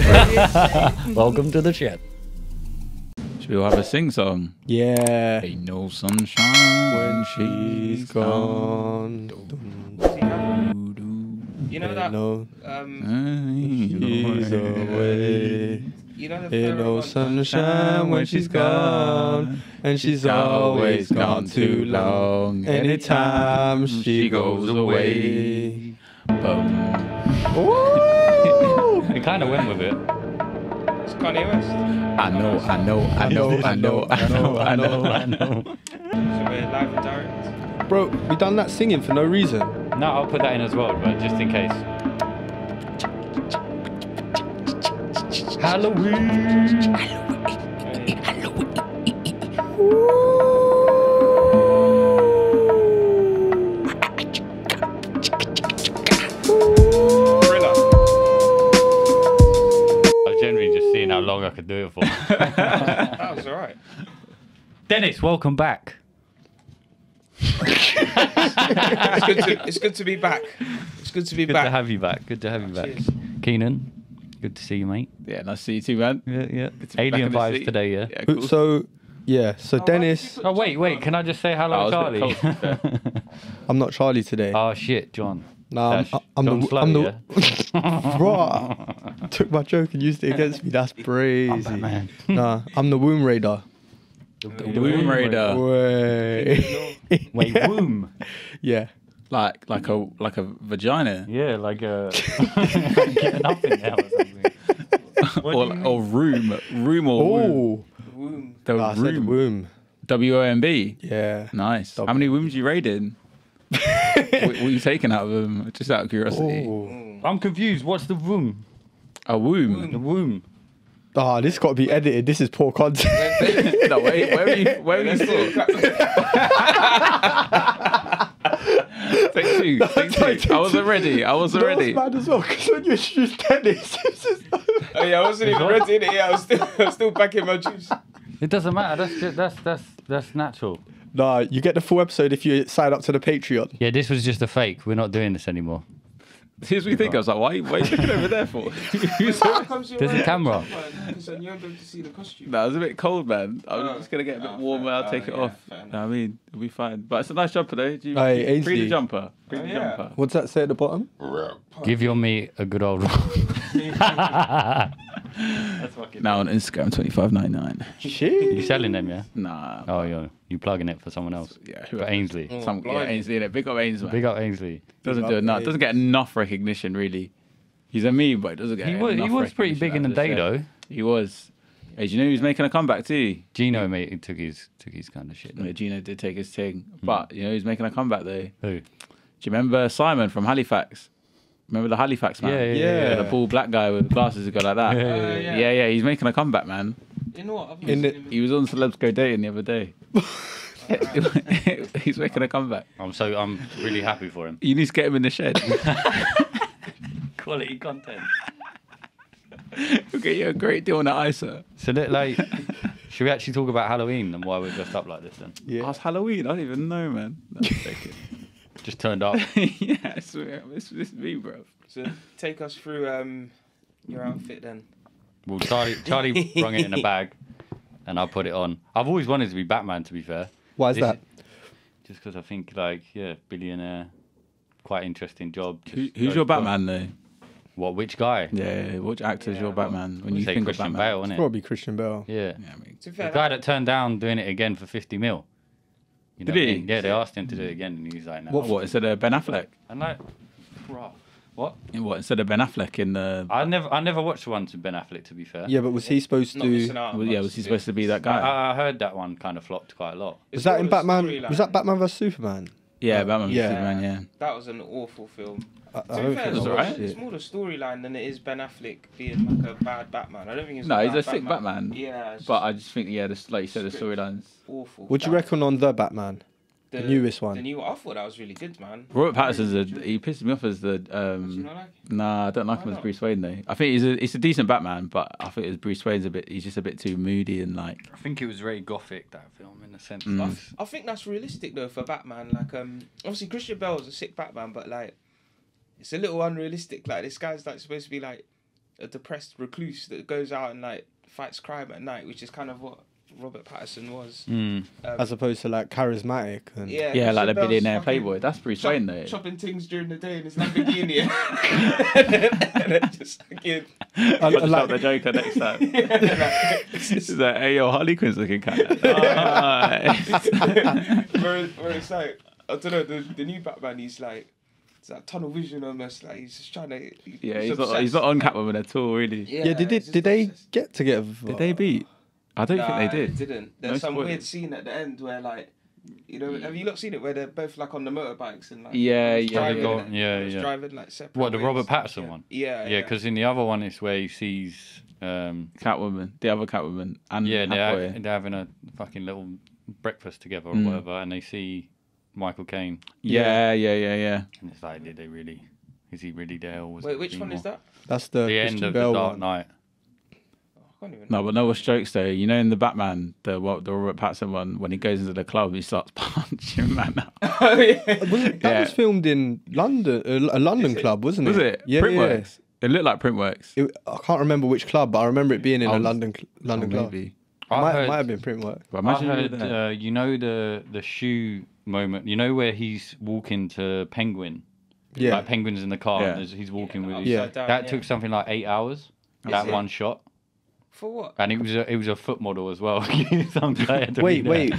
Welcome to the shed. Should we all have a sing song? Yeah. Ain't no sunshine When she's gone. You know that? No, She's she's away. You know the Ain't no sunshine when she's gone, and she's always gone too long. Anytime she goes away. Ooh! We kind of went with it. It's Kanye West. I know. So we're live and direct. Bro, we done that singing for no reason. No, I'll put that in as well, but just in case. Halloween. Thriller. I was generally just seeing how long I could do it for. That was alright. Dennis, welcome back. It's good to be back. It's good to be Good back. to have you back. Good to have you back. Cheers. Keenan, good to see you, mate. Yeah, nice to see you too, man. Yeah. Good to be Alien back in the vibes seat. today, yeah. Yeah, cool. So, yeah, so Dennis, Oh, wait, can I just say hello, Oh, Charlie? I was a bit cold, I'm not Charlie today. Oh, shit, John. Nah, Dash. I'm John the, Slow, I'm the, yeah? Bruh, took my joke and used it against me. That's crazy. Batman. Nah, I'm the womb raider. The Womb Raider. Way. Wait, womb? Yeah. Like a vagina. Yeah, like getting up in there or something. What do you mean? Or room or womb. Oh, Womb. The I said room. womb. WOMB. Yeah. Nice. W. How many wombs you raided? what were you taking out of them? Just out of curiosity. Oh. I'm confused. What's the womb? A womb. The womb. Ah, this got to be edited. This is poor content. No, wait, where were you still? Take two. I wasn't ready. That was mad as well, because when you introduced Dennis, it's just... Oh yeah, I wasn't even ready in it. Yeah, I was still back in my juice. It doesn't matter. That's natural. Nah, you get the full episode if you sign up to the Patreon. Yeah, this was just a fake. We're not doing this anymore. Here's what you think. I was like, why are you looking over there for? There's a camera. Because then you won't be able to see the costume. No, it was a bit cold, man. I was just going to get a bit warmer. I'll take it off. fair enough. No, I mean, it'll be fine. But it's a nice jumper, though. Do you Hey, free Ainsley. the jumper? Free the yeah. jumper. What's that say at the bottom? Give your meat a good old. That's fucking. Now on Instagram, $25.99. You Shit. selling them, yeah? Nah. Oh, you plugging it for someone else. Yeah, For Ainsley. Some, yeah, Ainsley, innit? Big up Ainsley, man. Big up Ainsley. Doesn't Big do up enough. Ainsley. Doesn't get enough recognition, really. He's a meme, but he doesn't get He enough was pretty big in the day, recognition, though. He was. Hey, do you know he was making a comeback too? Gino, mate, he took his kind of shit. Yeah, Gino did take his thing, but you know he's making a comeback though. Do Who? you remember Simon from Halifax? Remember the Halifax man? Yeah. The bald black guy with glasses who go like that. Yeah. He's making a comeback, man. You know what? I've In not the- seen him He was on Celebs Go Dating the other day. He's making a comeback. I'm really happy for him. You need to get him in the shed. Quality content. We'll get you a great deal on that ISA. So should we actually talk about Halloween and why we're dressed up like this then? Yeah. Oh, it's Halloween. I don't even know, man. No, I'm joking. Just turned up. Yeah, I swear. This is me, bro. So take us through your outfit then. Well, Charlie brung it in a bag, and I put it on. I've always wanted to be Batman, to be fair. Why is This- that? Just because I think, billionaire, quite interesting job. Who's your Batman, though? What? Which guy? Yeah, which actor's your Batman? When you Say think Christian of Batman? Bale, isn't it? Probably Christian Bale. Yeah. Yeah, I mean, To be The fair, guy that turned down doing it again for 50 mil. You know Did what I he? mean? Yeah, they asked him to do it again, and he's like, no. what instead of Ben Affleck? And like, bruh, what? What instead of Ben Affleck in the? I never watched the ones with Ben Affleck, to be fair. Yeah, but was he supposed not missing to... out. Well, yeah, was he supposed to be that guy? I heard that one kind of flopped quite a lot. Was that in Batman? Was that Batman vs Superman? Yeah, Batman vs Yeah. Superman. Yeah. That was an awful film. I To don't be think fair, I was watched alright. it's it. more the storyline than it is Ben Affleck being like a bad Batman. I don't think he's No, a he's bad a sick Batman. Yeah, it's But I just think, yeah, like you said, the Script. storylines. awful. What do you reckon on the Batman? The newest one? The new I thought that was really good, man. Robert Pattinson's he pisses me off as the. Do you not like it? Nah, I don't like Why him as not? Bruce Wayne though. I think he's a decent Batman, but I think as Bruce Wayne's he's just a bit too moody and like. I think it was very gothic, that film, in a sense. I think that's realistic though for Batman. Like, obviously Christian Bale's a sick Batman, but like, it's a little unrealistic. Like, this guy's like supposed to be like a depressed recluse that goes out and like fights crime at night, which is kind of what Robert Pattinson was. As opposed to like charismatic and Yeah, Yeah, like the Christian Bale's billionaire fucking playboy. That's Bruce Wayne, though. chopping things during the day in his Lamborghini. and then just fucking... I'll like- stop the Joker next time. Is that, hey, yo, Harley Quinn's looking kind of nice. where it's like, I don't know, the new Batman, he's like, it's like tunnel vision almost, like he's just trying to... Yeah, he's not on Catwoman at all, really. yeah. Did he's just they obsessed. get together? Did they beat? I don't think they Nah, did. didn't. There's No some spoilers. weird scene at the end where like, you know, have you not seen it where they're both like on the motorbikes and like Yeah, one's yeah, driving, yeah. and Yeah, one's yeah. driving like separate What, the ways. Robert Pattinson one? Yeah, Yeah, because in the other one, it's where he sees. Catwoman, the other Catwoman, and Yeah, Hathaway. they're having a fucking little breakfast together or Mm. whatever, and they see Michael Caine, Yeah. and it's like, did they really? Is he really there? Or was Wait, it which one is more? that? That's the The end Christian of Bale the Dark one. Knight. I can't even No, but no, what's jokes though? You know, in the Batman, the Robert Pattinson one, when he goes into the club, he starts punching man up. Oh, yeah. That Yeah. was filmed in London, a London club, wasn't it? Was it? Yeah, Printworks. It looked like Printworks. yeah. I can't remember which club, but I remember it being in a Oh, London club. Maybe. I Might, heard- might have been Printwork. But I imagine you were heard, there. you know the shoe moment. You know where he's walking to Penguin. Yeah. Like Penguin's in the car. Yeah. And he's walking with. upside His, Yeah. down, that yeah. took something like 8 hours. That it? one shot, For what? and it was a foot model as well. Some guy had to Wait, be there. wait.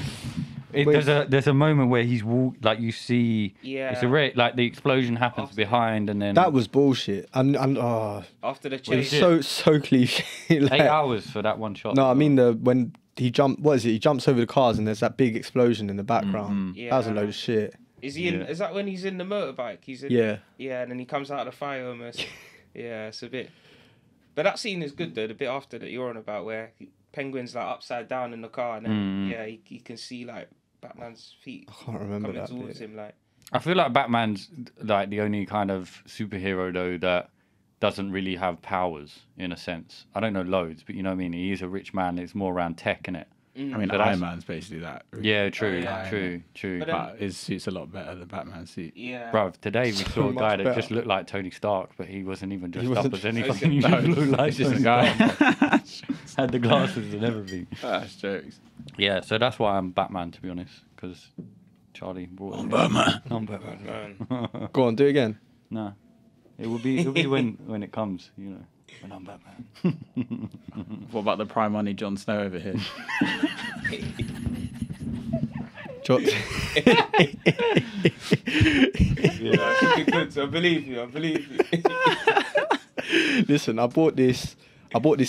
It, Wait. there's a moment where he's like you see. Yeah. It's a like the explosion happens After- behind, and then That was bullshit. And oh, After the it was chase. so cliche. like, 8 hours for that one shot. No, I mean when he jumped. What is it? He jumps over the cars and there's that big explosion in the background. Yeah. That was a load of shit. Is he in? Yeah. Is that when he's in the motorbike? He's in. Yeah. Yeah, and then he comes out of the fire almost. Yeah, it's a bit. But that scene is good though. The bit after that you're on about where Penguin's like upside down in the car, and then yeah, he can see like Batman's feet I can't remember coming that towards bit. him. Like, I feel like Batman's like the only kind of superhero though that doesn't really have powers in a sense. I don't know loads, but you know what I mean. He is a rich man. It's more around tech, innit? I mean, but that's- Iron Man's basically that. Really. Yeah, true, yeah. true. But But his suit's a lot better than Batman's suit. yeah. Bro, today we saw a much guy that better. just looked like Tony Stark, but he wasn't even dressed wasn't up as dressed anything. He No, just looked like it's just a Tony guy. Stark. Had the glasses and everything. That's jokes. Yeah, so that's why I'm Batman, to be honest, because Charlie brought it. I'm Batman. Man. Go on, do it again. No, it'll be when it comes, you know, when I'm Batman. What about the prime money Jon Snow over here? Yeah, good. I believe you. Listen, I bought this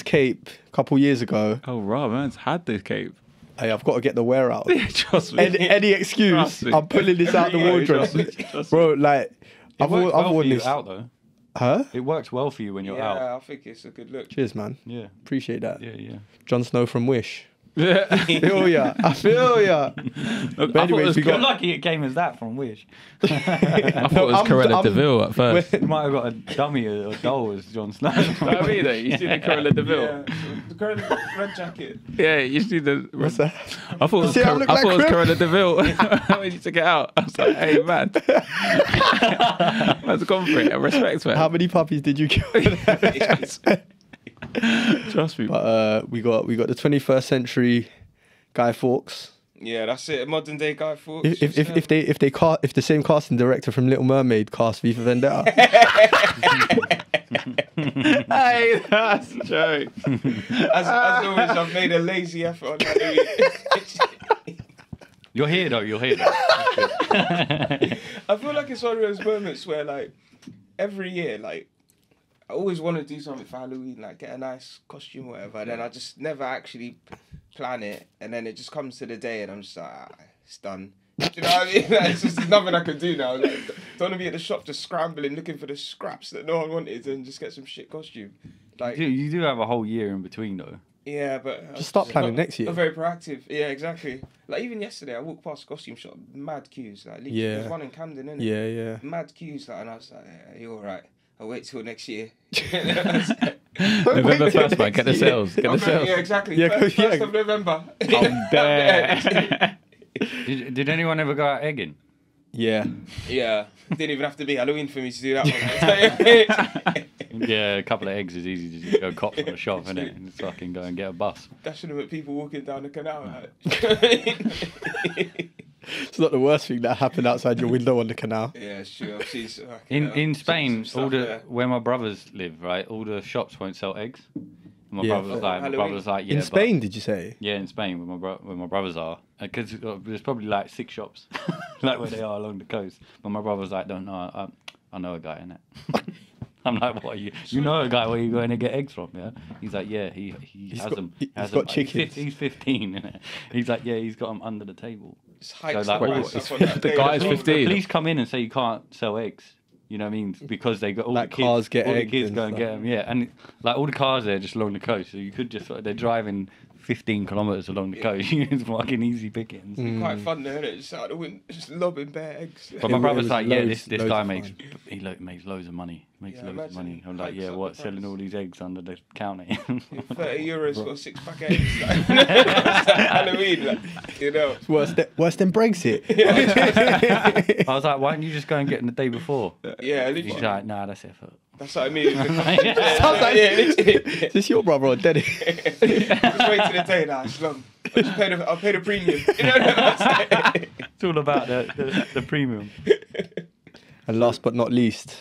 cape a couple years ago. Oh, Rob, man's had this cape. Hey, I've got to get the wear out. Trust me. Any excuse, Trust me. I'm pulling this out the Yeah, wardrobe, trust me. bro. Like, It I've works well for worn you this. out though. Huh? It works well for you when you're out. Yeah, I think it's a good look. Cheers, man. Yeah, Appreciate that. yeah. Jon Snow from Wish. Yeah. I feel ya. I feel ya. Look, But I thought it anyways, was we You're got- lucky it came as that from Wish. I thought it was I'm- Cruella I'm- Deville at first. You might have got a dummy or doll as Jon Snow. I mean, though, you see the Cruella Deville? Yeah, the curly red jacket. Yeah, you see the. What's that? I thought it was, See, I look I thought it was like Cruella Deville when you took it out. I was like, hey, man. Man's gone for it. I respect, man. How many puppies did you kill? Trust me. But we got the 21st century Guy Fawkes. Yeah, that's it. Modern day Guy Fawkes. If the same casting director from Little Mermaid cast V for Vendetta, Hey, that's a joke. as always, I've made a lazy effort on Halloween. You're here though. You're here. Though. I feel like it's one of those moments where, like, every year, like, I always want to do something for Halloween, like get a nice costume or whatever, and then I just never actually plan it, and then it just comes to the day, and I'm just like, it's done. Do you know what I mean? Like, it's just nothing I can do now. Like, don't want to be at the shop just scrambling, looking for the scraps that no one wanted, and just get some shit costume. Like, You do have a whole year in between though. yeah, but Just start planning not- next year. Not very proactive. Yeah, exactly. Like even yesterday, I walked past a costume shop, mad queues. Like, literally, Yeah. there's one in Camden, innit? yeah. Mad queues, like, and I was like, yeah, you're all right. I'll wait till next year. November 1st, man. Get the sales. Get the sales. Yeah, exactly. Yeah, First yeah. of November. I'm there. Did anyone ever go out egging? Yeah. Yeah, didn't even have to be Halloween for me to do that one. Yeah, a couple of eggs is easy to just go cop from the shop, isn't it? And just fucking go and get a bus. Dashing them at people walking down the canal. Like. It's not the worst thing that happened outside your window on the canal. Yeah, sure. She's In Spain, some all stuff the there. where my brothers live, right, all the shops won't sell eggs. And my Yeah. brother was like, yeah. In but- Spain, did you say? Yeah, in Spain, where my brothers are, because there's probably like 6 shops, like where they are along the coast. But my brother was like, "Don't know, I know a guy in it." I'm like, "What are you? You know a guy where you going to get eggs from?" Yeah. He's like, "Yeah, he has got- them. he's has got them." chickens. He's 15, innit? He's like, "Yeah, he's got them under the table." Just hikes So, like, the wait, price it's up on that the day. guy's The 15. police come in and say you can't sell eggs. You know what I mean? Because they got all Like the kids, cars get all the egged kids and go and stuff. get them. Yeah, and like all the cars there just along the coast, so you could just they're driving 15 kilometers along the coast. It's fucking easy pickings. Quite fun there, innit? Just out the window, just lobbing bare eggs. But my It brother's was like, yeah, loads- this loads guy of makes fun. makes loads of money. Makes Yeah, loads of imagine money. I'm like, hikes yeah, up what? the Selling price. all these eggs under the counter? 30 euros for a 6-pack of eggs. Like, it's like Halloween, like, you know. Worse than Brexit. I was like, why don't you just go and get them the day before? Yeah, He's literally. like, nah, that's effort. That's what I mean. Sounds like- yeah, literally. Is this your brother or Denny? Just wait till the day, nah, it's long. I'll pay the premium. You know what I'm saying? It's all about the premium. And last but not least,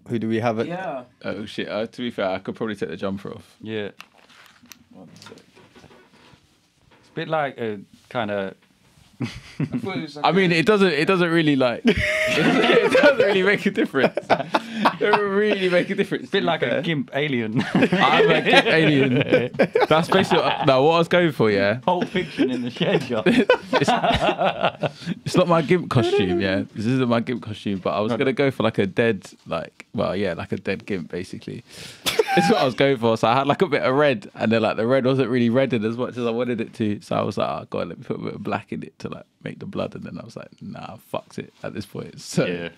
who do we have at? Yeah. Oh shit! To be fair, I could probably take the jumper off. Yeah. It's a bit like a kind of. I thought it was like I mean, it doesn't really like. It doesn't really make a difference. It doesn't really make a difference. Bit like a gimp alien. I'm a gimp alien. That's basically what I was going for. Yeah. Pulp Fiction in the shed, Josh. It's not my gimp costume, yeah. This isn't my gimp costume, but I was gonna go for like a dead, like a dead gimp, basically. It's what I was going for. So I had like a bit of red, and then like the red wasn't really redded as much as I wanted it to. So I was like, oh god, let me put a bit of black in it to like make the blood. And then I was like, nah, fucks it at this point. So Yeah.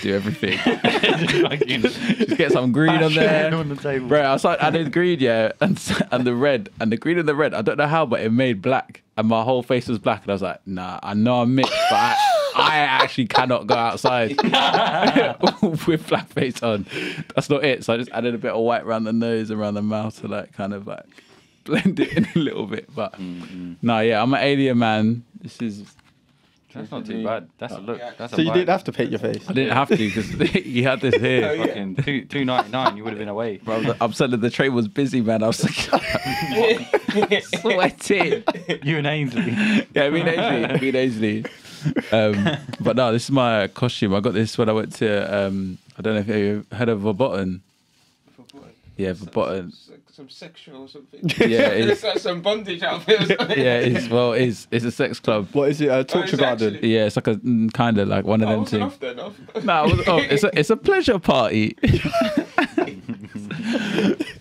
do everything. Fucking Just get some green on there. on the table. Bro, I started adding green, yeah, and the red, and the green and the red. I don't know how, but it made black, and my whole face was black. And I was like, nah, I know I'm mixed, but I actually cannot go outside with blackface on. That's not it. So I just added a bit of white around the nose and around the mouth to like kind of like blend it in a little bit. But no, yeah, I'm an alien man. This is. That's not too bad. That's a look. That's So a you vibe. didn't have to paint your face. I didn't have to because he had this here. Oh, yeah. Fucking $2.99. You would have been away. Bro, I'm saying that the train was busy, man. I was like sweating. You and Ainsley. Yeah, me and Ainsley. But no, this is my costume. I got this when I went to, I don't know if you heard of Verboten. Yeah, Verboten. It's like some sexual or something. Yeah, it It's is. like some bondage outfit or something. Yeah, it's a sex club. What is it? Oh, Torture is it Garden. actually? Yeah, it's like a kind of like one of I them wasn't things. off then. No, it's a pleasure party.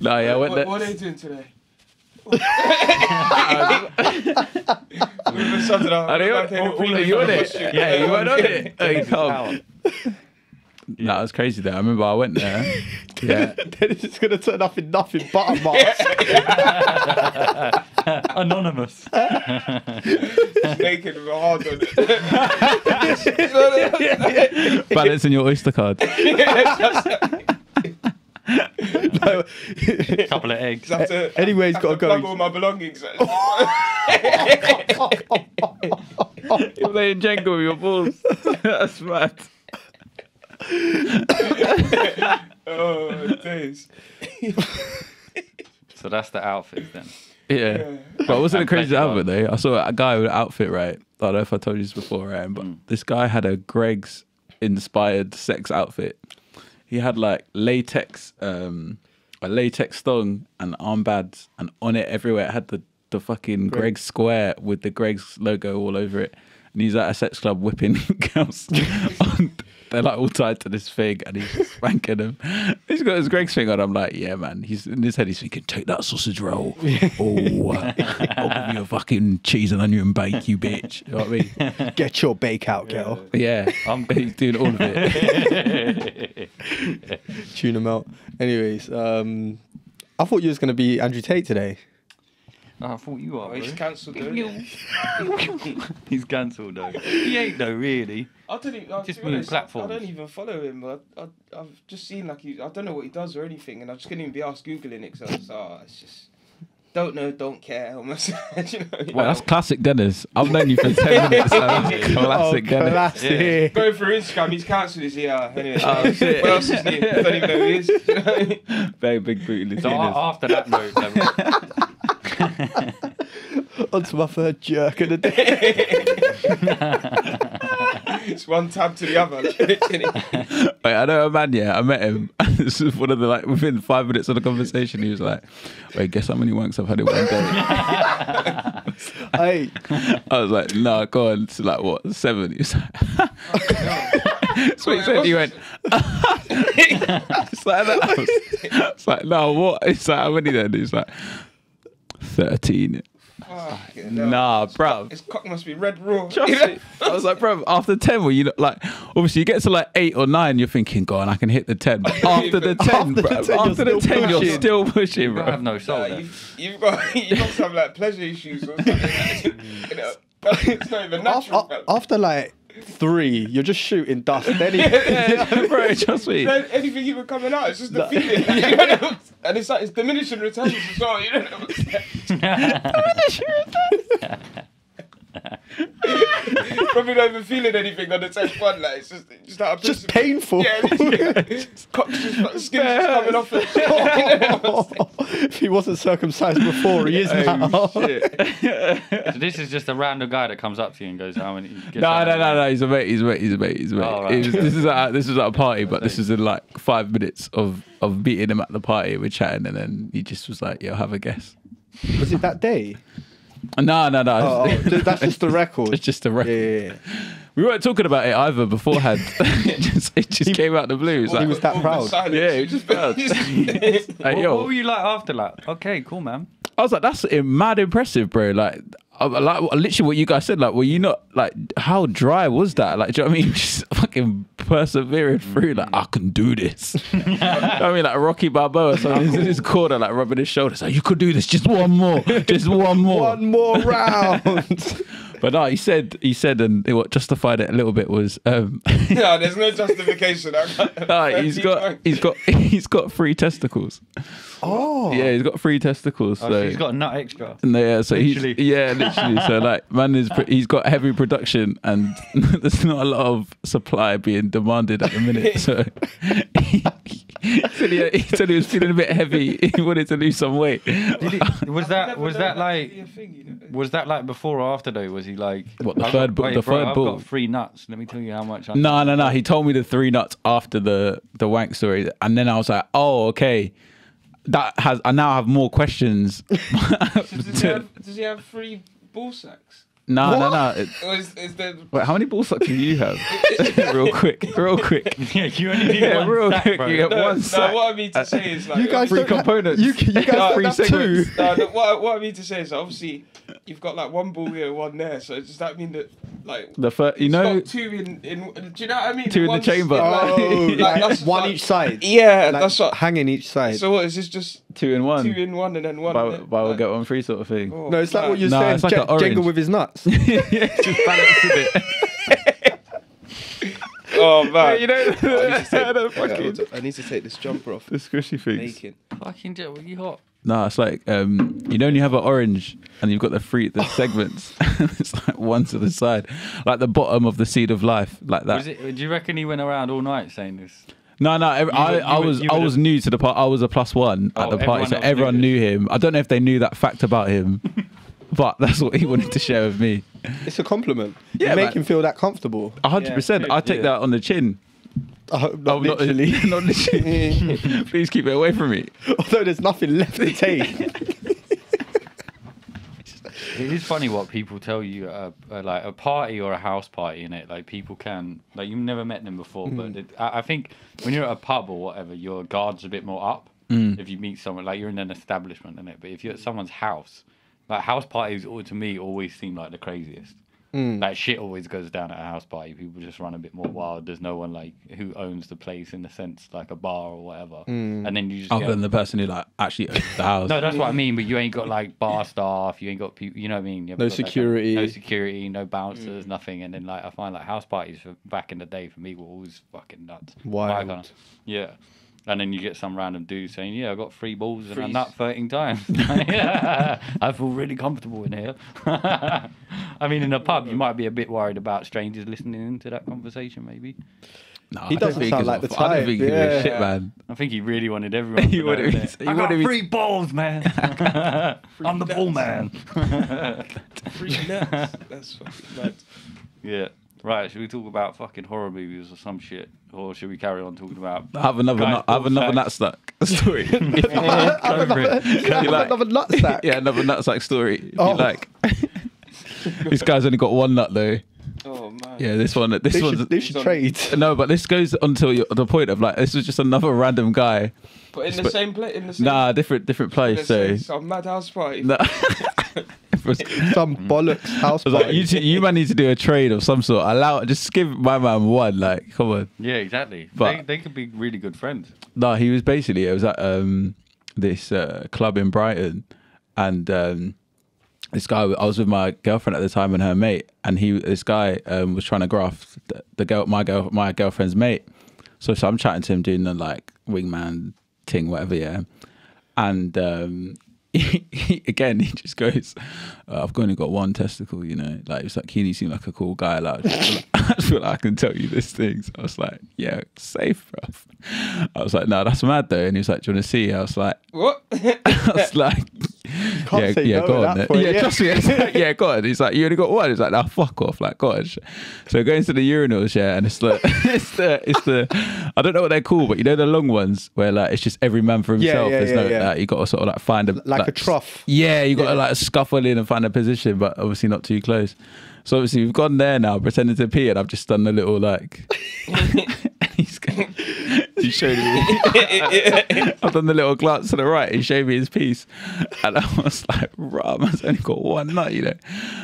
No, yeah, I went there. What are they doing today? All of a sudden, Are you on it? Yeah, you went on it. Hey, come. No, it was crazy though. I remember I went there. Yeah. Then it's just gonna turn up in nothing but a mask. Anonymous. Naked with a hard on it. Balancing your Oyster card. No. Couple of eggs. Have to- Anyway, he's have got to to go. plug all my belongings. You're playing Jenga with your balls. That's mad. Oh, days. So that's the outfit then. Yeah. But it wasn't a And crazy pleasure outfit though. I saw a guy with an outfit, right? I don't know if I told you this before, right? But this guy had a Greg's inspired sex outfit. He had like latex, a latex thong and armbands, and on it everywhere it had the fucking Greg's square with the Greg's logo all over it. And he's at a sex club whipping girls. They're like all tied to this thing, and he's just spanking them. He's got his Greg's thing on. I'm like, yeah, man. He's in his head. He's thinking, take that sausage roll. Oh, I'll give you a fucking cheese and onion bake, you bitch. You know what I mean? Get your bake out, girl. Yeah, he's doing all of it. Tune him out. Anyways, I thought you was gonna be Andrew Tate today. I thought you are. Oh, he's bro. cancelled though. He's cancelled though. He ain't though, really. I don't even. Just To be moving honest, platforms. I don't even follow him. I've just seen like I don't know what he does or anything, and I just couldn't even be asked googling it. So I was it's just don't know, don't care. Almost, you know. Well, that's classic Dennis. I've known you for 10 minutes. Classic Dennis. Classic. Going through Instagram, he's cancelled his Anyway, Oh, shit. what else is new? I don't even know who he is. You know what I mean? Very big booty. So after that note, On to my third jerk of the day. It's one tab to the other. Wait, I know a man, yeah, I met him. This is one of the, like, within 5 minutes of the conversation, he was like, wait, guess how many wanks I've had in one day? Hey, I was like, nah, go on. It's like, what, 7? He was like, so he said, he went, it's like that. It's like, no, what? It's like, how many then? He's like, 13. Nah, bruv. His cock must be red raw. Trust me. I was like, bro, after 10, well, you know, like, obviously you get to like 8 or 9, you're thinking, go on, I can hit the 10. But after the 10, bro, after the 10, you're still pushing, I have bro. no soul. There. You've got some like pleasure issues or something. You know, it's not even natural. fam. after like 3, you're just shooting dust anyway. Yeah, bro, trust me. Anything even coming out, it's just the feeling. You know? And it's like it's diminishing returns as well. You know what I'm saying? Probably not even feeling anything on the 10th one. Like it's just like a Just painful. Yeah, cock's just like, skin's just coming off. And shit. If he wasn't circumcised before, he is now. So this is just a random guy that comes up to you and goes, "How many?" No. He's a mate. Oh, right. This is at a party, but this is in like 5 minutes of meeting him at the party. We're chatting, and then he just was like, "Yo, have a guess." Was it that day? No. Oh, that's just the record. It's just a record. Yeah. We weren't talking about it either beforehand. it just came out of the blue. It's He like, was that proud. yeah, he was just proud. Hey, What yo, were you like after? Like, okay, cool, man. I was like, that's mad impressive, bro. Like literally what you guys said. Like, were you not like, how dry was that? Like, do you know what I mean? Just fucking persevering through. Like, I can do this. You know what I mean? Like Rocky Balboa. So he's in his corner, like rubbing his shoulders. Like, you could do this. Just one more. Just one more. One more round. But no, he said, and what justified it a little bit was, No, there's no justification. he's got 3 testicles. Oh. Yeah, he's got 3 testicles. Oh, So so he's got a nut extra. no, yeah, so Literally. literally. So like, man he's got heavy production, and there's not a lot of supply being demanded at the minute. So he said he was feeling a bit heavy. He wanted to lose some weight. Was that like before or after though? Was he like What, the I've third got- bu- wait, the bro, third I've ball? got 3 nuts. Let me tell you how much. No. He told me the 3 nuts after the wank story, and then I was like, oh, okay. I now have more questions. Does he have 3 ball sacks? No. Or is there... Wait, how many ball sacks do you have? real quick. Yeah, you only need Yeah, one real sack, quick. bro. You get No, one sack. what I mean to say is like... You guys 3 don't have- components. You guys Three don't have 2. segments. what I mean to say is obviously you've got like 1 ball here, 1 there. So does that mean that like The first, you it's know, got 2 in? Do you know what I mean? 2 in the One's- chamber. Oh, that's one like- each side. Yeah, Like, that's what. hanging each side. So what is this? Just 2 in 1. 2 in 1 and then 1. Buy then, we'll like- get 1 free sort of thing. Oh, No, it's like what you're No, saying. it's like an orange. Jenga with his nuts. Yeah, just balance a bit. Oh man, You know, the fucking... fucking I need to take this jumper off. the squishy things. Bacon. Fucking do it. You hot? No, it's like you know when you have an orange and you've got the segments. It's like 1 to the side, like the bottom of the seed of life, like that. Do you reckon he went around all night saying this? No, I you was new to the part. I was a +1 at Oh, the party, so everyone else everyone knew knew him. I don't know if they knew that fact about him, but that's what he wanted to share with me. It's a compliment. Yeah, You make man. him feel that comfortable. 100%. I take that on the chin. Not literally. Not literally. Please keep it away from me. Although there's nothing left to take. It is funny what people tell you at like a party or a house party, innit? Like people can, like you've never met them before, but I think when you're at a pub or whatever, your guard's a bit more up. If you meet someone, like you're in an establishment, innit? But if you're at someone's house, like house parties, to me, always seem like the craziest. Like shit always goes down at a house party. People just run a bit more wild. There's no one like who owns the place in the sense like a bar or whatever. And then you just Other than the person who like actually owns the house. no, that's what I mean. But you ain't got like bar staff. You ain't got people. You know what I mean? You haven't No got that kind of- security. no security. No bouncers. Nothing. And then like I find like house parties for, back in the day for me were always fucking nuts. Wild. My kind of- yeah. And then you get some random dude saying, "Yeah, I got 3 balls and I Freeze. nut 13 times." Yeah, I feel really comfortable in here. I mean, in a pub, you might be a bit worried about strangers listening into that conversation. Maybe. No, He I don't doesn't think sound he's like a- the I don't type, think he's a yeah. shit, man. I think he really wanted everyone. He to know wanted me that. to- he I got wanted me to- 3 balls, man. I'm the ball man. Free nuts. That's fucking mad. Yeah. Right, should we talk about fucking horror movies or some shit? Or should we carry on talking about... I have another Guys, nut, I have balls another facts? nutsack story. Another nutsack. Yeah, another nutsack story. If Oh. you like. This guy's only got 1 nut though. Oh man. Yeah, this one. This They one's. should, they should trade. No, but this goes until the point of like this was just another random guy. But in the same place. In the same. Nah, different place. So Some mad house party. no. It was- Some bollocks house I was like, party. you man need to do a trade of some sort. Just give my man 1. Like, come on. Yeah, exactly. But- they could be really good friends. No, he was basically. It was at this club in Brighton, and this guy. I was with my girlfriend at the time and her mate, and this guy was trying to graft my girlfriend's mate. So I'm chatting to him, doing the like wingman thing, whatever, yeah. And he just goes, "I've only got 1 testicle," you know. Like it's like Keeney seemed like a cool guy. Like I just feel like I can tell you this thing. So I was like, "Yeah, safe, bruv." I was like, "No, that's mad though." And he was like, "Do you want to see?" I was like, What? I was like, Can't say no go at on. that Then. point, Yeah, yeah. trust me. It's like, yeah, go on. He's like, "You only got 1." He's like, "Now fuck off." Like, go on. So going to the urinals, yeah, and it's like, it's the, I don't know what they're called, but you know the long ones where like it's just every man for Yeah, himself. yeah, There's yeah, no, yeah. like, you got to sort of like find a Like a trough. Yeah, you got to Yeah. like scuffle in and find a position, but obviously not too close. So obviously we've gone there now, pretending to pee, and I've just done the little like. He showed me. I've done the little glance to the right. He showed me his piece, and I was like, "Rah, man's only got 1 nut," you know.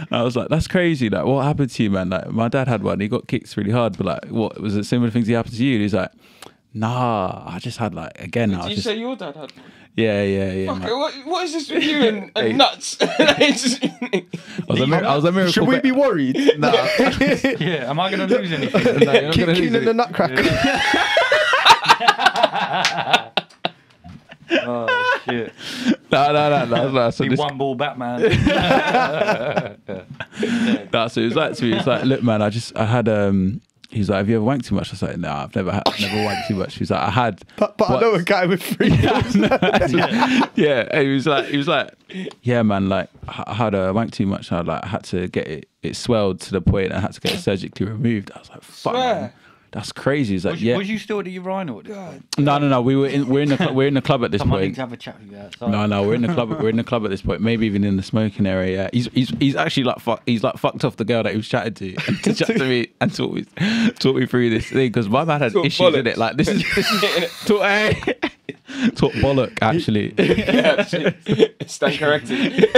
And I was like, "That's crazy. Like, what happened to you, man? Like, my dad had 1. He got kicked really hard, but like, what was it? Similar things that happened to you?" And he's like, "Nah, I just had like again." I Did was you just, say your dad had one? yeah. Fuck man. it, what is this with you and Hey. nuts? I was a miracle. Should we be worried? Nah. Yeah, am I going to lose anything? No, you're not gonna lose Keenan the it. Nutcracker. Oh, shit. No. So Be this, 1 ball Batman. no, so he was like to me, he's like, "Look, man, I had He's like, "Have you ever wanked too much?" I was like, "No, I've never wanked too much." He's like, "I had." But I know a guy with 3 balls. Yeah, and he was like, "Yeah, man, like I had a wank too much. And I had to get it swelled to the point I had to get it surgically removed." I was like, "Fuck, Swear. man, that's crazy." He's like, was, "Yeah, was you still at the urinal? God. no. We're in the club at this Come on, I need point." to have a chat with you outside. No, we're in the club. We're in the club at this point. Maybe even in the smoking area. Yeah. He's actually like he's like fucked off the girl that he was chatting to, and to chat to me and talk me through this thing because my man had Talk issues in bollocks. it. Like this is talk, talk bollock actually. Yeah, stand corrected.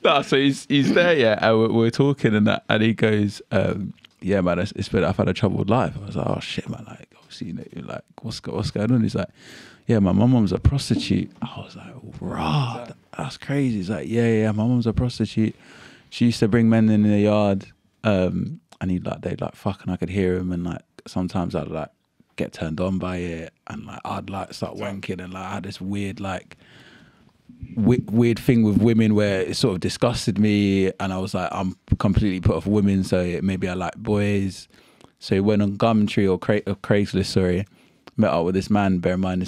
No, so he's there, yeah, and we're talking and that, and he goes, "Yeah, man, I've had a troubled life." I was like, "Oh shit, man, like obviously, you know, like what's going on?" He's like, "Yeah, my mum's a prostitute." I was like, "Rah, that's crazy." He's like, "Yeah, my mum's a prostitute. She used to bring men in the yard, and they'd like fuck, and I could hear him, and like sometimes I'd like get turned on by it, and like I'd like start wanking, and like I had this weird like." Weird thing with women where it sort of disgusted me, and I was like, I'm completely put off women, so maybe I like boys. So he went on Gumtree or Craigslist, sorry, met up with this man. Bear in mind,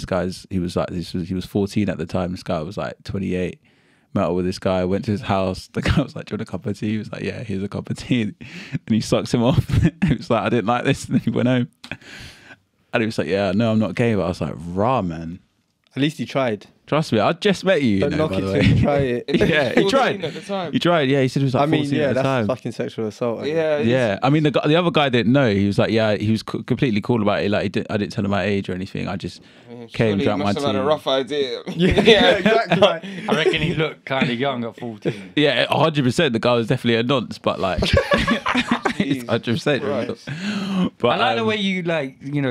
he was 14 at the time. This guy was like 28. Met up with this guy, went to his house. The guy was like, "Do you want a cup of tea?" He was like, "Yeah, here's a cup of tea." And he sucked him off. He was like, "I didn't like this," and then he went home. And he was like, "Yeah, no, I'm not gay," but I was like, "Rah, man. At least he tried. Trust me, I just met you. Don't know, knock by it the till way. you try it. Yeah, he 14 tried. at the time. He tried. Yeah, he said he was like I mean, 14 yeah, at the that's time. fucking sexual assault. Yeah, Yeah, I mean the other guy didn't know. He was like, yeah, he was completely cool about it. Like I didn't tell him my age or anything. I just came, Surely drank my must have had a tea. rough idea. Yeah, exactly. Like, I reckon he looked kind of young at 14. Yeah, 100%. The guy was definitely a nonce, but like, Jeez 100%. Christ. But I like the way you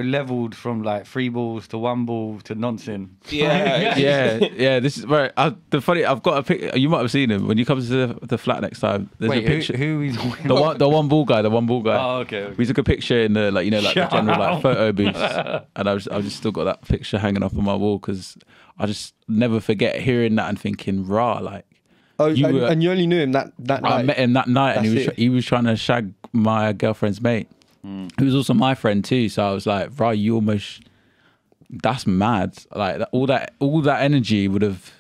leveled from like 3 balls to 1 ball to nonsense. Yeah. yeah. This is where I've got a picture. You might have seen him when you come to the flat next time. There's Wait, a picture. who is The one ball guy. Oh, okay. We took a picture in the the Shut general up. photo booths, and I've just still got that picture hanging up on my wall because I just never forget hearing that and thinking, rah, like. oh, You and, were- and you only knew him that I night. met him that night, and That's it. he was trying to shag my girlfriend's mate, who was also my friend too. So I was like, right, you almost. That's mad. Like all that energy would have.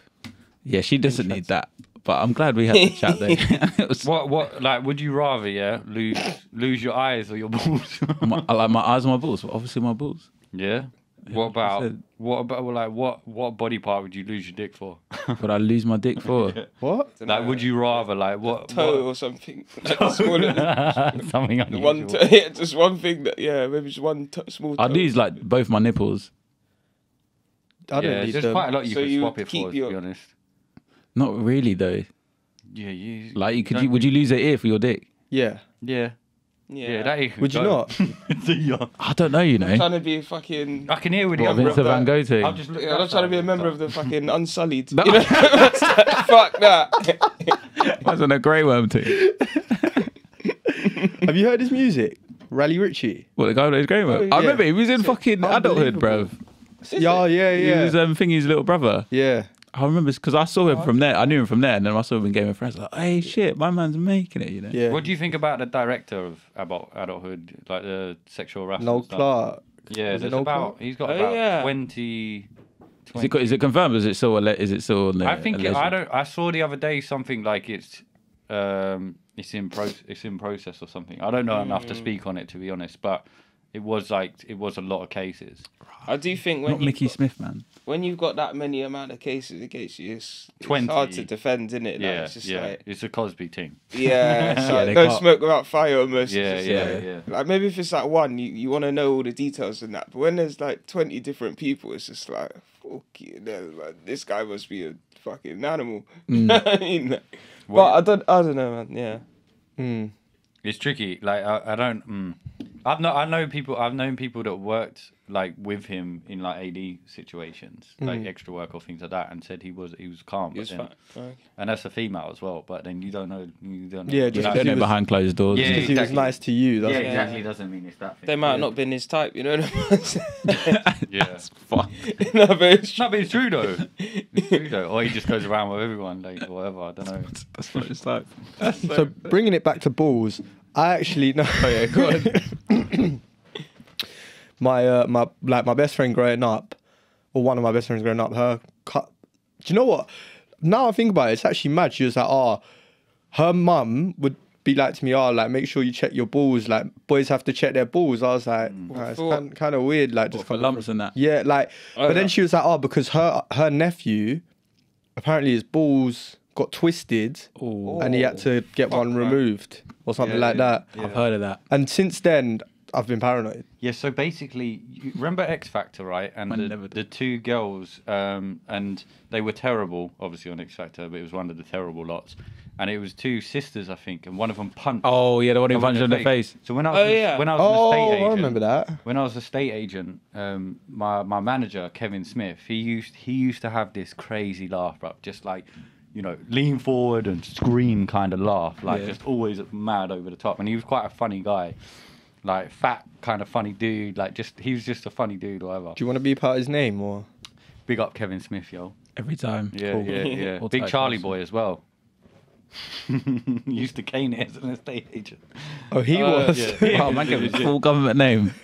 Yeah, she doesn't need that. But I'm glad we had the chat there. It was, What like would you rather lose your eyes or your balls? I like my eyes and my balls. Obviously, my balls. Yeah. What said- about like what body part would you lose your dick for? Would I lose my dick for? What? Like would you rather like what Toe or something. Like smaller than something unusual? one yeah, just one thing that maybe just one small toe. I'd lose like both my nipples. I don't Yeah, need there's them. quite a lot you So could you swap would it keep for, to your- be honest. Not really though. Yeah, you Like you could. don't Would you lose an ear for your dick? Yeah. Yeah. Yeah, that ear could Would you go. not? Yeah. I don't know. You know. Trying to be fucking. I can hear with the What, other Vincent Van Gogh thing? I've just looked Yeah, I'm not outside. trying to be a member of the fucking Unsullied. No. You know? Fuck that. That's on a grey worm too. Have you heard his music? Rally Ritchie. What, the guy with his grey worm? Oh, I yeah. remember he was in fucking adulthood, bruv. Yeah, yeah, He yeah. was Thingy's little brother. Yeah. I remember because I saw him from there. I knew him from there, and then I saw him in Game of Thrones. Like, hey, shit, my man's making it, you know. Yeah. What do you think about the director of Adulthood, like the sexual harassment Noel stuff? Clark. Yeah, Was it there's Noel about Clark? he's got Oh, about yeah. 20. Is it confirmed? Or is it still? Is it still? I think I saw the other day something like it's in process or something. I don't know enough to speak on it, to be honest, but it was a lot of cases. I do think Not Mickey Smith, man. when you've got that many amount of cases against you, it's 20. hard to defend, isn't it? Like, Yeah, it's just yeah, like, it's a Cosby thing. yeah, it's Yeah, like they no can't- smoke without fire almost. Yeah, It's just yeah, like, yeah. Like maybe if it's like one, you want to know all the details and that. But when there's like 20 different people, it's just like, fuck you, like, this guy must be a fucking animal. I mean, but I don't know, man. Yeah. Mm. It's tricky. Like I don't. I've known people that worked like with him in like AD situations, like extra work or things like that, and said he was calm. He was but then, fine. Okay. and that's a female as well. But then you don't know. Yeah, You just don't he know was- behind closed doors. Yeah, Because he was exactly. nice to you. That's exactly. Doesn't mean it's that thing. They might have not been his type, you know what I'm saying? Yeah. Fuck. No, but it's No, but it's true though. It's true though. Or he just goes around with everyone, like whatever. I don't know. That's what it's like. So bringing it back to balls, I actually no. Oh yeah, go on. my best friend growing up, or one of my best friends growing up, her cut. Do you know what? Now I think about it, it's actually mad. She was like, her mum would be like to me, like make sure you check your balls. Like boys have to check their balls. I was like, it's For- kind of weird. Like just For coming lumps from- and that. Yeah, like. Oh, but then yeah. she was like, because her nephew, apparently his balls got twisted, and he had to get one man. removed or something Yeah, like yeah. that. I've heard of that. And since then, I've been paranoid. Yeah, so basically, you remember X Factor, right? And I never the did. 2 girls, and they were terrible, obviously on X Factor, but it was one of the terrible lots. And it was 2 sisters, I think, and one of them punched. Oh yeah, the one who someone punched in the face. So when I Oh, was, yeah. when I was an estate Oh, agent, I remember that. when I was a state agent, my manager Kevin Smith, he used to have this crazy laugh, bro, just like, you know, lean forward and scream kind of laugh, like Yeah. just always mad over the top. And he was quite a funny guy, like fat kind of funny dude, like he was just a funny dude, or whatever. Do you want to be part of his name or? Big up Kevin Smith, yo. Every time. Yeah, Cool. yeah. All Big type Charlie person. boy as well. He used to cane it as an estate agent. Oh, he was. yeah. Oh man, give him full government name.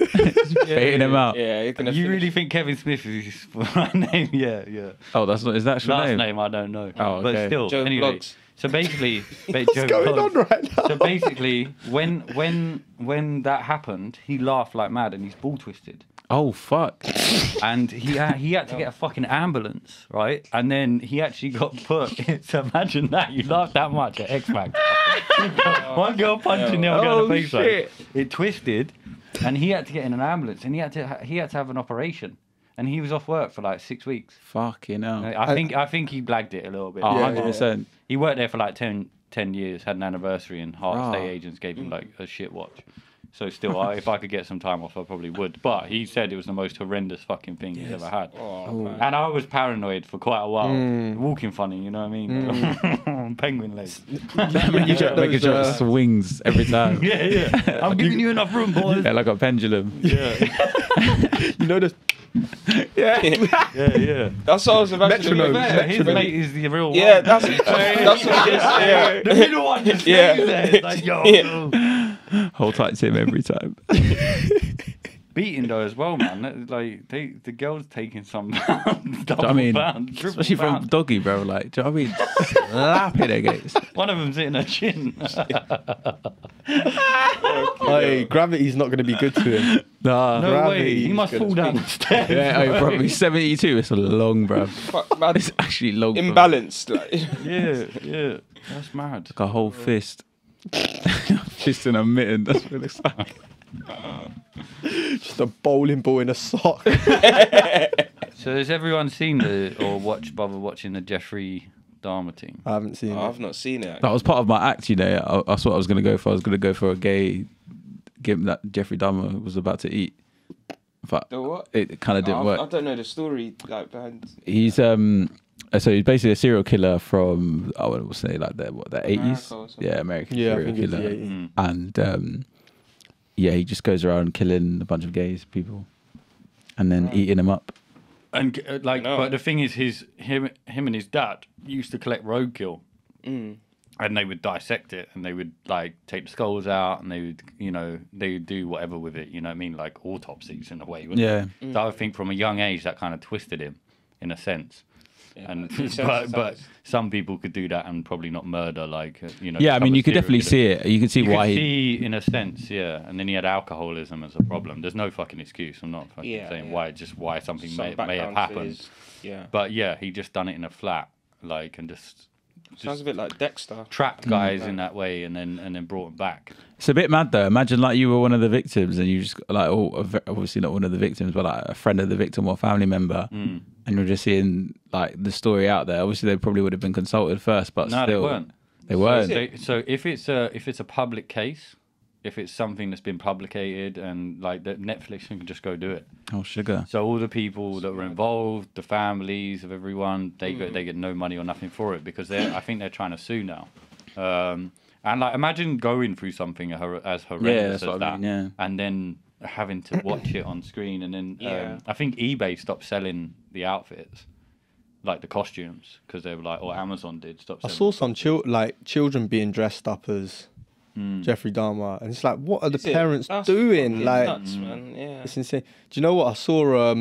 Baiting him out. Yeah, you're gonna You finish. really think Kevin Smith is his full name? Yeah, yeah. Oh, that's not his actual Last name. name I don't know. Oh, But okay. still, Joe anyway. Bloggs. So basically, What's going on right now? So basically, when that happened, he laughed like mad and he's ball twisted. Oh fuck. And he had to get a fucking ambulance, right? And then he actually got put. So imagine that, you laughed that much at X Factor. One girl punching the other girl in the face. Right? It twisted, and he had to get in an ambulance, and he had to have an operation. and he was off work for like 6 weeks. Fucking hell. I think he blagged it a little bit. Oh, Yeah. 100%. He worked there for like 10 years, had an anniversary, and half Ah. estate agents gave him like a shit watch. So still, if I could get some time off, I probably would. But he said it was the most horrendous fucking thing he's ever had. Oh, man. And I was paranoid for quite a while. Walking funny, you know what I mean? Penguin legs. Making sure those, it swings every time. Yeah. I'm giving you enough room, boys. Yeah, like a pendulum. Yeah. You know the Yeah. That's what I was imagining. Metronome. Yeah, His mate is the real one. yeah, that's what it is. Yeah. The middle one just Yeah. stays there. It's like, yo. Yeah. Hold tight to him every time. Beating though as well, man. Like the girls taking some pounds, double I mean, pounds, triple especially from pounds. doggy, bro. Like, do you know what I mean? Slapping against. One of them's hitting her chin. Hey, gravity's not going to be good to him. Nah. No Gravity way. He is must good fall as down the stairs. Yeah, oh, bro, he's 72. It's long, bro. Fuck, man. It's actually long. bro. Imbalanced. Like. Yeah. That's mad. Like a whole fist. Fist in a mitten. That's what it looks like. Just a bowling ball in a sock. So has everyone seen or watching the Jeffrey Dahmer thing? I haven't seen Oh, it. I've not seen it. That was part of my act, you know. That's what I was going to go for. I was going to go for a gay game that Jeffrey Dahmer was about to eat. But The what? it kind of didn't I work. don't know the story like behind. He's so he's basically a serial killer from I would say like the 80s. America or something. Yeah, American Yeah, I serial think it's the killer. 80s. And yeah, he just goes around killing a bunch of gays people and then eating them up. And know. but the thing is, him and his dad used to collect roadkill, Mm. and they would dissect it, and they would like take the skulls out, and they would do whatever with it. You know what I mean? Like autopsies in a way. wouldn't Yeah. it? So I think from a young age that kind of twisted him, in a sense. Yeah, And desensitized. but some people could do that and probably not murder, like Yeah, I mean, you could definitely see it. You can see You why could he. see in a sense, yeah. And then he had alcoholism as a problem. There's no fucking excuse. I'm not fucking Yeah, saying yeah. why something Some may have background to happened. his- Yeah. But yeah, he just done it in a flat, like, and just Sounds a bit like Dexter. trapped guys in that way, and then brought them back. It's a bit mad though. Imagine like you were one of the victims and you just like, obviously not one of the victims, but like a friend of the victim or family member, and you're just seeing like the story out there. Obviously, they probably would have been consulted first, but No, still, they weren't. They weren't. So if it's a public case, if it's something that's been publicated, and like that, Netflix can just go do it. Oh, sugar. So all the people that were involved, the families of everyone, they get no money or nothing for it because I think they're trying to sue now. And like imagine going through something as horrendous that's as what I that, mean, yeah. and then having to watch it on screen, and then Yeah. I think eBay stopped selling the outfits, like the costumes, because they were like, or Amazon did stop I selling. saw some children being dressed up as Jeffrey Dahmer, and it's like, what are the Is it? parents That's doing? fucking Like, nuts, man. Yeah. it's insane. Do you know what I saw?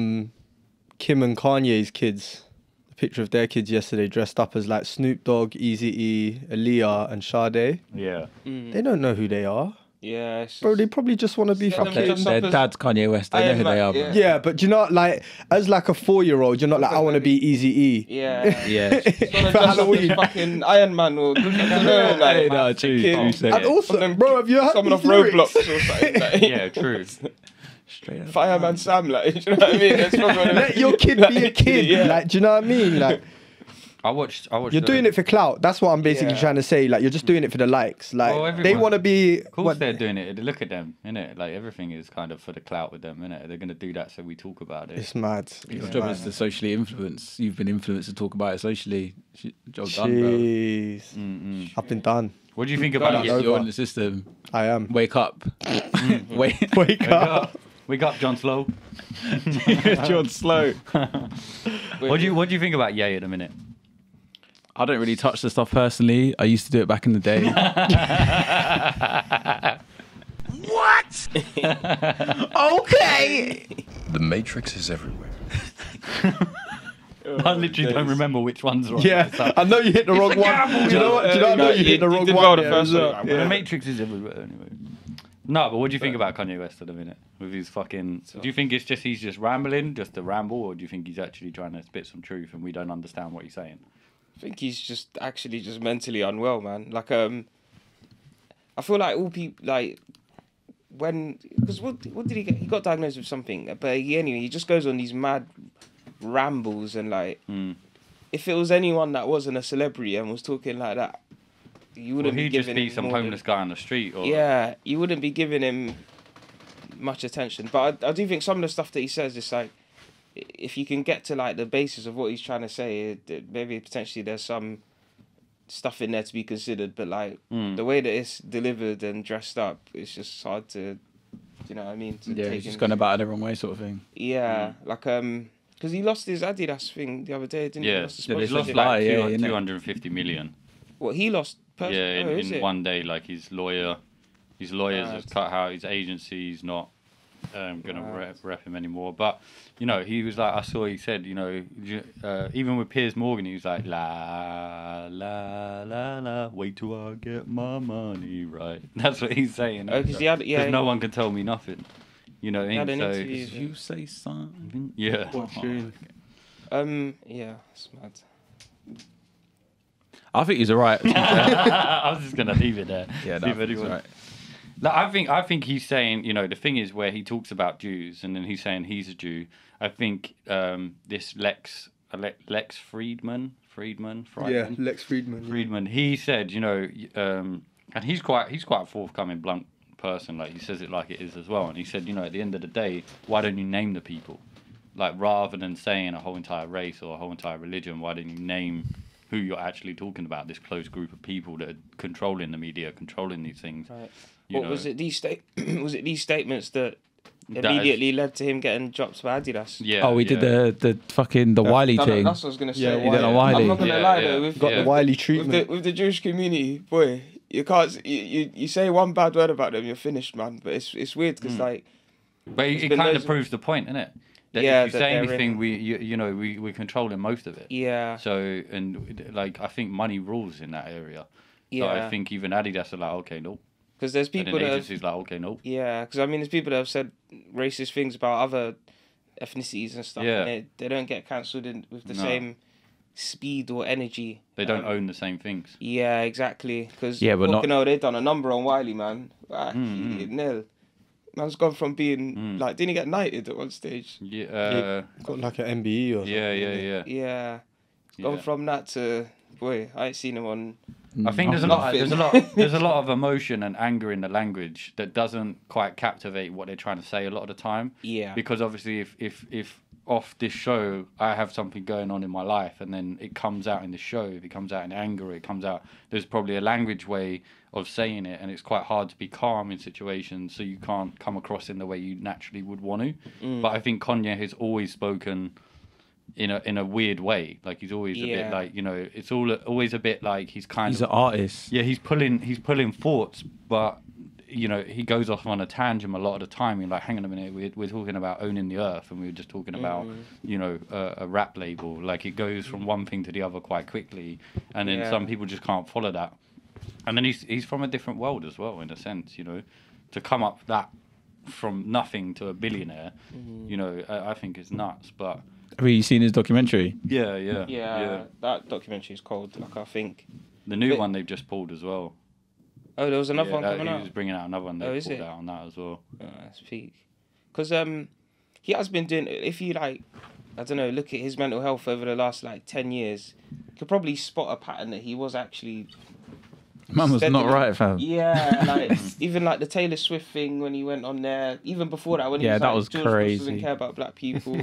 Kim and Kanye's kids, the picture of their kids yesterday, dressed up as like Snoop Dogg, Eazy-E, Aaliyah, and Sade. Yeah. They don't know who they are, Yeah. It's bro. They just- probably just want to be Set them fucking. just Their up as- dad's Kanye West. They know Iron who they Man, are, bro. yeah. Yeah, but do you know, like, as like a 4-year-old, you're not like, I want to be Eazy-E. Yeah. Yeah. Gonna For dress up as Halloween. fucking Iron Man or I don't know, like Hey, no, true, kid. true, say And it. also, Them- bro, have you heard someone off these lyrics? Roblox or something. Like, Yeah, true. Straight up. Fireman Sam, like, you know what I mean? That's probably Let your kid be a kid. Yeah. Like, do you know what I mean? Like, I watched. you're doing it for clout. That's what I'm basically Yeah. trying to say. Like, you're just doing it for the likes. Like, Well, they everyone- want to be. Of course they're doing it. Look at them, innit? Like everything is kind of for the clout with them, innit? They're gonna do that so we talk about it. It's mad. Your It's job mad. is to socially influence. You've been influenced to talk about it socially. Job done, bro. Jeez. I've been done. What do you think God, about yeah. it? You're in the system. I am. Wake up. Wake. Wake up. Wake up, John Slow. John Slow. What do you think about Ye at the minute? I don't really touch the stuff personally. I used to do it back in the day. Okay. The Matrix is everywhere. I literally don't remember which ones are on Yeah, this stuff. I know you hit the wrong one. Do you know what? Do you know I know you hit the wrong did one? well the there first as well. one. The Matrix is everywhere anyway. No, but what do you think about Kanye West at the minute? With his fucking... Do you think it's just he's just rambling, just a ramble, or do you think he's actually trying to spit some truth and we don't understand what he's saying? I think he's just actually just mentally unwell, man. Like I feel like all people like because what did he get? He got diagnosed with something, but he just goes on these mad rambles and like. If it was anyone that wasn't a celebrity and was talking like that, you wouldn't be he'd giving just be him some more homeless guy on the street. Or yeah, you wouldn't be giving him much attention. But I do think some of the stuff that he says is like, if you can get to like the basis of what he's trying to say, maybe potentially there's some stuff in there to be considered. But like the way that it's delivered and dressed up, it's just hard to, you know what I mean? To Yeah, take he's just in. going about it the wrong way, sort of thing. Yeah, like because he lost his Adidas thing the other day, didn't he? Yeah, He lost the he's lost sponsorship. like Yeah, innit? 250 million. What he lost? Yeah, is in it? one day, like his lawyers have cut out his agency. He's not gonna rep him anymore. But you know, he was like, he said, you know, even with Piers Morgan, he was like, la la la la, wait till I get my money right. That's what he's saying. Oh, because he had, yeah, no one can tell me nothing. You know what I had mean? an So interview. You say something. yeah. Yeah, it's mad. I think he's alright. I was just gonna leave it there. Yeah, See if no, he's anyone- alright. Like, I think he's saying, you know, the thing is where he talks about Jews and then he's saying he's a Jew. I think this Lex Friedman, Yeah, Lex Friedman. Friedman, he said, you know, and he's quite a forthcoming, blunt person. Like he says it like it is as well. And he said, you know, at the end of the day, why don't you name the people? Like rather than saying a whole entire race or a whole entire religion, why don't you name who you're actually talking about? This close group of people that are controlling the media, controlling these things. Right. You What know. was it? Was it these statements that That immediately led to him getting dropped by Adidas? Yeah. Oh, we did the fucking Wiley That's thing. what I was gonna say. Yeah, You don't know Wiley. I'm not gonna Yeah, lie yeah. though. With, Got Yeah. the Wiley with treatment. the Jewish community, boy, you can't. You say one bad word about them, you're finished, man. But it's weird because like. But There's it been kind loads of of- proves the point, innit? That Yeah, if you that say they're anything, in- we're controlling most of it. Yeah. So and like I think money rules in that area. So I Yeah. think even Adidas are like, okay, nope. Because there's And people then that have, agencies like, okay, nope. yeah. Because I mean, there's people that have said racist things about other ethnicities and stuff. Yeah. And they don't get cancelled with the No. same speed or energy. They don't Um, own the same things. Yeah, exactly. Because Yeah, but not- they've done a number on Wiley, man. Nil. Man's gone from being like, didn't he get knighted at one stage? Yeah. Got like an MBE or something. Yeah. Yeah. Gone Yeah. from that to boy, I ain't seen him on. I think there's a lot of emotion and anger in the language that doesn't quite captivate what they're trying to say a lot of the time. Yeah. Because obviously, if off this show I have something going on in my life, and then it comes out in the show, if it comes out in anger, it comes out. There's probably a language way of saying it, and it's quite hard to be calm in situations, so you can't come across in the way you naturally would want to. But I think Kanye has always spoken in a weird way. Like he's always a bit Yeah. like, you know, it's always a bit like he's He's an artist. yeah, he's pulling thoughts, but you know, he goes off on a tangent a lot of the time. You're like, hang on a minute, we're talking about owning the earth, and we were just talking about, you know, a rap label. Like it goes from one thing to the other quite quickly, and then Yeah. some people just can't follow that. And then he's from a different world as well, in a sense, you know, to come up that from nothing to a billionaire, you know, I think it's nuts. But Have you seen his documentary? Yeah, that documentary is cold. Like I think. The new But- one they've just pulled as well. Oh, there was another one coming he out. was bringing out another one. They Oh, is pulled it? out on that as well. Oh, that's peak. Because he has been doing. If you like, I don't know, look at his mental health over the last like 10 years, you could probably spot a pattern that he was actually. Man was not steadily- right, fam. Yeah, like even like the Taylor Swift thing when he went on there. Even before that, when he Yeah, was that like, was George Bush crazy. doesn't care about black people,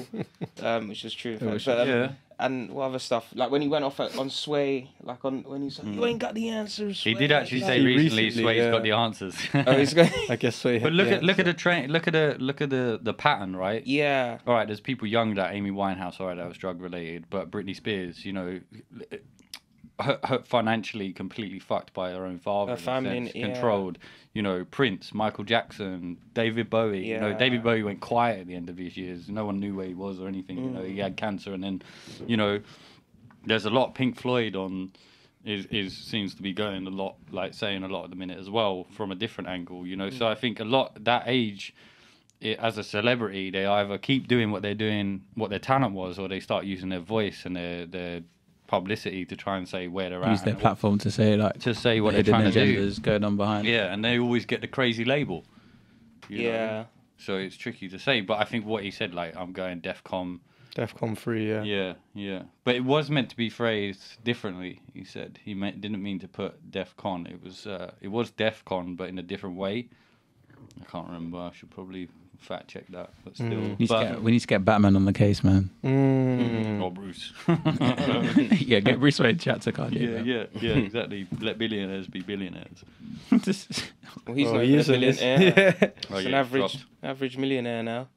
which is true. in fact. was- But, Yeah. And what other stuff? Like when he went off on Sway, like when he's like, "You ain't got the answers." He Sway." did actually Like- say He recently, recently, Sway's yeah. got the answers. Oh, he's going. I guess so. But look at the train. Look at the pattern, right? Yeah. All right, there's people young that Amy Winehouse, all right, that was drug related, but Britney Spears, you know, her financially completely fucked by her own father, Her in a family, sense, yeah. controlled. You know, Prince, Michael Jackson, David Bowie. You know, Yeah. David Bowie went quiet at the end of his years. No one knew where he was or anything. You know, he had cancer, and then, you know, there's a lot. Pink Floyd is seems to be going a lot, like saying a lot at the minute as well from a different angle. You know, so I think a lot that age. As a celebrity, they either keep doing what they're doing, what their talent was, or they start using their voice and their publicity to try and say where they're Use at, their and platform to say like to say what they're hidden trying to do. agendas going on behind. Yeah, and they always get the crazy label. you know? Yeah. So it's tricky to say, but I think what he said, like, I'm going DEFCON. DEFCON 3, yeah. Yeah. But it was meant to be phrased differently. He said didn't mean to put DEFCON. It was DEFCON, but in a different way. I can't remember. I should probably fact check that. But still, We need to get Batman on the case, man. Or Bruce. Yeah, get Bruce Wayne chat to Kanye. Yeah, exactly. Let billionaires be billionaires. Well, he's not he even a isn't, is he? billionaire. Yeah. Oh, He's an yeah, dropped. average millionaire now.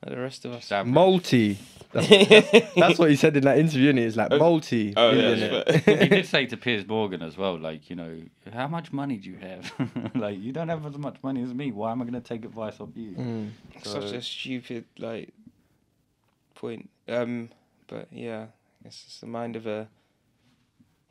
Like the rest of us. It's average. Multi. That's what he said in that interview, and it's like multi. Oh, millionaire. yeah. He did say to Piers Morgan as well, like, you know, how much money do you have? Like, you don't have as much money as me. Why am I going to take advice off you? Such a stupid like point. But yeah, it's the mind of a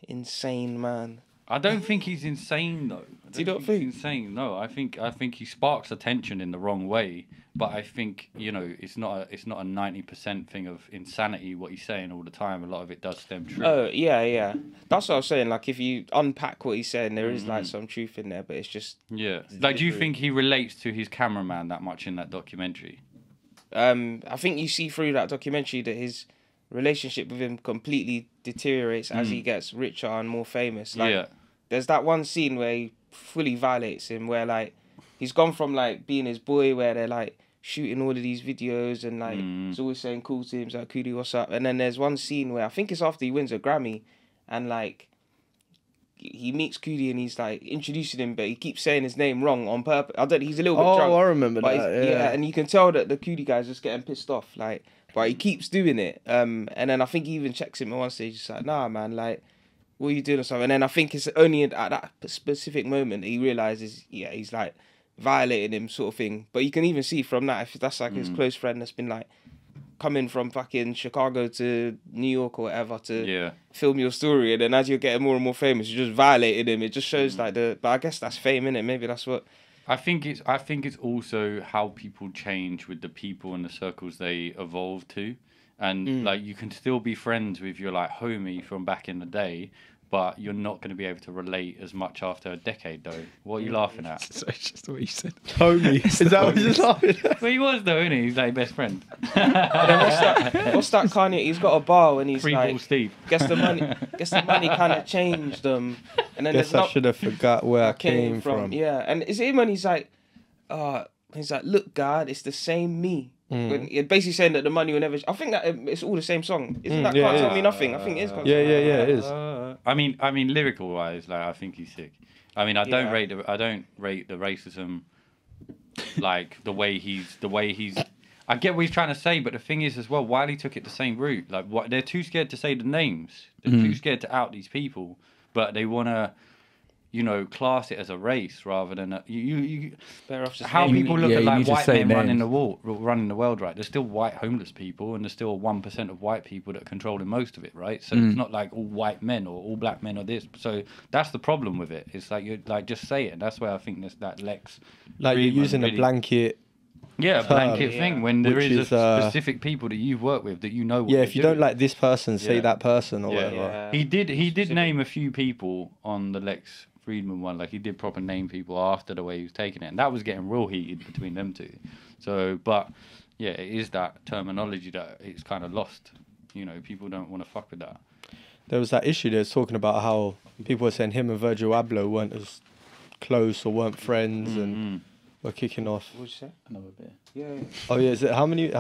insane man. I don't think he's insane though. You don't think? he's insane? No, I think he sparks attention in the wrong way. But I think, you know, it's not a 90% thing of insanity what he's saying all the time. A lot of it does stem true. Oh yeah. That's what I was saying. Like if you unpack what he's saying, there is like some truth in there, but it's just Yeah. Like, do you think he relates to his cameraman that much in that documentary? I think you see through that documentary that his relationship with him completely deteriorates as he gets richer and more famous. Like, Yeah. there's that one scene where he fully violates him, where like he's gone from like being his boy, where they're like shooting all of these videos and like he's always saying cool to him, he's like Kudi, what's up? And then there's one scene where I think it's after he wins a Grammy, and like he meets Kudi and he's like introducing him, but he keeps saying his name wrong on purpose. He's a little bit drunk. Oh, I remember But that. he's- Yeah. and you can tell that the Kudi guy's just getting pissed off, like, but he keeps doing it. And then I think he even checks him at one stage. He's like, "Nah, man, like, what are you doing?" or something. And then I think it's only at that specific moment that he realizes, yeah, he's like violating him, sort of thing. But you can even see from that if that's like his close friend that's been like coming from fucking Chicago to New York or whatever to film your story, and then as you're getting more and more famous, you just violated him. It just shows like but I guess that's fame, innit? Maybe that's what. I think it's also how people change with the people and the circles they evolve to, and like you can still be friends with your like homie from back in the day, but you're not going to be able to relate as much after a decade though. What are you laughing at? So it's just what you said. Homie. Is that what you're just laughing at? Well, he was though, isn't he? He's like best friend. What's that Kanye? He's got a bar when he's Free like, ball Steve. guess the money kind of changed them, and then Guess there's I should have forgot where I came from. Yeah, and is it him when he's like, look, God, it's the same me. When you're basically saying that the money will never. I think that it's all the same song. Isn't that yeah, Can't it Tell is. Me Nothing? I think it is. Can't Yeah, Tell Me yeah, Nothing. yeah, it is. I mean, lyrical wise, like I think he's sick. I mean, I don't Yeah. rate the racism, like the way he's. I get what he's trying to say, but the thing is as well, Wiley took it the same route. Like, what they're too scared to say the names. They're too scared to out these people, but they want to, you know, class it as a race rather than you. Better off just How naming people it. look Yeah, at you like need to white say men running names. running the world, right? There's still white homeless people, and there's still 1% of white people that are controlling most of it, right? So it's not like all white men or all black men or this. So that's the problem with it. It's like you like just say it. And that's where I think there's that Lex. Like you're Friedman using a really- blanket. Yeah, a blanket Yeah. thing when there Which is is, specific people that you've worked with that you know. What Yeah, they're if you doing. don't like this person, say Yeah. that person or Yeah. whatever. Yeah. He did name a few people on the Lex Friedman one. Like he did proper name people after the way he was taking it, and that was getting real heated between them two. So, but yeah, it is that terminology that it's kind of lost. You know, people don't want to fuck with that. There was that issue. They was talking about how people were saying him and Virgil Abloh weren't as close or weren't friends and were kicking off. What'd you say? Another bit. Yeah. Oh yeah, is it how many? Is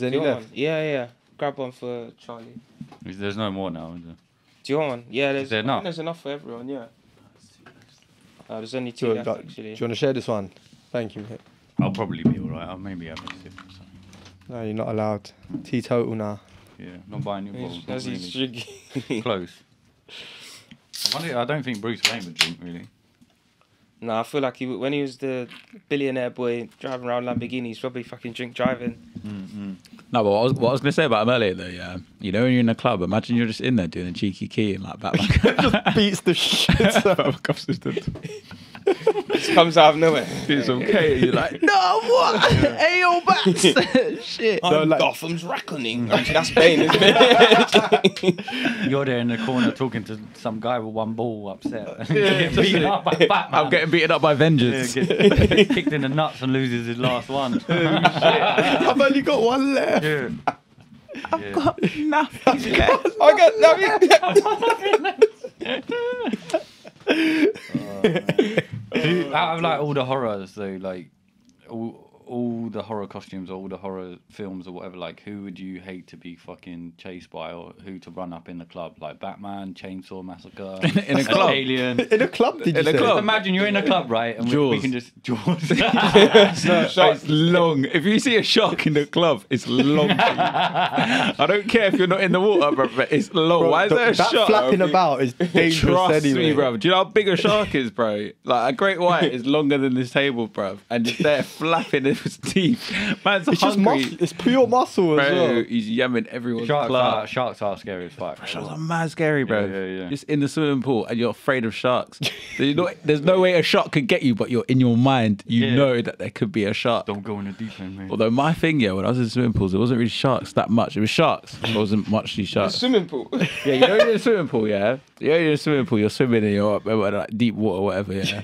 there any Do you want left? one? Yeah. Grab one for Charlie. There's no more now, is there? Do you want one? Yeah, there's. there I think not? there's enough for everyone. Yeah. There's only Do two you, left like, actually. do you want to share this one? Thank you, mate. I'll probably be alright. I'll maybe have a sip or something. No, you're not allowed. Teetotal now. Yeah, not buying your bottles. As Not he's really. drinking. Close. I don't think Bruce Wayne would drink really. No, I feel like when he was the billionaire boy driving around Lamborghinis, probably fucking drink driving. No, but what I was going to say about him earlier, though, yeah, you know, when you're in a club, imagine you're just in there doing a cheeky key and like Batman. Beats the shit out of Batman comes to the- just comes out of nowhere. It's okay. You're like, no, what? Ayo, bats. Shit. I'm like- Gotham's reckoning. Actually, that's Bane, isn't it? You're there in the corner talking to some guy with one ball upset. Getting beaten up by Batman. I'm getting beaten up by Yeah, Vengeance. gets kicked in the nuts and loses his last one. I've only got one left. Yeah. I've got nothing left. I got Out of like all the horrors though, like all the horror costumes or all the horror films or whatever, like who would you hate to be fucking chased by or who to run up in the club? Like Batman, Chainsaw Massacre, In a club? Alien. In a club, did you In a say? club? Imagine you're in a club, right? And we Jaws. can just Jaws. It's long. If you see a shark in the club, it's long. I don't care if you're not in the water, bro, but it's long. Why is there a that shark? flapping about is dangerous Trust anyway. me, bro. Do you know how big a shark is, bro? Like a great white is longer than this table, bro, and just there flapping his teeth. Man's It's just hungry, muscle. It's pure muscle as bro. well. He's yamming everyone's club. Sharks are scary as fuck. Sharks are mad scary, bro. Yeah. Just in the swimming pool and you're afraid of sharks. There's no way a shark could get you, but you're in your mind, you Yeah. know that there could be a shark. Don't go in the deep end, man. Although my thing, yeah, when I was in swimming pools, it wasn't really sharks that much. It was sharks. It wasn't much these sharks. swimming pool. Yeah, you know you're in a swimming pool, yeah? You're in a swimming pool, you're swimming in your like deep water or whatever, yeah?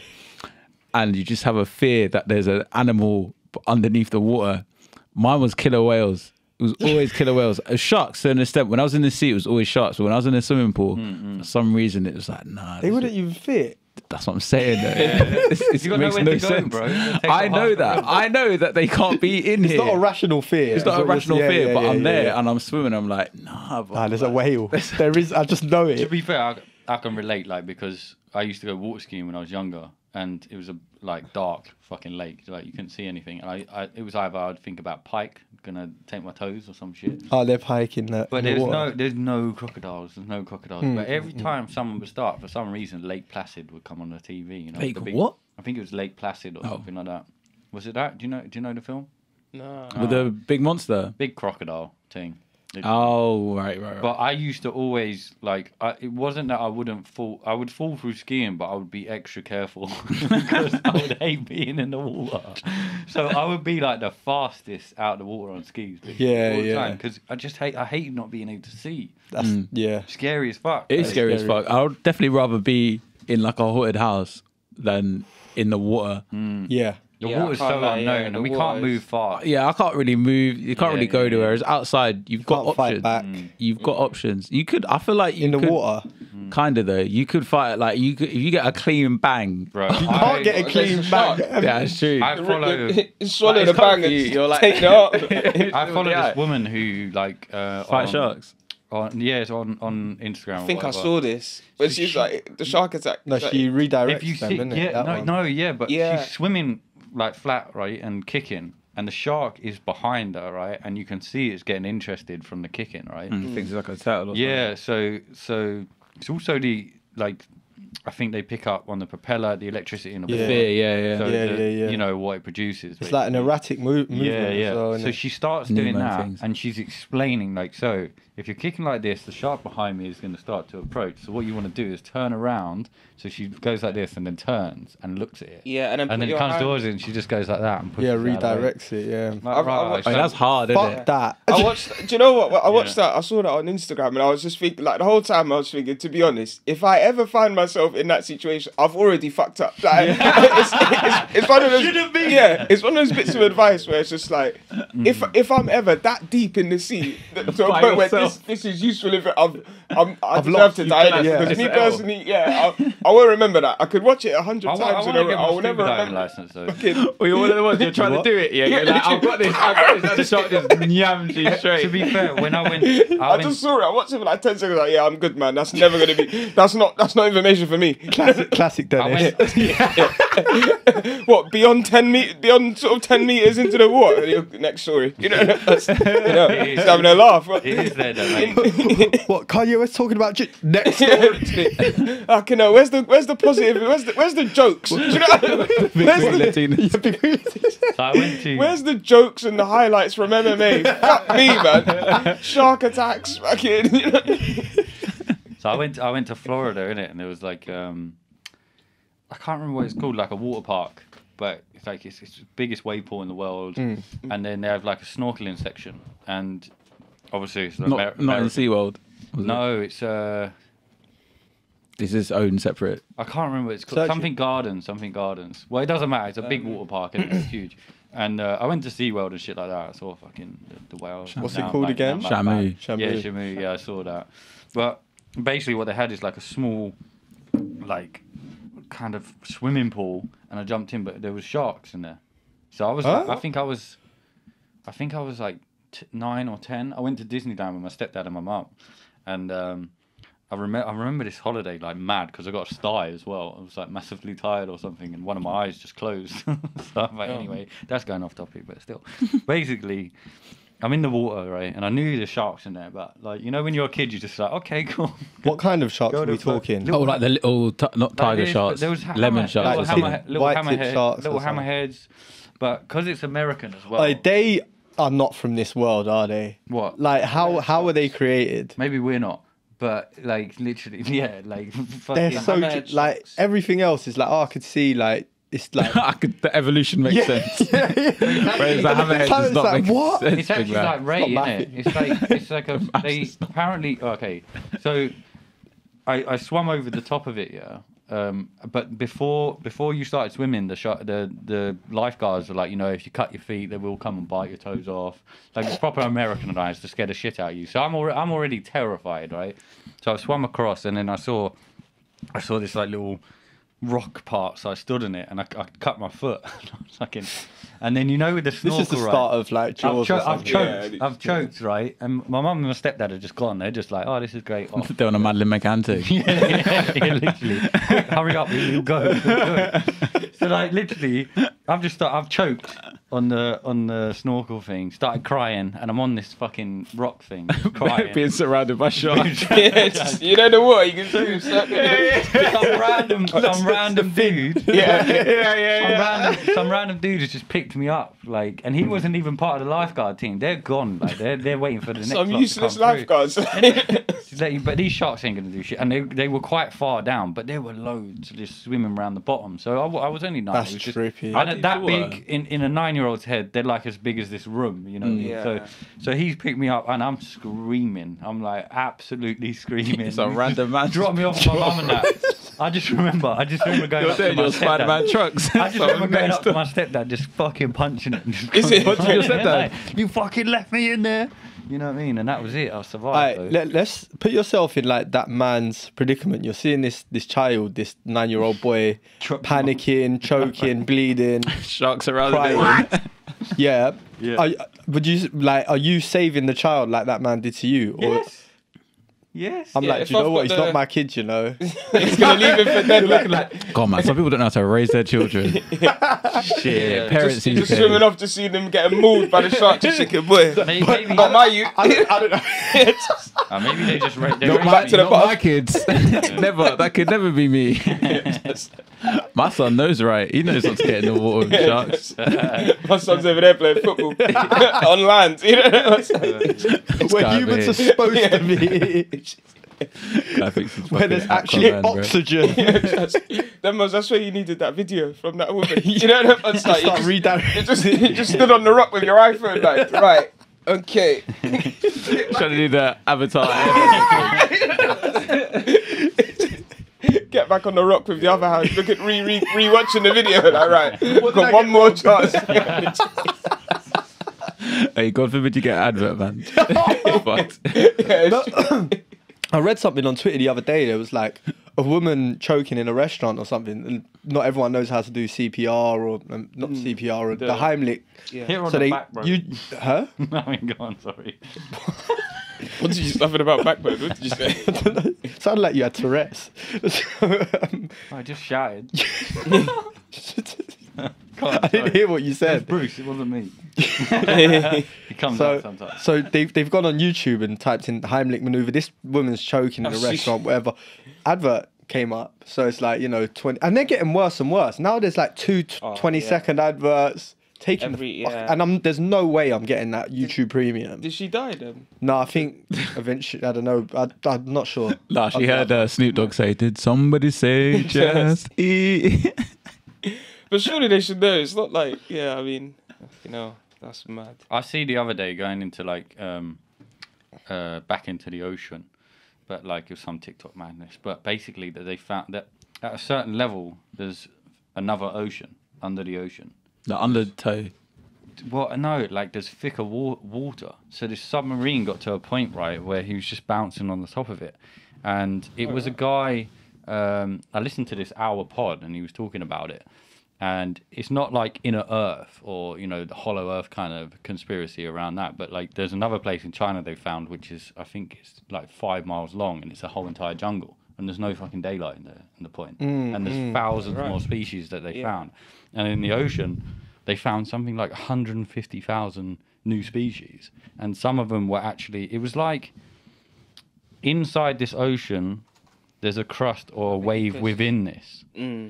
And you just have a fear that there's an animal underneath the water. Mine was killer whales. It was always killer whales. Sharks to an extent. When I was in the sea, it was always sharks. But when I was in the swimming pool, for some reason, it was like, nah. They wouldn't even fit. That's what I'm saying. It You got makes nowhere no to go, sense. bro. It takes I up know half the that. room. I know that they can't be in It's here. not a rational fear. It's not a That's what rational you're- fear, yeah, but yeah, I'm there yeah. and I'm swimming. I'm like, nah, but Ah, there's a whale. There is. I just know To it. be fair, I can relate, like, because I used to go water skiing when I was younger, and it was a like dark fucking lake, like you couldn't see anything. And it was either I'd think about pike gonna take my toes or some shit. Oh, they're hiking that. But in the water. there's no crocodiles. There's no crocodiles. But every time someone would start, for some reason, Lake Placid would come on the TV. You know, Lake the big, what? I think it was Lake Placid or something like that. Was it that? Do you know the film? No. with a big monster. Big crocodile thing. Oh, right. But I used to always like. It wasn't that I wouldn't fall. I would fall through skiing, but I would be extra careful because I would hate being in the water. So I would be like the fastest out of the water on skis. Yeah, yeah. Because I hate not being able to see. That's yeah. Scary as fuck. It is Like, scary as scary. fuck. I would definitely rather be in like a haunted house than in the water. Yeah. The Yeah, I water's can't so lie, unknown, yeah, and the we water can't is- move far. Yeah, I can't really move. You can't Yeah, really go yeah, anywhere. yeah. Whereas outside, you've got Can't fight options. back. You've got options. You could. I feel like you In the could, water. Kind of though. You could fight like you could if you get a clean bang. Bro, You can't get a There's clean a shark. bag. Yeah, it's true. I follow. Swallow It's the bang comfy, and you're like- take it up. I follow Yeah. this woman who like Fight sharks. It's on Instagram. I think I saw this. But she's like the shark attack. No, Like, she redirects If you them, see, innit? yeah, That one. but Yeah. she's swimming like flat, right, and kicking, and the shark is behind her, right, and you can see it's getting interested from the kicking, right. Things like a turtle. Or Yeah, so it's also the like, I think they pick up on the propeller, the electricity in the Yeah. water. something. Yeah. So Yeah, the- yeah. You know what it produces. It's like an basically. erratic movement. Yeah, as yeah. well, So innit? she starts New doing man that, things. and she's explaining like, so if you're kicking like this, the shark behind me is going to start to approach. So what you want to do is turn around. So she goes like this and then turns and looks at it. Yeah, and then And put then it your comes hand- towards it, and she just goes like that and pushes Yeah, it out of the way. redirects it. Yeah. Like, I've right, watched I mean, that's hard, isn't Fuck it? that. I watched. Do you know what? I watched Yeah. that. I saw that on Instagram, and I was just thinking, like the whole time, I was thinking, to be honest, if I ever find myself in that situation, I've already fucked up. Like, it's one of those. Yeah, it's one of those bits of advice where it's just like, if I'm ever that deep in the sea, to a By point where yourself. this is useful, if I deserve lost. to You've die. done in it, it. Because Yeah. me It's a L. personally, yeah, I won't remember that. I could watch it 100 I times, want and to get I my will never scuba diving remember. license though. Fucking- Well, you're one of the ones you're trying What? to do it. Yeah, you're like, I've got this. And the shark just yams you straight. To be fair, when I went, I just saw it. I watched it for like 10 seconds. Like, yeah, I'm good, man. That's never gonna be. That's not information for me. Classic I Dennis. went, What beyond 10 beyond sort of 10 meters into the water? Next story. You know, just having a laugh. it is there though. Like, What Kanye was talking about? Next. I can know. Where's the positive? Where's the jokes? Do you know? so I went to. Where's the jokes and the highlights from MMA? Fuck me, man. Shark attacks. Fucking. You know? So I went to Florida, innit, and there was like I can't remember what it's called, like a water park, but it's like it's the biggest wave pool in the world, and then they have like a snorkeling section, and obviously it's Not in SeaWorld. was it? No, it's Is this own separate? I can't remember. It's called Search something Gardens. Well, it doesn't matter. It's a big water park and it's huge. And I went to SeaWorld and shit like that. I saw fucking the whales. What's Now it I'm called back- again? now I'm back. Shamu. Yeah, Shamu. Yeah, I saw that. But basically, what they had is like a small, like, kind of swimming pool, and I jumped in, but there was sharks in there. So I was, Huh? I think I was like 9 or 10. I went to Disneyland with my stepdad and my mum, and I remember this holiday like mad because I got a sty as well. I was like massively tired or something, and one of my eyes just closed. So I'm like, anyway, that's going off topic, but still, basically. I'm in the water, right? And I knew the sharks in there, but like, you know, when you're a kid, you're just like, okay, cool. What kind of sharks Go are to we fuck- talking? Oh, like the little, not tiger this, sharks, there was lemon sharks. little, or something. White tip sharks or little something. hammerheads. But because it's American as well. They are not from this world, are they? What? Like, how were they created? Maybe we're not. But like literally, yeah, like They're fucking so hammerhead like sharks. everything else is like, oh, I could see like it's like The evolution makes sense. Whereas the hammerhead does It's not like, make what? sense. It's actually big man. like Ray, isn't not it? It's like a they apparently okay. So I swam over the top of it, yeah. But before you started swimming, the lifeguards were like, you know, if you cut your feet, they will come and bite your toes off. Like it's proper Americanized to scare the shit out of you. So I'm already terrified, right? So I swam across, and then I saw this like little rock part, so I stood in it, and I cut my foot. And then you know with the snorkel, This is the start of like Jaws. or I've something. choked, choked, right? And my mum and my stepdad are just gone. They're just like, oh, this is great. Off. They're on a Madeline McCann thing. Yeah, literally. Quick, hurry up, we'll go. So like literally, I've choked on the snorkel thing, started crying, and I'm on this fucking rock thing, crying. Being surrounded by sharks. Yeah, just, you know the water, you can do something. some random dude. Yeah. Some random dude has just picked me up, like, and he wasn't even part of the lifeguard team. They're gone, like they're waiting for the next. Some lot to useless come through. lifeguards. But these sharks ain't gonna do shit, and they were quite far down, but there were loads just swimming around the bottom. So I was only 9. That's it was just, trippy. And that big in a 9-year-old's head, they're like as big as this room, you know. What I mean? Yeah. So he's picked me up, and I'm screaming. I'm like absolutely screaming. Some random man. Drop me off with my mum and that. I just remember going You're up to there, my your Spider-Man stepdad. trucks. I just remember going up Next to my stepdad, just fucking punching it. And just Is it? going, What did your stepdad? like, you fucking left me in there. You know what I mean? And that was it. I survived. Alright, let's put yourself in like that man's predicament. You're seeing this child, this 9-year-old boy, Drop him panicking, choking, bleeding, Sharks around crying. Yeah. Yeah. Are you saving the child like that man did to you? Or Yes. I'm Yeah, like, if do you know I've what? got He's the- not my kid, you know. He's gonna leave him for dead. Like, God, man, some people don't know how to raise their children. Shit, parents just, these just days. swimming off to see them getting mauled by the shark. Just thinking, boy, Maybe, not my you. I don't know. maybe they just Not raised my, me. to the not bottom. my kids. Never. That could never be me. My son knows right. He knows not to get in the water with sharks. My son's over there playing football on land. You know? Where guy humans over are supposed to be. I think it's Where there's fucking actually Aquaman, bro. oxygen. That's where you needed that video from that woman. You know, it's like Start you redirecting. you just stood on the rock with your iPhone, like, right, okay. Trying to do the avatar. Get back on the rock with the other hand. Look at re-watching the video. Like, right, got one more chance. Hey, God forbid you get an advert, man. Fucked. I read something on Twitter the other day. There was like a woman choking in a restaurant or something, and not everyone knows how to do CPR or not CPR or the Heimlich. Here on So the they, back, bro. huh? I mean, go on. Sorry. What did you something about backbone? What did you say? Sounded like you had Tourette's. I just shouted. I didn't hear what you It's said. Bruce. It wasn't me. He comes out So, sometimes. so they've gone on YouTube and typed in Heimlich maneuver. This woman's choking in a Oh, shit. restaurant, whatever. Advert came up. So it's like, 20, and they're getting worse and worse. Now there's like two 20-second adverts, taking Every- the fuck, yeah. and there's no way I'm getting that YouTube Premium. Did she die then? No, I think eventually, I don't know. I'm not sure. Nah, she heard Snoop Dogg say, "Did somebody say just eat?" But surely they should know. It's not like, yeah, I mean, that's mad. I see the other day going into like back into the ocean, but like it was some TikTok madness. But basically, that they found that at a certain level, there's another ocean under the ocean. The undertow. Well, no, like there's thicker water. So this submarine got to a point, right, where he was just bouncing on the top of it, and it was a guy. I listened to this hour pod, and he was talking about it. And it's not like inner Earth or, the hollow Earth kind of conspiracy around that. But like there's another place in China they found, which is, I think it's like 5 miles long, and it's a whole entire jungle. And there's no fucking daylight in the point. And there's thousands more species that they found. And in the ocean, they found something like 150,000 new species. And some of them were actually, it was like inside this ocean, there's a crust or a wave within this,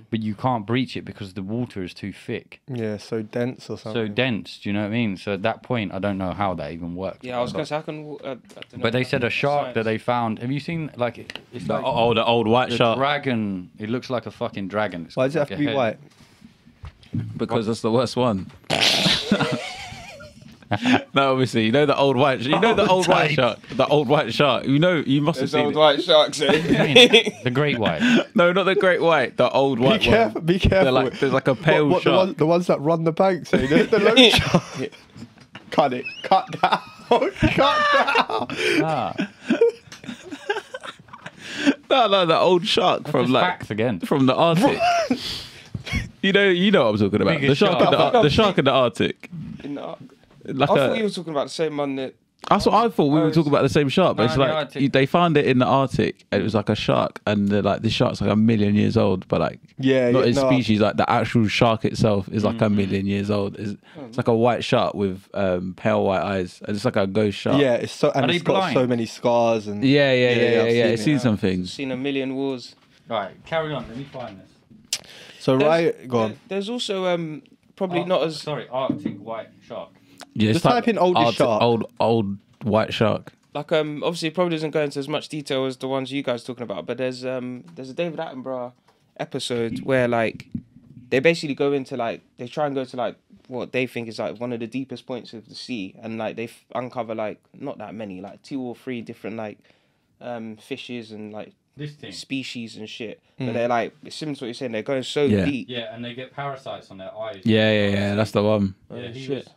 but you can't breach it because the water is too thick, Yeah, so dense or something. so dense. Do you know what I mean? So at that point, I don't know how that even works. Yeah, I was going to say, I don't know. But they said a shark that they found. Have you seen like it's The like old white the shark. dragon? It looks like a fucking dragon. It's Why does it got have like to a be head. white? Because that's the worst one. No, obviously, the old white. The old white shark. The old white shark. You must have There's seen old it. white sharks, What do you eh? mean? The great white. No, not the great white. The old white one. Be careful. There's like a pale what, shark. the ones that run the banks, eh? The low shark. Cut it. Cut down. Cut down. Ah, No, the old shark from just like facts again. from the Arctic. you know what I'm talking about. The Biggest shark, shark. the shark in the Arctic. In the Ark. Like I thought you were talking about the same one that. that's what I thought. We were talking about the same shark, but No, it's the like Arctic. they found it in the Arctic, and it was like a shark, and they're like this shark's like 1 million years old, but like Yeah, not yeah, its no. species. Like the actual shark itself is like 1 million years old. It's like a white shark with pale white eyes, and it's like a ghost shark. Yeah, it's so, and Are it's they got so blind? many scars and. yeah. I've I've seen seen some things. Seen a million wars. Right, carry on. Let me find this. So There's- right, go on. There's also probably not as. Sorry, Arctic white shark. Yeah, Just type in oldest shark. Old white shark. Like obviously it probably doesn't go into as much detail as the ones you guys are talking about, but there's a David Attenborough episode where like they basically go into like they try and go to like what they think is like one of the deepest points of the sea, and like they uncover like not that many, like 2 or 3 different like fishes and like This thing. species and shit. But they're like it's similar to what you're saying, they're going so Yeah. deep. Yeah, and they get parasites on their eyes. Yeah. That's the one. Yeah, he shit. was-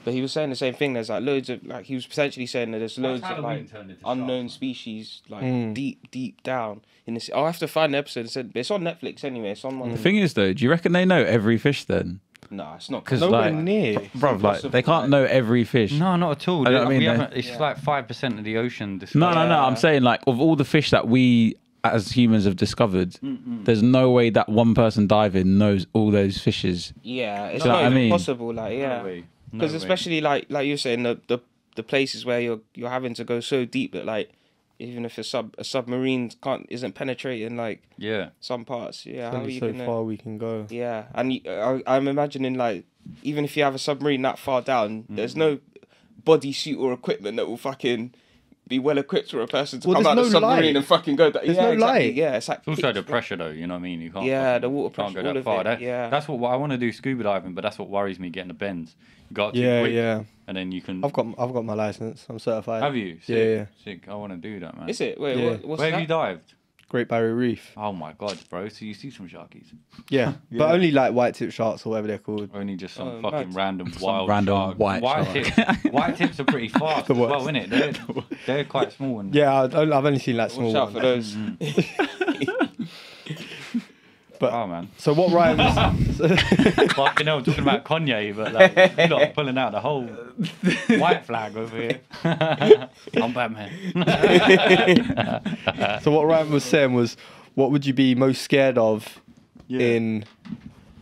But he was saying the same thing. There's like loads of like he was potentially saying that there's loads of Halloween like turned into unknown sharks? species like deep down in this. I'll have to find the episode. It's on Netflix anyway. It's on one. The thing is, though, do you reckon they know every fish then? Nah, it's not 'Cause, Nowhere like- near. Bruv, like they can't know every fish. No, not at all. I don't We mean, haven't, it's like 5% of the ocean. No. I'm saying like of all the fish that we as humans have discovered, there's no way that one person diving knows all those fishes. Yeah, it's Do you know not what I even mean? possible. Like yeah, because especially like you're saying the places where you're having to go so deep that like even if a submarine isn't penetrating like Yeah. some parts. Yeah, how are Only you so gonna? far we can go. Yeah, and I'm imagining like even if you have a submarine that far down, there's no bodysuit or equipment that will fucking be well equipped for a person to Well, come out there's of the no submarine light. and fucking go. There's no light. Yeah, it's like It's also the pitch pressure, though. You know what I mean? You can't. Yeah, fucking- the water can't pressure, go all that of far. it, That- yeah. That's what I want to do scuba diving, but that's what worries me getting the bends. You got too Yeah, quick, yeah. and then you can. I've got my license. I'm certified. Have you? Sick, Yeah. Sick. I want to do that, man. Is it? Wait, Yeah. what's Where that? have you dived? Great Barrier Reef. Oh my god, bro! So you see some sharkies? Yeah, but only like white tip sharks or whatever they're called. Only just some Oh, fucking mad. random wild random shark. white shark. tips. White tips are pretty fast The as well, worst. innit? They're quite small. And Yeah, I've only seen like small Watch out for ones. those. But Oh man, so what Ryan was? fucking hell, talking about Kanye, but like you're not pulling out the whole white flag over here. I'm Batman. So what Ryan was saying was, what would you be most scared of in?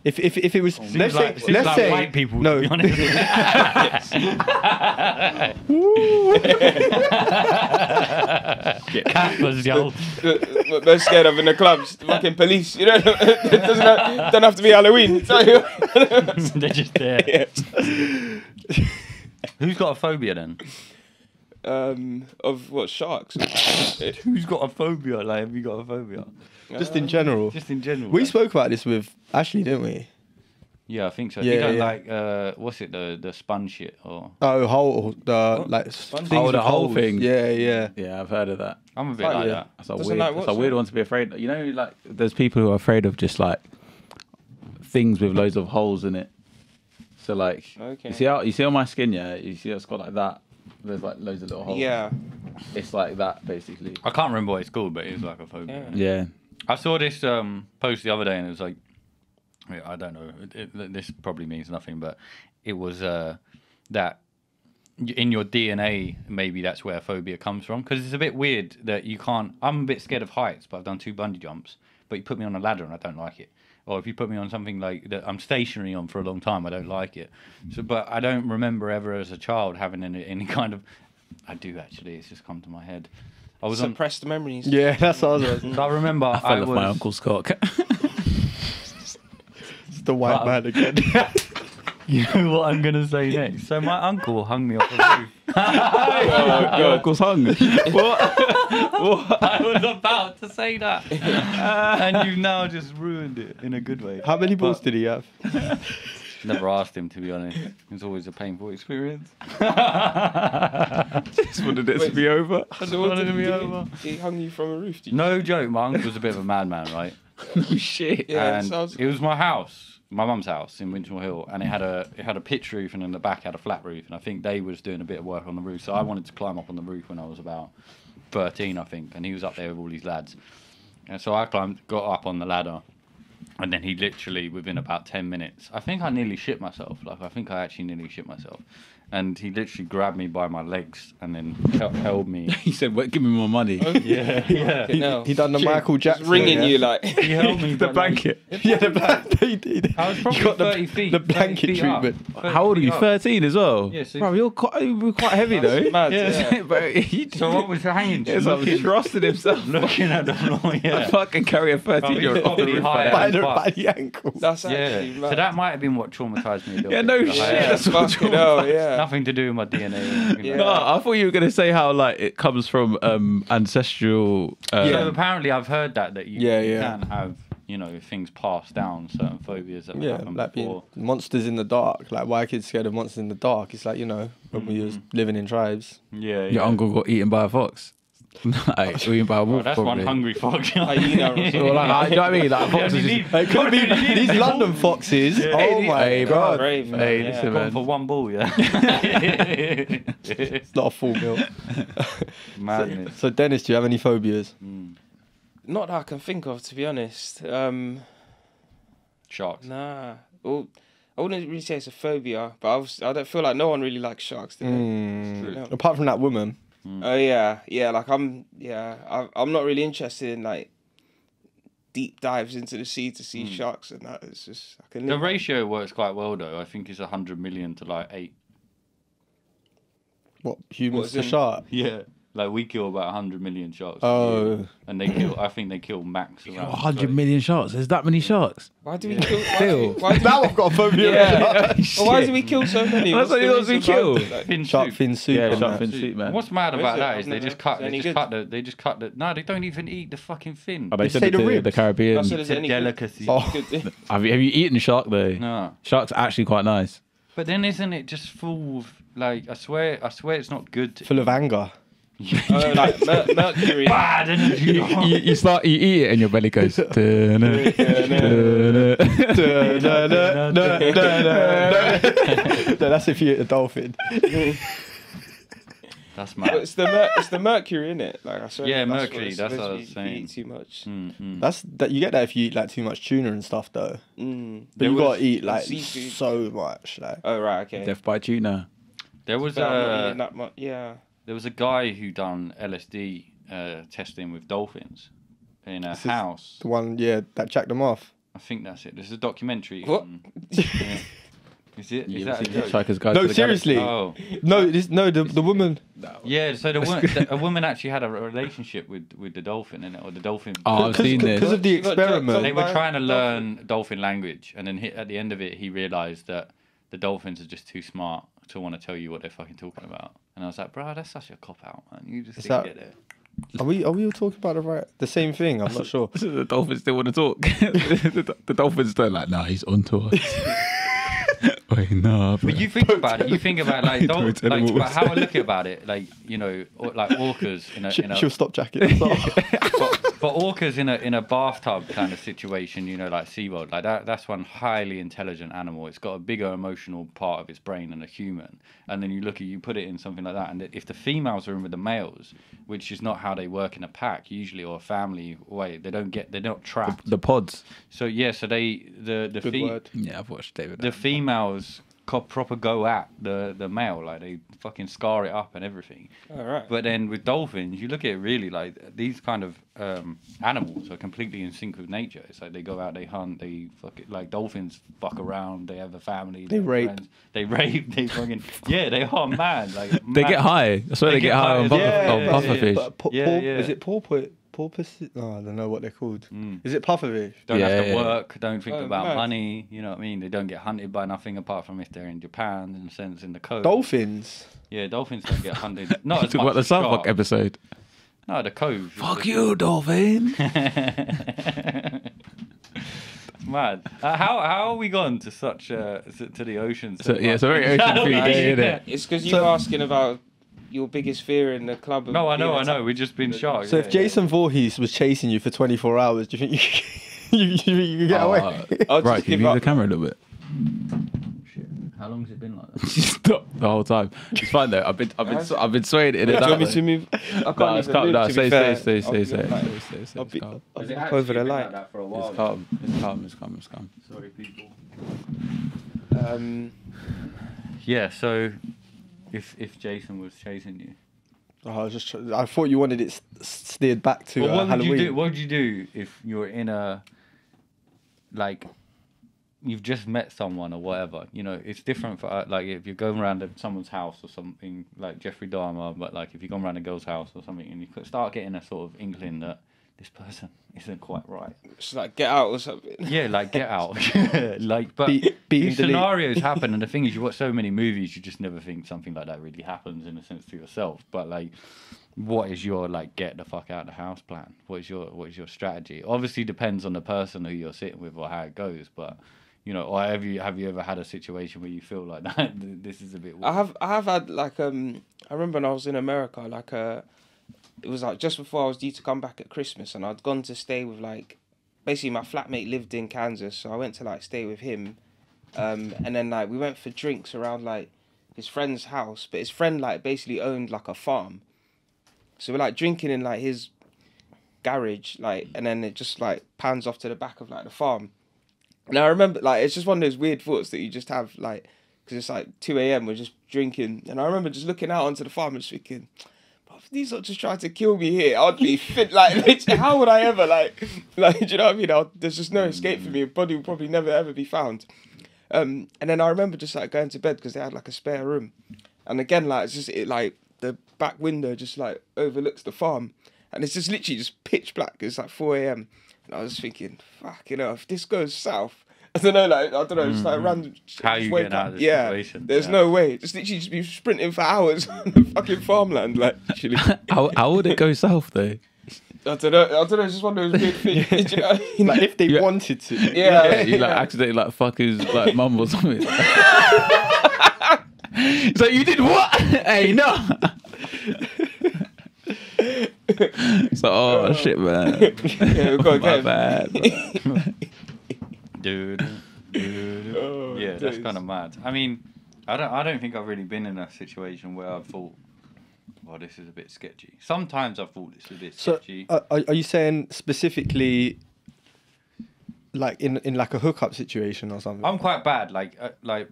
If it was let's say white people. no. To be honest. Cappers, yo. What they're scared of in the clubs, the fucking police. You know, it don't have to be Halloween. They're just there. Yeah. Who's got a phobia then? Of what, sharks? Who's got a phobia? Like, have you got a phobia? Just in general. Just in general. We like- spoke about this with Ashley, didn't we? Yeah, I think so. Yeah, you don't yeah. like what's it, the sponge shit or? Oh, whole the like Sponge? things Oh, the with whole holes. thing. Yeah, yeah. Yeah, I've heard of that. I'm a bit Oh, like yeah. that. That's a Doesn't weird. like That's what, a weird sorry? one to be afraid of. You know, like there's people who are afraid of just like things with loads of holes in it. So like, Okay. you see on my skin, yeah, you see it's got like that. There's like loads of little holes. Yeah. It's like that basically. I can't remember what it's called, but it's like a phobia. Yeah. Yeah. I saw this post the other day, and it was like, I don't know. This probably means nothing, but it was that in your DNA, maybe that's where phobia comes from. Because it's a bit weird that you can't. I'm a bit scared of heights, but I've done 2 bungee jumps. But you put me on a ladder, and I don't like it. Or if you put me on something like that I'm stationary on for a long time, I don't like it. So, but I don't remember ever as a child having any kind of. I do actually. It's just come to my head. I was on. Suppressed memories. Yeah, that's what I was saying. I remember I fell off was, my uncle's cock. It's the white man again. You know what I'm gonna say next? So my uncle hung me off a roof. Your uncle's hung. What? I was about to say that, and you now just ruined it in a good way. How many balls But did he have? Never asked him, to be honest. It's always a painful experience. Just wanted it to be over. So what wanted did to be he do? over. He hung you from a roof. Did you? No joke, my uncle was a bit of a madman, right? Oh shit. Yeah, And sounds. it was my house, my mum's house in Winchell Hill, and it had a pitch roof, and in the back had a flat roof. And I think they was doing a bit of work on the roof, so I wanted to climb up on the roof when I was about 13, I think, and he was up there with all these lads. And so I got up on the ladder, and then he literally, within about 10 minutes, I think I nearly shit myself. Like, I think I actually nearly shit myself. And he literally grabbed me by my legs and then held me. He said, "Well, give me more money." Yeah, yeah. No. He done the Michael Jackson. ringing yeah. you like. He held me The by, like, blanket. Yeah, the blanket. I was probably You got 30 feet. the 30 blanket feet up. treatment. 30 How old are feet you? up. 13 as well. Yeah, so- Bro, you're quite heavy though. Mad, Yeah. yeah. But you So what was hanging? It's like looking, trusted himself. looking at the floor, I yeah. fucking carry a 13-year-old off the Probably roof. higher. By the, Fuck. by the ankles. That's Yeah, actually mad. so that might have been what traumatized me a little Yeah, bit. no Like, shit. Yeah, That's what fucking hell, yeah. Nothing to do with my DNA. You know. Yeah. No, I thought you were gonna say how like it comes from ancestral. So apparently I've heard that you, Yeah, you yeah. can have, things passed down, certain phobias that have Yeah, happened like being before. monsters in the dark. Like why are kids scared of monsters in the dark? It's like, when we was living in tribes. Yeah, Your uncle got eaten by a fox. Like, eaten by a Oh, wolf. that's probably. one hungry fox. Hyena or something. Or like, you know what I mean? Like, Yeah, foxes you just- need- It could be these Hey, London foxes. Yeah. Oh my Hey, bro. god. Brave, man. Hey, yeah. listen, Gone man. for one ball, yeah. It's not a full meal. Madness. So Dennis, do you have any phobias? Not that I can think of, to be honest. Sharks. Nah. Well, I wouldn't really say it's a phobia, but I don't feel like no one really likes sharks. Do they? No. Apart from that woman. Oh yeah. Like I'm not really interested in like deep dives into the sea to see sharks and that. It's just I can The live. ratio works quite well, though. I think it's 100 million to like 8. What, humans What's to in- shark? Yeah. Like we kill about 100 million sharks. a Oh. year. And they kill. I think they kill max around 100 million sharks. There's that many sharks. Why do we kill? Still. Why do Now I've got a phobia. Yeah. Well, why do we kill so many? That's What's what the he wants to reason kill. behind it? Like, Fin Shark soup. fin soup. Yeah, and shark that. fin soup, man. What's mad What about is it? that I've is they never- just cut. is it They any just good? cut the. They just cut the. No, they don't even eat the fucking fin. Oh, they Say said the it to the ribs. Caribbean. That's what It's a any good? delicacy. Oh. Good. Have you eaten shark though? No, Shark's actually quite nice. but then isn't it just full of like? I swear it's not good. To Full of anger. Like mercury. bad energy. You eat it and your belly goes. "Dun-dun, dun-dun." No, that's if you eat a dolphin. That's But mad. it's the mercury in it. Like I swear. Yeah, that's mercury, it's that's what I supposed was to be if you saying. eat too much. Mm-mm. That's that you get that if you eat like too much tuna and stuff though. Mm. But There you was- gotta eat like seafood. so much. Like Oh right, okay. Death by tuna. There was But I'm not eating a that much. Yeah. there was a guy who done LSD testing with dolphins in a This is- house. the one, yeah, that jacked them off. I think that's it. There's a documentary. What? Yeah. Is it? You Is ever that a seen joke? Hitchhiker's Guide No, to the seriously. Galaxy? Oh. The woman. Yeah, so a woman actually had a relationship with the dolphin in it, or the dolphin. Oh, I've seen this. Because of the She got jerked experiment. They were by trying to dolphin. learn dolphin language, and then at the end of it, he realised that the dolphins are just too smart to want to tell you what they're fucking talking about. And I was like, bro, that's such a cop out, man. You just Is didn't that- get it. Are we all talking about the same thing? I'm not sure. The dolphins still want to talk. the dolphins don't like, nah, he's onto us. Wait, nah. But you think about it. You think about like, Don't tell him like what but how I look about it, like like orcas in a She'll stop jacket. That's all. but orcas in a bathtub kind of situation, like SeaWorld, like that's one highly intelligent animal. It's got a bigger emotional part of its brain than a human. And then you put it in something like that, and if the females are in with the males, which is not how they work in a pack usually, or a family way, they're not trapped. The pods. So yeah, so the Good word. Yeah, I've watched David. the females proper go at the male, like they fucking scar it up and everything. All right. But then with dolphins, you look at it really like these kind of animals are completely in sync with nature. It's like they go out, they hunt, they like dolphins fuck around, they have a family, They have rape. friends, they rape, they fucking they are mad. Like They mad. get high. I swear they get high on pufferfish. But Yeah. is it porpoise? Oh, I don't know what they're called. Is it pufferfish? Don't have to Yeah. work, don't think Oh, about mad. money, you know what I mean? They don't get hunted by nothing apart from if they're in Japan, in a sense, in the coast. Dolphins. Yeah, dolphins don't get hunted. Not as Talk much about the as South Park sharks. episode. No, the cove. Fuck you, dolphin. Mad. How are we gone to such to the oceans? So, yeah, it's a very ocean-free day, isn't it? It's because you were asking about your biggest fear in the club. of No, I being know. attacked. We've just been sharks. So if Jason Voorhees was chasing you for 24 hours, do you think you could get away? I'll just Right, can you give move up. the camera a little bit? How long's it been like that? Stop the whole time. It's fine though. I've been swaying in Do and you out. want me to move? I can't No, it's even calm. move, No, to be fair. stay. I'll be calm. I'll Has be it up over actually the been light. like that for a while? It's calm. Sorry, people. Yeah. So if Jason was chasing you, I thought you wanted it steered back to what would Halloween. you do? What would you do if you were in a like? You've just met someone or whatever, it's different for like if you're going around someone's house or something like Jeffrey Dahmer, but like if you're going around a girl's house or something and you start getting a sort of inkling that this person isn't quite right. Just like get out or something. Yeah, like get out. Like, but Beat and these delete. scenarios happen, and the thing is, you watch so many movies, you just never think something like that really happens in a sense to yourself. But like, what is your like get the fuck out of the house plan? What is your strategy? Obviously, depends on the person who you're sitting with or how it goes, but. Or have you ever had a situation where you feel like that this is a bit weird? I have had like I remember when I was in America, like it was like just before I was due to come back at Christmas, and I'd gone to stay with like basically my flatmate lived in Kansas, so I went to like stay with him, and then like we went for drinks around like his friend's house, but his friend like basically owned like a farm, so we're like drinking in like his garage, like, and then it just like pans off to the back of like the farm. And I remember, like, it's just one of those weird thoughts that you just have, like, because it's like 2 a.m., we're just drinking. And I remember just looking out onto the farm and just thinking, if these are just trying to kill me here, I'd be fit, like, literally, how would I ever, like, do you know what I mean? There's just no escape for me. A body will probably never, ever be found. And then I remember just, like, going to bed because they had, like, a spare room. And again, like, it's just, like, the back window just, like, overlooks the farm. And it's just literally just pitch black. It's like 4 a.m. And I was thinking, fucking hell, if this goes south, I don't know, just like random. How you wake getting out up. of this yeah, situation? there's Yeah. no way. Just literally just be sprinting for hours on the fucking farmland, like, actually. How would it go south though? I don't know, it's just one of those weird things. Do you know what I mean? Like if they Yeah. wanted to. Yeah. You like accidentally like fuck his like mum or something. It's like you did what? Hey, no. It's like, oh shit, man. Yeah, we've got to My get him. bad. Bro. Dude. Oh, Yeah, that's days. kind of mad. I mean, I don't think I've really been in a situation where I've thought, well, this is a bit sketchy. Sometimes I've thought this is a bit So sketchy. are you saying specifically like in like a hookup situation or something? I'm quite bad. Like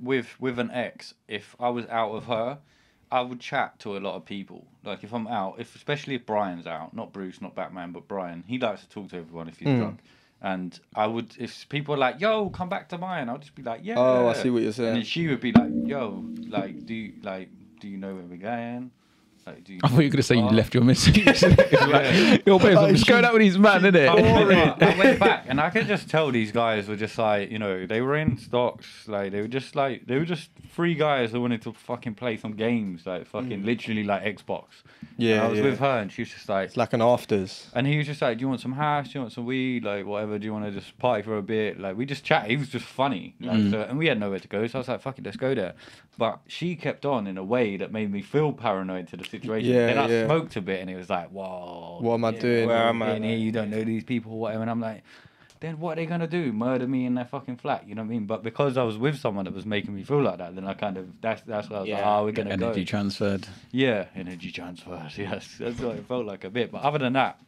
with an ex, if I was out with her, I would chat to a lot of people. Like if I'm out, especially if Brian's out, not Bruce, not Batman, but Brian, he likes to talk to everyone if he's drunk. And I would, if people are like, "Yo, come back to mine," I'll just be like, "Yeah." Oh, I see what you're saying. And then she would be like, "Yo, like, do you know where we're going? Like, do you?" I thought you were gonna say you Oh. left your missus. Like, yo, babe, I'm just going out with these man, innit? I went back and I could just tell these guys were just like, you know, they were in stocks, like they were just three guys that wanted to fucking play some games, like fucking literally like Xbox. Yeah, And I was yeah. with her and she was just like, It's like an afters. and he was just like, "Do you want some hash? Do you want some weed? Like whatever? Do you want to just party for a bit?" Like we just chat. He was just funny, like, so, and we had nowhere to go. So I was like, "Fuck it, let's go there." But she kept on in a way that made me feel paranoid to the situation. Yeah, then I yeah. smoked a bit, and it was like, "Whoa, What am I doing? Where am I? in here, you don't know these people, whatever." And I'm like, then what are they gonna do? Murder me in their fucking flat? You know what I mean? But because I was with someone that was making me feel like that, then I kind of that's why I was like, Yeah. "Oh, we're gonna go." Energy transferred. Yeah, energy transfers. Yes, that's what it felt like a bit. But other than that,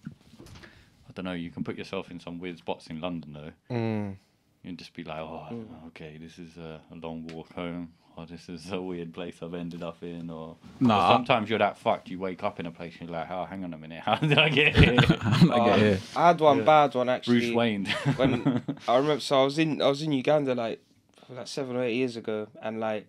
I don't know. You can put yourself in some weird spots in London though. Mm. You can just be like, "Oh, okay, this is a long walk home." Or this is a weird place I've ended up in, or Nah. sometimes you're that fucked. You wake up in a place and you're like, "Oh, hang on a minute, how did I get here?" I'm not getting here. I had one bad one actually. Bruce Wayne. When I remember, so I was in Uganda like 7 or 8 years ago, and like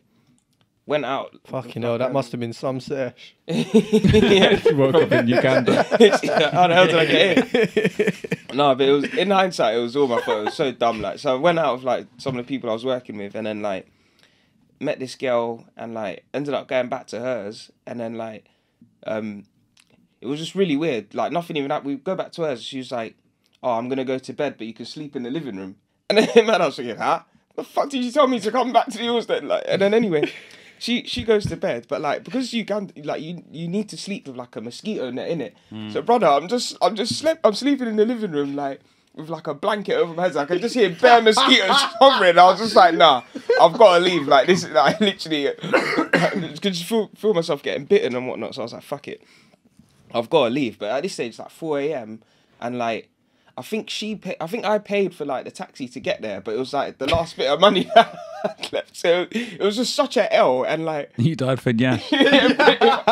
went out. Fucking hell, that must have been some sesh. Yeah. You woke up in Uganda. How the hell did I get here? No, but it was in hindsight, it was all my fault. It was so dumb. Like, so I went out with like some of the people I was working with, and then like met this girl, and like ended up going back to hers, and then like it was just really weird. Like nothing even happened. We go back to hers. She was like, "Oh, I'm gonna go to bed, but you can sleep in the living room." And then man, I was thinking, "Huh? The fuck did you tell me to come back to yours then?" Like, and then anyway. She goes to bed, but like because you need to sleep with like a mosquito net in it. So brother, I'm sleeping in the living room like with like a blanket over my head. So I can just hear bare mosquitoes hovering. I was just like, nah, I've got to leave. Like this is like literally could just feel myself getting bitten and whatnot. So I was like, fuck it, I've got to leave. But at this stage, it's like 4 a.m. and like I think I paid for like the taxi to get there, but it was like the last bit of money that I had left. So it was just such a L, and like You died for Nyash. yeah,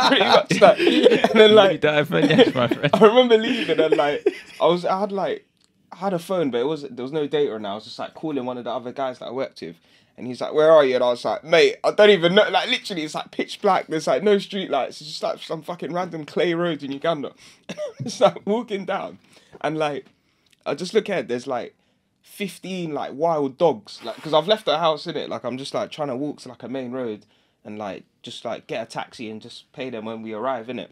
pretty much like, and then You like died for Nyash, my friend. I remember leaving and like I had a phone, but there was no data, and I was just like calling one of the other guys that I worked with. And he's like, "Where are you?" And I was like, "Mate, I don't even know." Like, literally, it's like pitch black. There's like no street lights. It's just like some fucking random clay road in Uganda. It's like walking down, and like, I just look ahead. There's like 15 like wild dogs. Like, because I've left the house in it. Like, I'm just like trying to walk to like a main road and like just like get a taxi and just pay them when we arrive in it.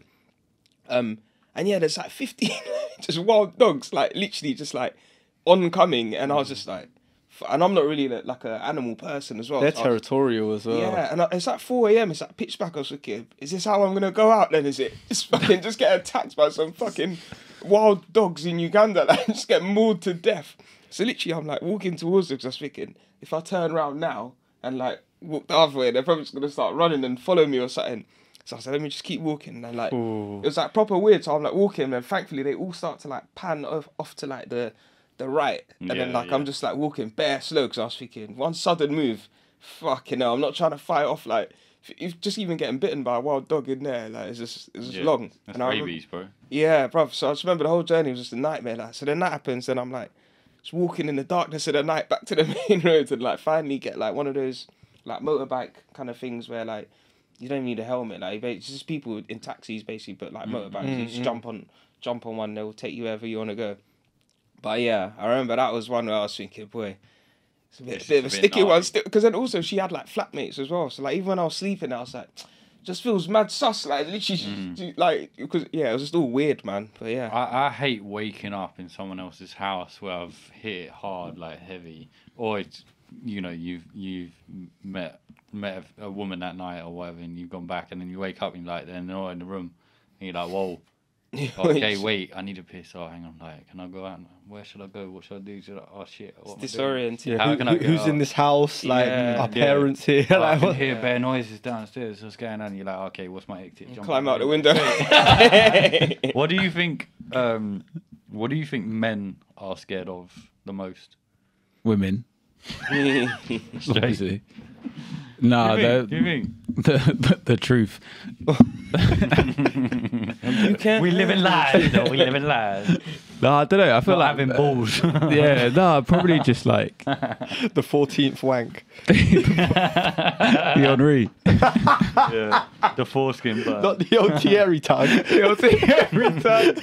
And yeah, there's like 15 just wild dogs. Like literally just like oncoming, and I was just like. And I'm not really like an animal person as well. They're So I was- territorial as well. yeah, and it's like 4 a.m. It's like pitch black. I was thinking, is this how I'm gonna go out then? Is it just get attacked by some fucking wild dogs in Uganda? Like just get mauled to death. So literally, I'm like walking towards them because I was thinking, if I turn around now and like walk the other way, they're probably just gonna start running and follow me or something. So I said, let me just keep walking. And like, Ooh. it was like proper weird. So I'm like walking, and thankfully they all start to like pan off to like the right, and then Yeah, like yeah. I'm just like walking bare slow because I was thinking one sudden move, fucking hell, I'm not trying to fight off like if just even getting bitten by a wild dog in there, like it's just Yeah, long. That's And I remember- rabies, bro. yeah, bruv. So I just remember the whole journey was just a nightmare. Like, so then that happens, and I'm like just walking in the darkness of the night back to the main road, and like finally get like one of those like motorbike kind of things where like you don't need a helmet. Like it's just people in taxis basically, but like motorbikes. You just jump on one, they'll take you wherever you want to go. But yeah, I remember that was one where I was thinking, boy, it's a bit of a sticky one. Because then also she had like flatmates as well. So like even when I was sleeping, I was like, just feels mad sus. Like literally, like because yeah, it was just all weird, man. But yeah, I hate waking up in someone else's house where I've hit it hard, like heavy, or it's you've met a woman that night or whatever, and you've gone back, and then you wake up and you're like they're not in the room, and you're like, whoa. Okay, wait, I need to piss. Oh, hang on, like, can I go out? Where should I go? What should I do? Oh shit, what am I doing? disorienting. Yeah, How can I get who's out? in this house? Like Yeah. our Yeah. parents here. Oh, I like, can what? hear bare noises downstairs. What's going on? You're like, okay, what's my exit? Jump Climb out the window. window. What do you think? What do you think men are scared of the most? Women. Straight. Obviously. Nah, Do you think? the truth. You can't. We live in lies. No, we live in lies. No, I don't know. I feel Not like having balls. Yeah, no, probably just like The 14th wank. the Henri. Yeah. The foreskin burn. Not the old Thierry tongue. Every time.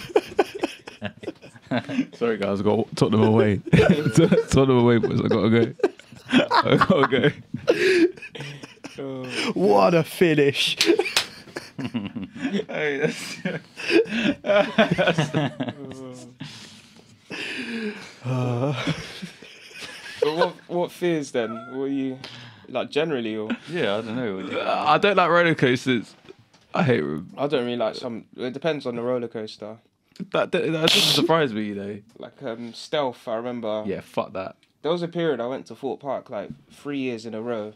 Sorry, guys, I got Tottenham away. Tottenham away, boys. I gotta go. I gotta go. What a finish. Hey, but what fears then? Were you like generally or? Yeah, I don't know. I don't like roller coasters. I hate them. I don't really like some. It depends on the roller coaster. That doesn't surprise me, you know. Like Stealth, I remember. Yeah, fuck that. There was a period I went to Fort Park like 3 years in a row,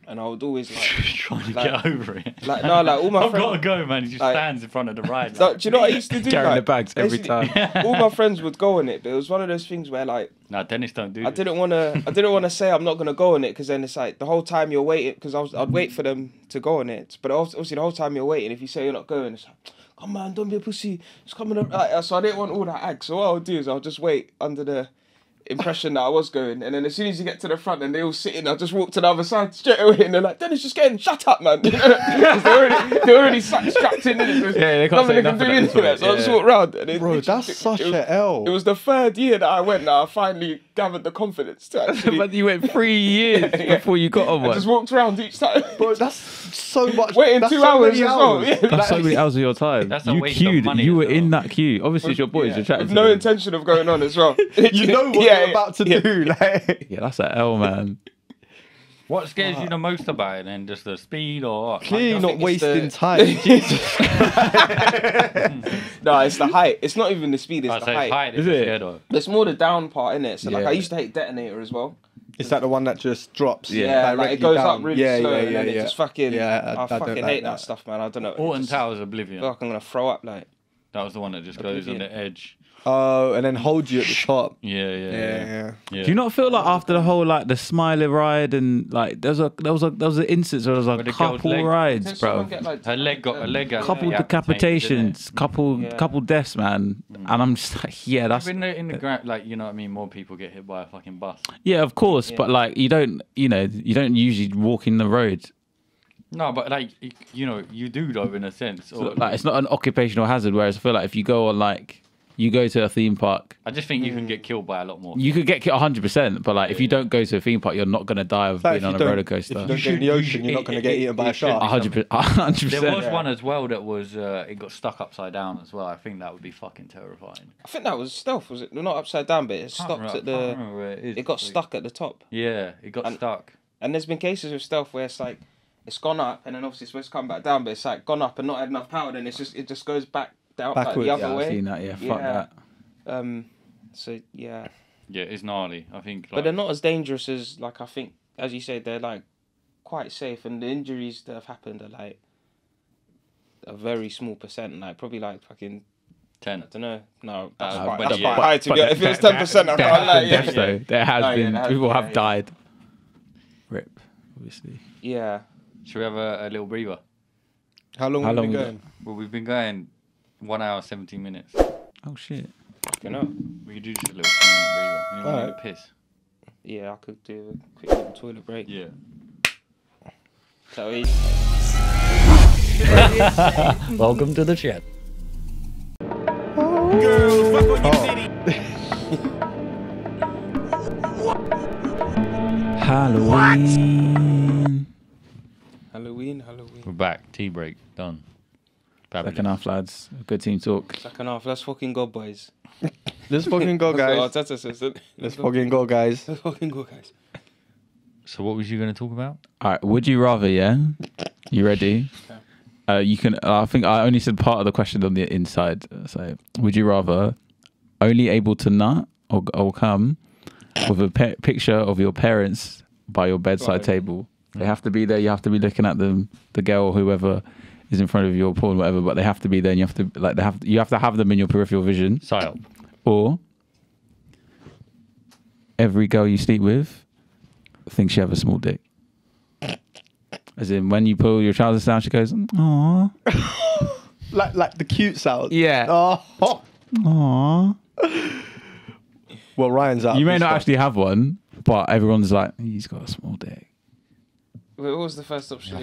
and I would always like Trying to get over it. like no like all my I've friends. got to go, man. He just like- stands in front of the ride. Do you know what I used to do? Carrying like, the bags every basically, time. all my friends would go on it, but it was one of those things where like Nah, Dennis don't do I this. didn't want to say I'm not gonna go on it because then it's like the whole time you're waiting because I'd wait for them to go on it, but obviously the whole time you're waiting, if you say you're not going, it's like, come on, don't be a pussy, it's coming up. Like, so I didn't want all that ag. So what I'll do is I'll just wait under the impression that I was going, and then as soon as you get to the front and they all sitting, I'll just walk to the other side straight away, and they're like, Dennis, just getting, shut up, man. 'Cause they're already strapped in it. So Yeah, they can't say nothing at this anyway. point, So I just yeah. walk round. And it, Bro, it that's just- such it was, a L. It was the third year that I went that I finally gathered the confidence to actually. But you went 3 years Yeah. before you got on I one. just walked around each time. Bro, that's so much. Waiting that's 2 so hours many as well. hours. Yeah. That's so many hours of your time. That's a You waste of queued. money You as were well. in that queue. Obviously, it's your boys. You're chatting With to no them. intention of going on as well. You know what you're about to do. Like, Yeah, that's an L, man. What scares you the most about it then? Just the speed or what? clearly I not think it's wasting the- time. Jesus. No, it's the height. It's not even the speed. It's I the say height. height. Is Is it? Scared of. It's more the down part in it. So like Yeah. I used to hate Detonator as well. Is that the one that just drops? Yeah, like directly it goes down? up really yeah, slow yeah, and then yeah, it yeah. just fucking. Yeah, I don't fucking like hate that that. stuff, man. I don't know. Alton Just Towers feel Oblivion. like I'm gonna throw up. Like That was the one that just goes on Oblivion. the edge. Oh, and then hold you at the top. Yeah. Yeah. Yeah. Do you not feel like after the whole like the Smiley ride and like there was an instance where there was Where like the girl's couple leg- rides, Didn't bro. someone get, like, Her leg got Couple decapitated, didn't it? decapitations, couple deaths, man. And I'm just like, yeah, that's In the ground, like, you know what I mean? More people get hit by a fucking bus. yeah, of course, Yeah. but like you don't usually walk in the road. No, but like, you know, you do though in a sense. Or, Like it's not an occupational hazard. Whereas I feel like if you go on like you go to a theme park, I just think you can get killed by a lot more. you could get 100%. But like if you don't go to a theme park, you're not gonna die of Like, being if on you a don't- roller If coaster. you don't get in the ocean, you're not going to get eaten by a it should shark. be 100%. There 100%. was one as well that was it got stuck upside down as well. I think that would be fucking terrifying. I think that was Stealth. Was it? Not upside down, but it stopped at I can't the. remember where it is. It got Like, stuck at the top. Yeah, it got And- stuck. And there's been cases with Stealth where it's like it's gone up and then obviously it's supposed to come back down, but it's like gone up and not had enough power, then it just goes back down like, Backwards. the other Yeah, I've way. seen that. Yeah, fuck Yeah. that. So yeah, Yeah, it's gnarly. I think. Like, but they're not as dangerous as like I think, as you say, they're like quite safe, and the injuries that have happened are like a very small percent, like probably like fucking 10. I don't know. No, that's but quite yeah. high to but be. If it was 10%, I There can't has lie. been Yeah. deaths, though. There has Oh, yeah, been there has people been, have yeah. died. Rip, obviously. Yeah. Should we have a little breather? How long How have we long been we going? Well, we've been going 1 hour 17 minutes. Oh shit. You know. We could do just a little 10-minute breather. You want Alright. to piss? Yeah, I could do a quick little toilet break. Yeah. So Welcome to the chat. Halloween. Halloween. We're back. Tea break. Done. Fabulous. Second half, lads. Good team talk. Second half. Let's fucking go, boys. Let's fucking go, guys. That's what Arteta says. Let's fucking go, guys. Let's fucking go, guys. So what was you going to talk about? All right. Would you rather? Yeah. You ready? You can. I think I only said part of the question on the inside. So, would you rather only able to nut or come with a picture of your parents by your bedside Right. table? They have to be there. You have to be looking at them, the girl or whoever is in front of you or porn, whatever. But they have to be there. And you have to you have to have them in your peripheral vision. Psyop. Or every girl you sleep with thinks you have a small dick. As in, when you pull your trousers down, she goes, "Aww, Like the cute sound. Yeah. Oh. aww." Well, Ryan's out. You may this not one. actually have one, but everyone's like, he's got a small dick. Wait, what was the first option? Or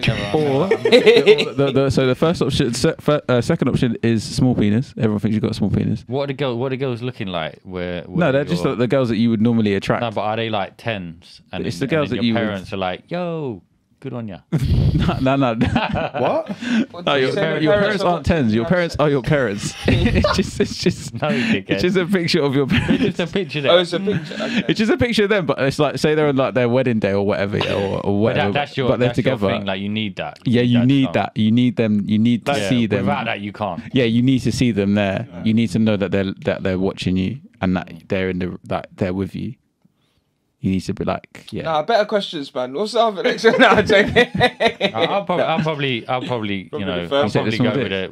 so the first option, second option is small penis. Everyone thinks you've got a small penis. What are the girls looking like? Where No, they're just the girls that you would normally attract. No, but are they like 10s? And It's then- the girls and then that your you would- parents are like, yo, good on ya. no. What? What No, did you your, say? your parents aren't tens. Your parents are your parents. it's just No, dickhead. it's just a picture of your It's parents. just a picture Oh, there. it's a picture. Okay. It's just a picture of them, but it's like say they're on like their wedding day or whatever, or But whatever. that's your, but they're that's your together. thing. Like you need that. Yeah, you need song. that. You need them. You need to Yeah, see them. Without that, you can't. Yeah, you need to see them there. You need to know that they're watching you and that they're that they're with you. You need to be like, yeah. Nah, better questions, man. What's the other next one? No, I'm joking. I'll probably, you Probably know, the I'll first probably one. go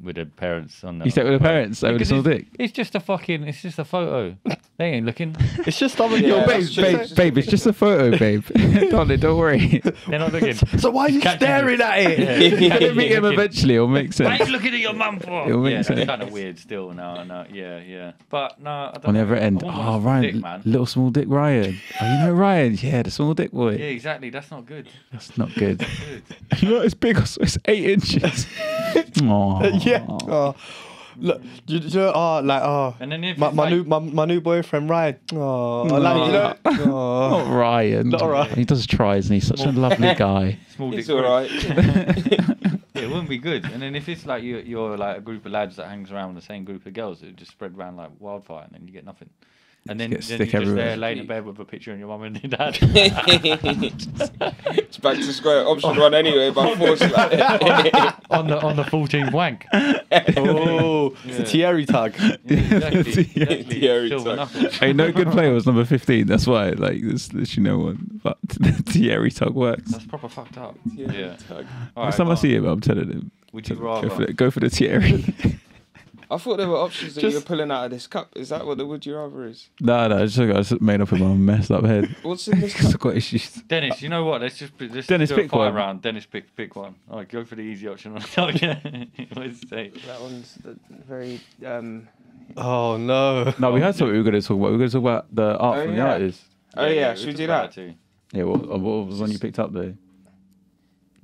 with the parents on the. You stay with the parents over the Because small dick. It's just a photo. They ain't looking. It's just other Yeah, Yo, that's babe, true. babe, it's just a photo, babe. Darling, don't worry. They're not looking. So why are you Catching staring at it? Yeah. You'll meet him eventually. It'll make Why sense. are you looking at your mum for? It'll make Yeah, sense. that's kind of weird still. No, yeah. But no, I don't On the know. other end, I want oh one Ryan, dick, man. little small dick Ryan. Oh, you know Ryan? Yeah, the small dick boy. Yeah, exactly. That's not good. That's not good. Good. You know it's big. It's 8 inches. Aww. Yeah. Oh, look, you know, And then if my, it's my like- new my new boyfend Ryan. Oh, No. like, you know. Oh. Not Ryan. Not Ryan. He does try, isn't he? Such a lovely guy. Small It's dick all right. Yeah, it wouldn't be good. And then if it's like you're like a group of lads that hangs around with the same group of girls, it would just spread around like wildfire, and then you get nothing. And then, Get then stick you're just everywhere. there laying in bed with a picture of your mum and your dad. It's back to square option one anyway, by force. Like. on the 14th wank. Oh, it's a Thierry tag. Exactly. Thierry Silver Tug. knuckles. Hey, no good player was number 15. That's why, like, there's literally no one. But Thierry Tug works. That's proper fucked up. Thierry Yeah. Tug. All Next right, time I go on. see him, I'm telling him. Would you Go for rather? the, go for the Thierry. I thought there were options that Just- you're pulling out of this cup. Is that what the would you rather is? no, I just made up in my messed up head. What's in this Because cup? I've got issues. Dennis, you know what? Let's Dennis, do a pick fire one. round. Dennis, pick one. All right, go for the easy option. Oh, yeah. Let's say. That one's very. Oh no. No, we had something we were going to talk about. We were going to talk about the art Oh, from yeah. the artist. Oh yeah, should we talk do about that? too. Yeah, what was one you picked up though?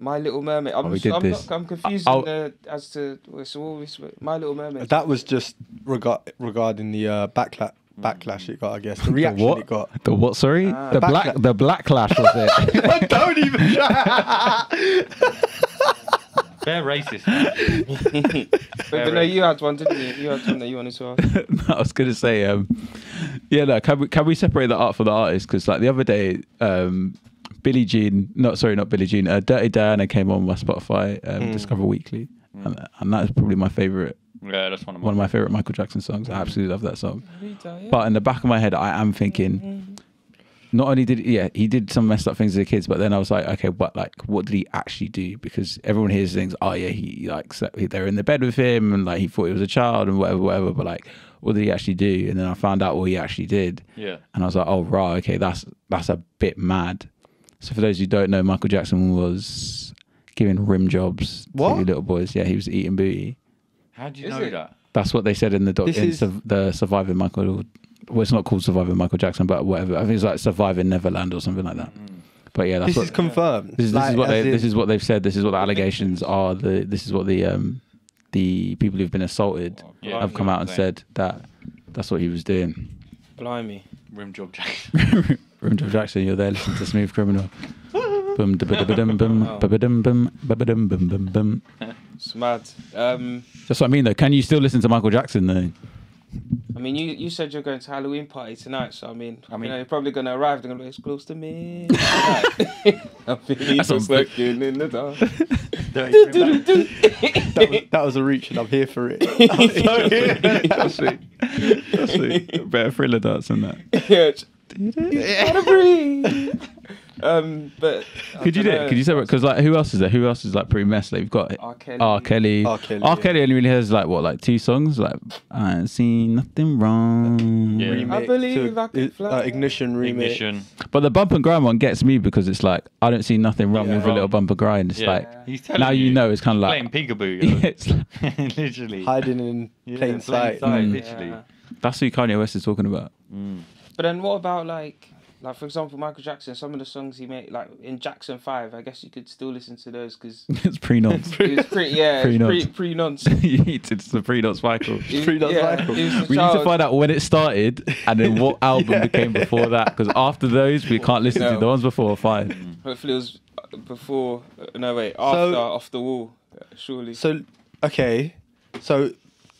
My Little Mermaid. I'm, Oh, we did I'm, this. I'm confused I'll- as to so what was My Little Mermaid. That was just regarding the backlash it got, I guess. The The reaction what? it got. The what? Sorry, the blacklash was it? Don't even Fair racist. Man. but no, you had one, didn't you? You had one that you wanted to ask. No, I was gonna say, yeah, no, can we separate the art from the artist? Because like the other day, Billie Jean, not Billie Jean, Dirty Diana came on my Spotify Discover Weekly, and that is probably my favorite, Yeah, that's one of one of my favorite Michael Jackson songs. I absolutely love that song. But in the back of my head, I am thinking, not only did he did some messed up things as a kid, but then I was like, okay, but like, what did he actually do? Because everyone hears things, oh yeah, he like they're in the bed with him, and like he thought he was a child and whatever. But like, what did he actually do? And then I found out what he actually did, Yeah. and I was like, oh right, okay, that's a bit mad. So for those who don't know, Michael Jackson was giving rim jobs What? to little boys. Yeah, he was eating booty. How do you Is know it? that? That's what they said in the This is- the Surviving Michael. Well, it's not called Surviving Michael Jackson, but whatever. I think it's like Surviving Neverland or something like that. But yeah, that's This is confirmed. this is Like, what as in- this is what they've said. This is what the allegations are. This is what the people who've been assaulted Yeah, have come out and said that that's what he was doing. Blimey. Rim job Jackson. Rim Job Jackson, you're there listening to Smooth Criminal. Bum da ba da ba dum bum ba ba dum bum ba ba dum bum bum bum. It's mad. That's what I mean though. Can you still listen to Michael Jackson though? I mean, you said you're going to Halloween party tonight, so I mean, I mean- you know, you're probably going to arrive. They're going to be it's close to me. I think he's That's just on- looking in the dark. that was a reach, and I'm here for it. That's it. Better thriller dance than that. Yeah, it's- gotta breathe. But Could you do it? Could you separate? Because like, who else is there? Who else is like pretty messed? Like, you've got R. Kelly. R. Kelly. R. Kelly, R. yeah. Kelly only really has like what, like 2 songs? Like, I ain't seen nothing wrong. Yeah. Remix I believe to, I can fly. Ignition remix. Ignition. But the bump and grind one gets me because it's like I don't see nothing wrong Yeah. with a little bump and grind. It's Yeah. like He's telling now you know it's kind of playing like peekaboo. yeah, You know? it's like, Literally. Hiding in Yeah, plain sight. Literally. Yeah. that's who Kanye West is talking about. But then what about like for example, Michael Jackson? Some of the songs he made, like in Jackson 5, I guess you could still listen to those because It's pre-nonce. it was pre-nonce. It's the pre-nonce cycle. Pre-nonce cycle. He was the We need to child. find out when it started and then what album became before that. Because after those, we can't listen to No. the ones before are fine. Hopefully it was before. No wait, after Off the Wall. Surely. So, okay. So,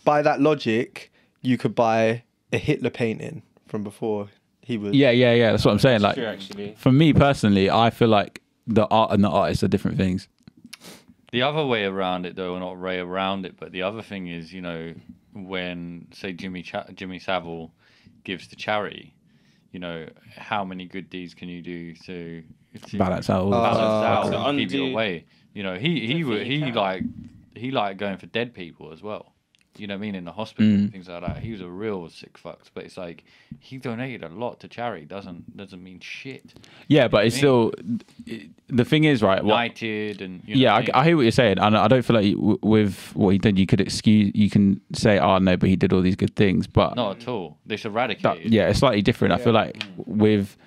by that logic, you could buy a Hitler painting from before he was. Yeah. That's what I'm saying. Like, True, actually. for me personally, I feel like the art and the artist are different things. The other way around it, though, or not way around it, but the other thing is, you know, when say Jimmy Savile gives to charity, you know, how many good deeds can you do to Balance out all balance the out and keep it undo- away? You know, he Definitely liked going for dead people as well. You know what I mean? In the hospital and things like that. He was a real sick fucks, but it's like he donated a lot to charity. Doesn't mean shit. Yeah, but it's still the thing is right. What, United and you know yeah, what I mean? I hear what you're saying, and I don't feel like with what he did, you can say, oh no, but he did all these good things, but Not at all. This that, eradicated. yeah, it's slightly different. I feel like with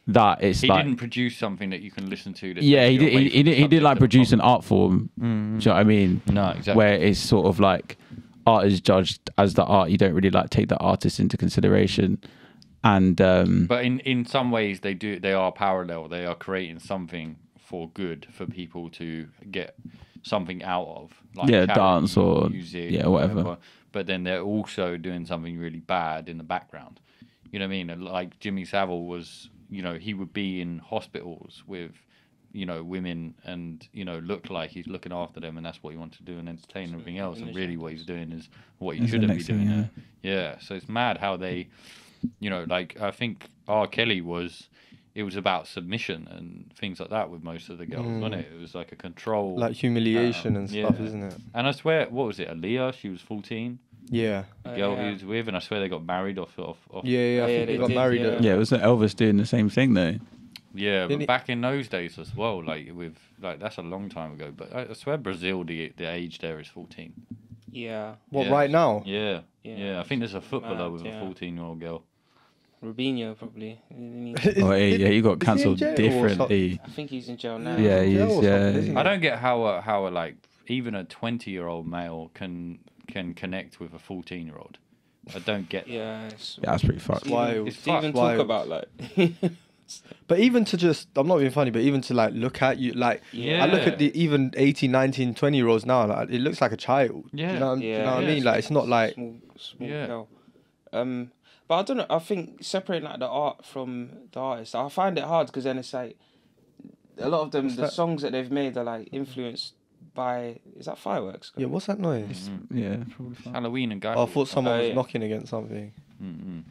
that, it's He like didn't produce something that you can listen to. That's yeah, he taking you did. away He from did. He did subject like of the produce an problem. art form. Do you know what I mean? No, exactly. Where it's sort of like art is judged as the art. You don't really like take the artist into consideration, and But in some ways they are parallel. They are creating something for good for people to get something out of. Like Yeah, charity, dance or- music, yeah, whatever. But then they're also doing something really bad in the background. You know what I mean? Like Jimmy Savile was, you know, he would be in hospitals with, you know, women and, you know, look like he's looking after them and that's what he wants to do and entertain and everything else. And really what he's doing is what he Is the shouldn't be next thing, doing. Yeah. So it's mad how they, you know, like I think R. Kelly it was about submission and things like that with most of the girls, wasn't it? It was like a control. Like humiliation and stuff, yeah. isn't it? And I swear, what was it? Aaliyah, she was 14. Yeah. The girl yeah. he was with, and I swear they got married off. Yeah, I Yeah, think they they got did, married. yeah. yeah, it was Elvis doing the same thing though. Yeah, but Didn't he- back in those days as well, that's a long time ago. But I swear Brazil, the age there is 14. Yeah. What, Yeah. right now? Yeah, Yeah. yeah. I think there's a footballer Mad, with yeah. a 14-year-old girl. Rubinho probably. Oh, yeah, he got Is he in cancelled jail or differently. I think he's in jail now. Yeah, he jail is. or something, isn't Yeah, he? I don't get how like even a 20-year-old male can connect with a 14-year-old. I don't get that. Yeah. It's, yeah, that's pretty fucked. Wild. It's to even fucked. talk Wild. about like. But even to just, I'm not being funny, but even to like look at you, like, Yeah. I look at the even 18, 19, 20-year-olds now, like, it looks like a child. Yeah. You know, Yeah, you know what I yeah. mean? Like, it's not like, small Yeah. girl. But I don't know. I think separating like the art from the artist, I find it hard because then it's like a lot of them, the that? songs that they've made are like influenced by. Is that fireworks? yeah, what's that noise? Yeah, probably fucked. Halloween and guy. Oh, I thought someone was yeah. knocking against something.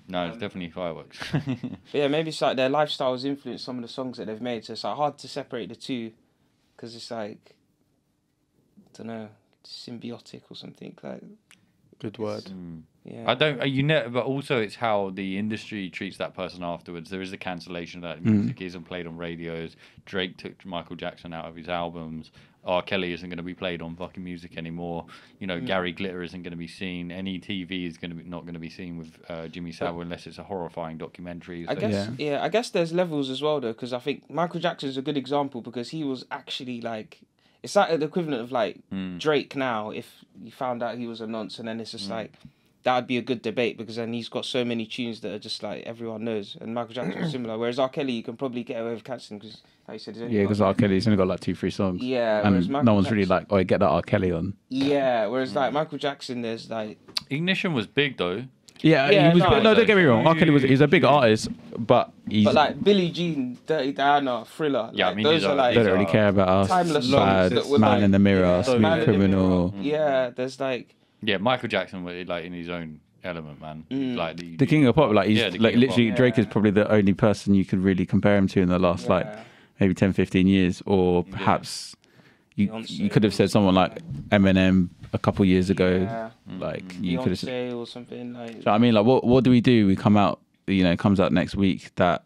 No, it's definitely fireworks. But yeah, maybe it's like their lifestyle has influenced some of the songs that they've made. So it's like hard to separate the two because it's like, I don't know, symbiotic or something. Like, Good word. yeah. I don't, you know, but also it's how the industry treats that person afterwards. There is the cancellation that music isn't played on radios. Drake took Michael Jackson out of his albums. R. Kelly isn't going to be played on fucking music anymore. You know, Gary Glitter isn't going to be seen. Any TV is going to be not going to be seen with Jimmy Savile unless it's a horrifying documentary. I So- guess, yeah, I guess there's levels as well though, because I think Michael Jackson's a good example because he was actually like, it's like the equivalent of like Drake now. If you found out he was a nonce, and then it's just like that would be a good debate because then he's got so many tunes that are just like everyone knows, and Michael Jackson was similar. Whereas R. Kelly, you can probably get away with cancelling because, like you said, he's only Yeah, got- because R. Kelly's only got like 2-3 songs. Yeah, whereas and Michael no one's really Jackson- like, oh, get that R. Kelly on. Yeah, whereas like Michael Jackson, there's like Ignition was big though. Yeah, Yeah, he was. no, No, don't get me wrong. R. Kelly he's a big artist, but he's. but like Billie Jean, Dirty Diana, Thriller. Yeah, like, I mean, those these are are- like they don't really care about us. timeless Bad, songs that were Man like- in the Mirror, Yeah, Smooth Man in the Criminal. Mirror. Yeah, there's like Yeah, Michael Jackson was like in his own element, man. Mm. Like The king of pop, like he's Yeah, the like king of literally pop. Drake is Yeah. probably the only person you could really compare him to in the last like Yeah. maybe 10, 15 years, or Yeah. perhaps you Beyonce could have said someone like Eminem a couple years ago. Yeah. Like you could have said, Beyonce or something like. do you know what I mean, like what do we do? We come out, you know, it comes out next week that,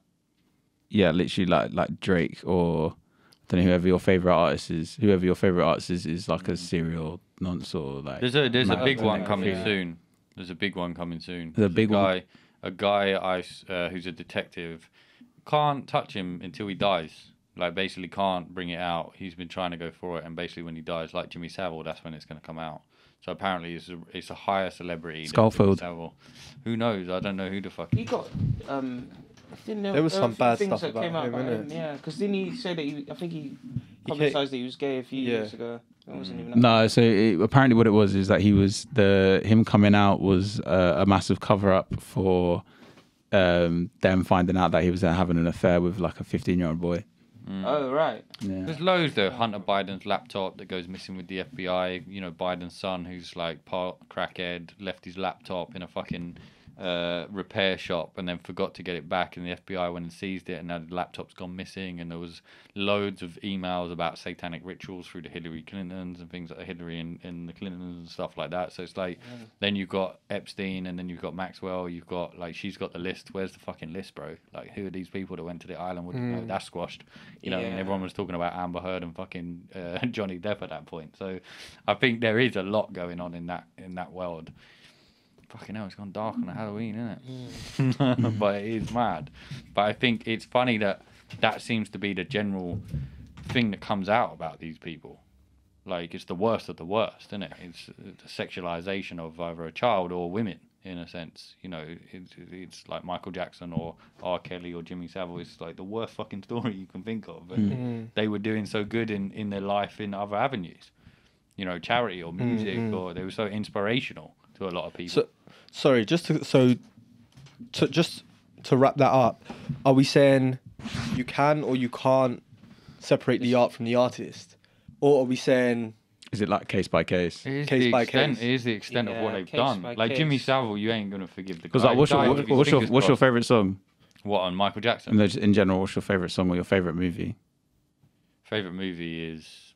yeah, literally like Drake or I don't know, whoever your favorite artist is like a serial nonce or like. There's a mad big one connect coming feeling. soon. There's a big one coming soon. There's a big one. A guy who's a detective can't touch him until he dies. Like basically can't bring it out. He's been trying to go for it, and basically when he dies, like Jimmy Savile, that's when it's going to come out. So apparently it's a higher celebrity. than Jimmy Schofield. Savile. Who knows? I don't know who the fuck. He got There was some bad things stuff that about came out him, about him. innit? Yeah, because didn't he say that I think he He publicised that he was gay a few Yeah. years ago. It wasn't even. No, so apparently what it was is that him coming out was a massive cover up for them finding out that he was having an affair with like a 15-year-old boy. Oh right. Yeah. There's loads though. Hunter Biden's laptop that goes missing with the FBI. You know, Biden's son, who's like part crackhead, left his laptop in a fucking repair shop and then forgot to get it back, and the FBI went and seized it, and now the laptop's gone missing. And there was loads of emails about satanic rituals through the Hillary Clintons and things like Hillary and the Clintons and stuff like that. So it's like, then you've got Epstein, and then you've got Maxwell. You've got like, she's got the list. Where's the fucking list, bro? Like, who are these people that went to the island? What do you know? That's squashed. You know, and Yeah. everyone was talking about Amber Heard and fucking Johnny Depp at that point. So I think there is a lot going on in that world. Fucking hell, it's gone dark on a Halloween, isn't it? But it is mad. But I think it's funny that seems to be the general thing that comes out about these people. Like, it's the worst of the worst, isn't it? It's the sexualization of either a child or women, in a sense. You know, it's like Michael Jackson or R. Kelly or Jimmy Savile. It's like the worst fucking story you can think of. And they were doing so good in their life in other avenues. You know, charity or music, or they were so inspirational to a lot of people. So, sorry, just to wrap that up, are we saying you can or you can't separate the art from the artist, or are we saying Is it like case by case? It is Case the by extent. case. It is the extent of what Yeah, they've case done. by Like Jimmy case. Savile, you ain't gonna forgive the guy. Because like, what's Died your with his what's your fingers what's your crossed. favorite song? What, on Michael Jackson? In general, what's your favorite song or your favorite movie? Favorite movie is,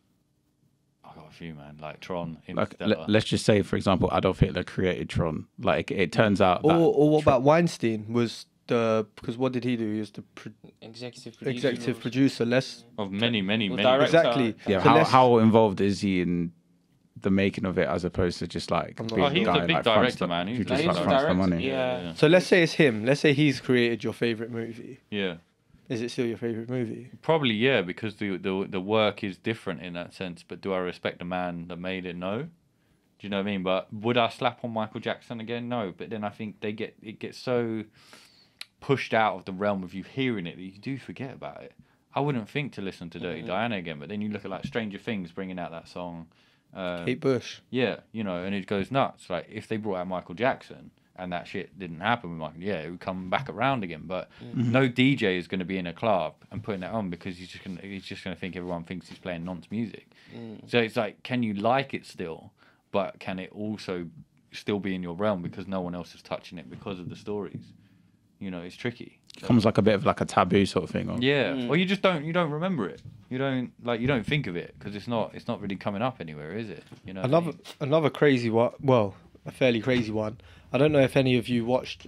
I got a few, man. Like Tron, Like, Interstellar. let's just say, for example, Adolf Hitler created Tron. Like, it turns out that or what about Weinstein? Because what did he do? He was the Executive producer. executive producer. Let's of many Well, director. exactly. yeah, So let's- how involved is he in the making of it as opposed to just like I'm not- being Oh, he was guy, a big like, fronts director, the- man. He who was just a like big fronts the director, money. yeah. So let's say it's him. Let's say he's created your favorite movie. Yeah. Is it still your favorite movie? Probably, yeah, because the work is different in that sense. But do I respect the man that made it? No. Do you know what I mean? But would I slap on Michael Jackson again? No. But then I think it gets so pushed out of the realm of you hearing it that you do forget about it. I wouldn't think to listen to Dirty Diana again, but then you look at like Stranger Things bringing out that song. Kate Bush. Yeah, you know, and it goes nuts. Like, if they brought out Michael Jackson and that shit didn't happen with Michael, yeah, it would come back around again. But no DJ is going to be in a club and putting that on because he's just gonna think everyone thinks he's playing nonce music. So it's like, can you like it still, but can it also still be in your realm because no one else is touching it because of the stories? You know, it's tricky. Becomes like a bit of like a taboo sort of thing. Or, Yeah, or you just don't remember it. You don't think of it because it's not really coming up anywhere, is it? You know. what I mean? Another crazy one. Well, a fairly crazy one. I don't know if any of you watched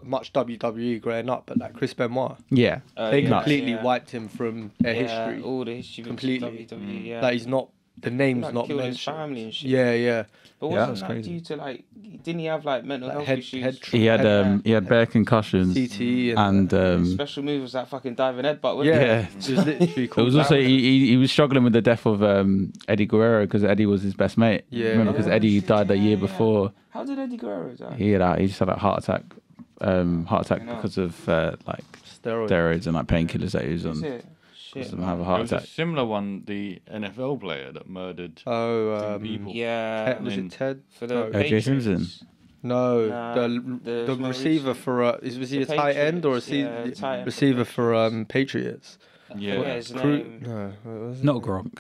much WWE growing up, but like Chris Benoit, yeah. they yeah, completely yeah. wiped him from their history. All the history Completely. Of WWE, yeah. Like he's not. The name's Like, not killed his mentioned. family and shit. Yeah, yeah. But Yeah, wasn't that's that crazy. due to like? Didn't he have like mental Like health head- issues? head He had Yeah. he had bare concussions CTE and Special move was that fucking diving headbutt. Wasn't yeah, Yeah. it was literally it called was that. also he was struggling with the death of Eddie Guerrero because Eddie was his best mate. Yeah. Remember, because Yeah, Eddie shit, died the year yeah. before. How did Eddie Guerrero die? He just had a heart attack. Heart attack hell. because of like steroid. steroids and like painkillers that he was Is on. it? Shit. Doesn't have a There heart was a attack. similar one, the NFL player that murdered Oh, people. Yeah. was mean, it Ted? For the No. O.J. Patriots. Simpson. No, Nah, the there's more receiver recent. for was he a The tight end or a Patriots, yeah, tight end for receiver for Patriots? Yeah. Yeah, his Cru- name. No, what was it? Not Gronk.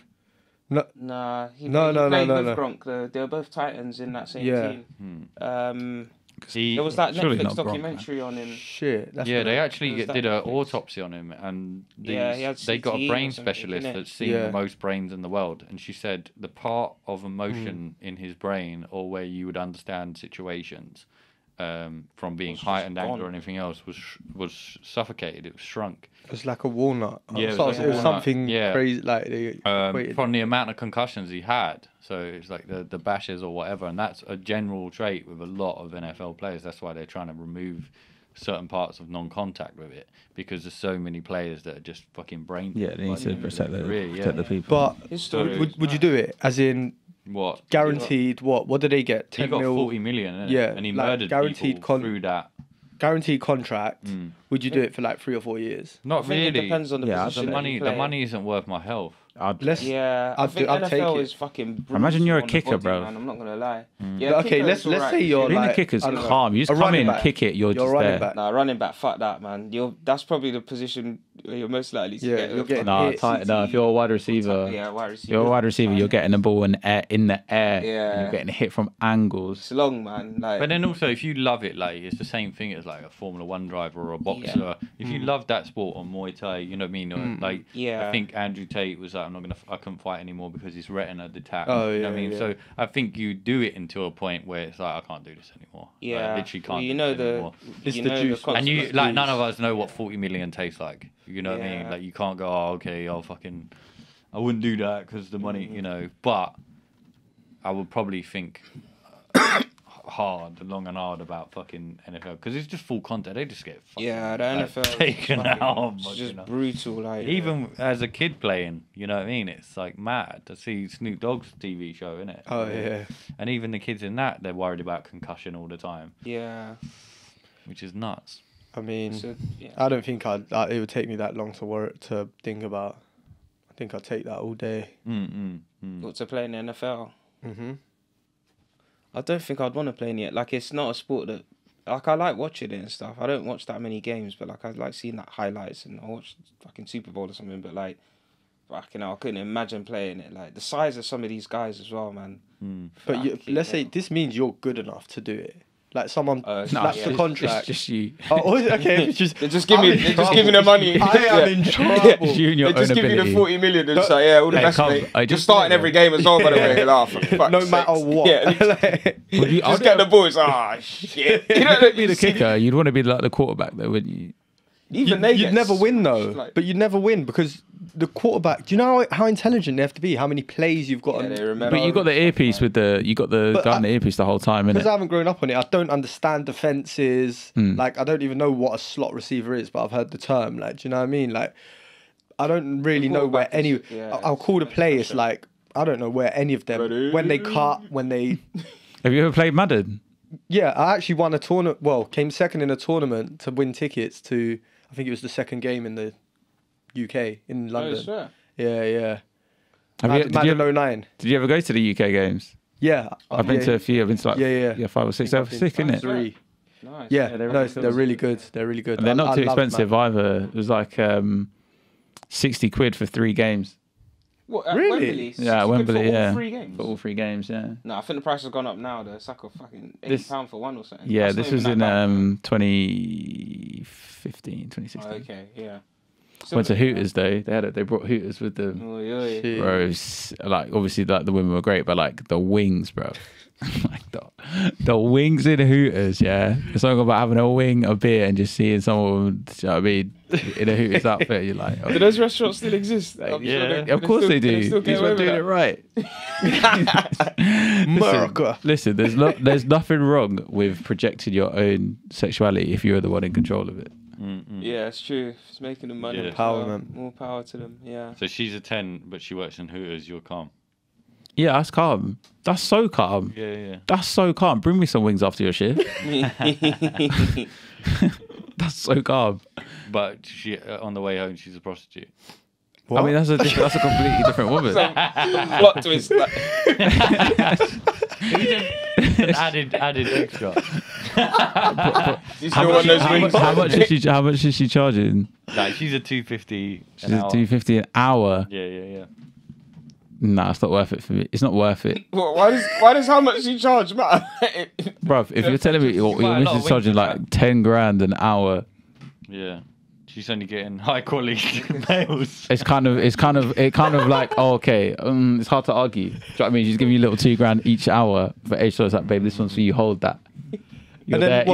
Nah, he No, played, no, he no, played no, with no. Gronk. They were both Titans in that same Yeah. team. Hmm. He, There was that Surely Netflix not Gronk, man. documentary on him. Shit. That's yeah, what they it- actually was that did an Netflix? autopsy on him, and Yeah, he had they got a CTE brain or something, specialist innit? that's seen Yeah. the most brains in the world, and she said the part of emotion in his brain, or where you would understand situations, from being Was just heightened anger gone. or anything else, was suffocated. It was shrunk. It was like a walnut. Yeah, it was So like a it was walnut. something Yeah. crazy. Like they equated From the amount of concussions he had. So it's like the bashes or whatever, and that's a general trait with a lot of NFL players. That's why they're trying to remove certain parts of non-contact with it, because there's so many players that are just fucking brain. Yeah, they need to protect the people. But His story would you do it? As in What? guaranteed what? What did they get? He 10 got mil 40 million, innit? Yeah, And he like murdered guaranteed people con- through that. guaranteed contract. Would you do it for like 3 or 4 years? Not I think really. it depends on the Yeah, position. the that money. you The play. money isn't worth my health. Let's. Yeah, I I'd think do- I'd take NFL it. is fucking. Imagine you're a brutal on the kicker, body, bro. Man, I'm not gonna lie. Mm. Yeah, Okay, kicker let's is alright, say you're Being like a kicker's I don't know, calm. You just a come running in, back. kick it, you're just running there. back. Nah, running back, fuck that, man. That's probably the position where you're most likely to Yeah, get. you're a getting fucking hit. No, no. If you're a wide receiver, yeah, wide receiver. you're a wide receiver. You're getting the ball in the air, and Yeah. you're getting hit from angles. It's long, man. Like, But then also, if you love it, like it's the same thing as like a Formula One driver or a boxer. If you love that sport or Muay Thai, you know what I mean. Or, like, Yeah. I think Andrew Tate was like, I couldn't fight anymore because his retina detached. Oh, you know what I yeah, mean. yeah. So I think you do it until a point where it's like, I can't do this anymore. Like, yeah, I literally can't. Well, you do know this anymore. It's you the know juice, man. And you consequences. like none of us know what 40 million tastes like. You know what I mean? Yeah. Like you can't go, oh, okay, I wouldn't do that because the money, you know. But I would probably think long and hard about fucking NFL because it's just full contact. They just get fucking, Yeah, the like, NFL is taken fucking- out. It's you just know. brutal. Like Even as a kid playing, you know what I mean? It's like mad to see Snoop Dogg's TV show, innit? Oh yeah. And even the kids in that, they're worried about concussion all the time, yeah. which is nuts. I mean, So, yeah. I don't think it would take me that long to think about. I think I'd take that all day. What, to play in the NFL? Mm-hmm. I don't think I'd want to play in it. Like, it's not a sport that, like, I like watching it and stuff. I don't watch that many games, but like, I like seeing that highlights and I watch fucking Super Bowl or something. But like, fucking hell, I couldn't imagine playing it. Like the size of some of these guys as well, man. But Fucking let's say hell. this means you're good enough to do it. Like someone No, slaps yeah. the It's contract. It's just you. Oh, okay. It's just, They just give I'm me, in they just trouble. give me the money. I am in trouble. You and your They just own give you the ability. 40 million and it's like, yeah, all the Hey, best, come, mate. I You're just- starting every game as well, by the way. Laugh. No matter what. Yeah. Would you, Just get the balls. Ah, shit. You know, be the kicker. You'd want to be like the quarterback, though, wouldn't you? Even they You'd get never win though. like- But you'd never win because the quarterback. Do you know how intelligent they have to be? How many plays you've got? Yeah, on- they remember. But you got the earpiece with the But guy in the earpiece the whole time, Because I innit? haven't grown up on it, I don't understand defenses. Like, I don't even know what a slot receiver is, but I've heard the term. Like, do you know what I mean? Like, I don't really know where quarterback any. is- yeah, I'll call the it's play. It's special. like I don't know where any of them Ready? when they cut, when they. Have you ever played Madden? Yeah, I actually won a tournament. Well, came second in a tournament to win tickets to. I think it was the second game in the UK in Oh, London. swear. Yeah. Have you, Madden 09. did you ever go to the UK games? Yeah, I've been yeah, to a few. I've been to like Yeah. 5 or 6. I They're think sick, I've been innit? 3. Nice. Yeah, they're no, really they're really good. They're really good. And they're not I too love expensive Madden. either. It was like 60 quid for 3 games. What, at Really? Wembley? Yeah, at Wembley, For all yeah. 3 games? For all 3 games, yeah. No, I think the price has gone up now. Though. It's like a fucking This- £80 for one or something. Yeah, That's this not was even in that bad. 2015, 2016. Oh, okay, yeah. Went to Hooters though. They brought Hooters with them. Oi, oi. Shit. Bro, like obviously like the women were great, but like the wings, bro. Like the wings in Hooters, yeah. It's something about having a wing, a beer, and just seeing someone, do you know what I mean, in a Hooters outfit. You're like, oh, Do those restaurants still exist? I'm yeah. of course they do. still These get were away with doing it that. right. America. Listen, there's nothing wrong with projecting your own sexuality if you're the one in control of it. Yeah, it's true. It's making them money. Yeah. as well. Empowerment. More power to them. Yeah. So she's a 10, but she works in Hooters. You're calm. Yeah, that's calm. That's so calm. Yeah. That's so calm. Bring me some wings after your shift. That's so calm. But she on the way home, she's a prostitute. What? I mean, that's a completely different woman. Plot twist. Like, An added extra. you still want those wings? How much is she charging? Like she's a 250 She's an hour. 250 an hour. Yeah. Nah, it's not worth it for me. It's not worth it. Why does how much you charge matter? Bruv, if you're telling me your buy a lot missus of charging wings, like 10 grand an hour, Yeah. She's only getting high quality males. it kind of like, oh, okay, it's hard to argue. Do you know what I mean? She's giving you a little 2 grand each hour for each. So it's like, babe, this one's for you. Hold that. You're there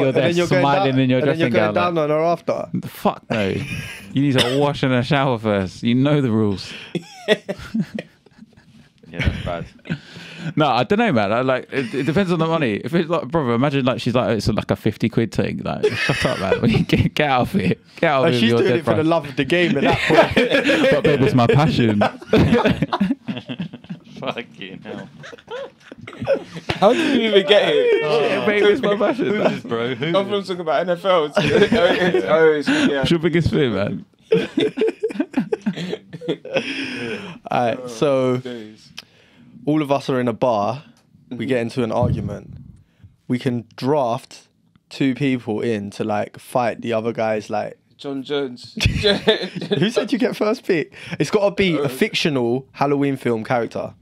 smiling in your dressing gown. gown. Down on her after. Fuck no. You need to wash and a shower first. You know the rules. Yeah, that's bad. No, I don't know, man. It depends on the money. If it's like, brother, imagine like she's like, it's like a 50 quid thing. Like, shut up, man. Get out of here. Get out of here. She's with your doing dead it for the price. love of the game at that point. But babe, it's my passion. Fucking hell. How did you even get here? Yeah, babe, it's my passion. Who's this, bro? Who? I'm from talking about NFL. Yeah. What's your biggest fear, man? Alright, so Days. all of us are in a bar. We get into an argument. We can draft 2 people in to like fight the other guys. Like, John Jones. who said you get first pick? It's got to be a fictional Halloween film character.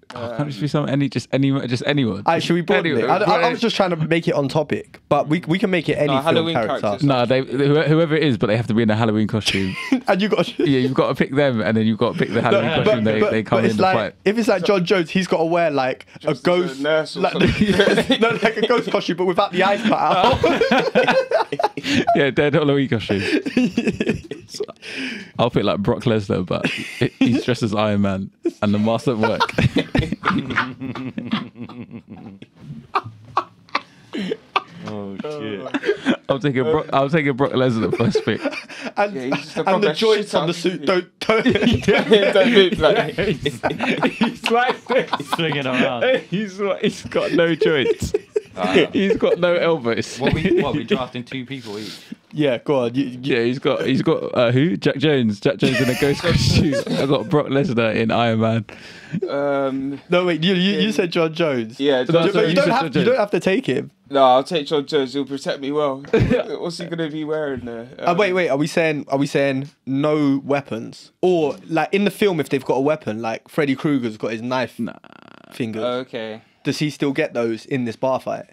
Can't it just be just anyone? Alright, should we broaden it? I was just trying to make it on topic, but we can make it any film Halloween character. characters. No, whoever it is, but they have to be in a Halloween costume. And you got Yeah, you've got to pick them, and then you've got to pick the Halloween costume they come in it's to like, fight. if it's like John Jones, he's got to wear like a Just as a ghost, nurse or like, something. no, like a ghost costume, but without the eyes cut out. Yeah, dead Halloween costume. I'll pick like Brock Lesnar, but he's dressed as Iron Man, and the mask at work. Oh shit. I'll take a Brock Lesnar at first pick. And, Yeah, he's just a and the proper joints shit on the house, suit isn't don't. Don't move, like, He's like this. Swinging around. He's got no joints. He's got no elbows. What we drafting 2 people each? Yeah, go on. Yeah, he's got who? Jack Jones. Jack Jones in a ghost costume. I got Brock Lesnar in Iron Man. No, wait. You said John Jones. Yeah, No, John But sorry, you Jones. don't have to take him. No, I'll take John Jones. He'll protect me well. What's he gonna be wearing there? Wait. Are we saying no weapons, or like in the film if they've got a weapon, like Freddy Krueger's got his knife fingers? Okay. Does he still get those in this bar fight?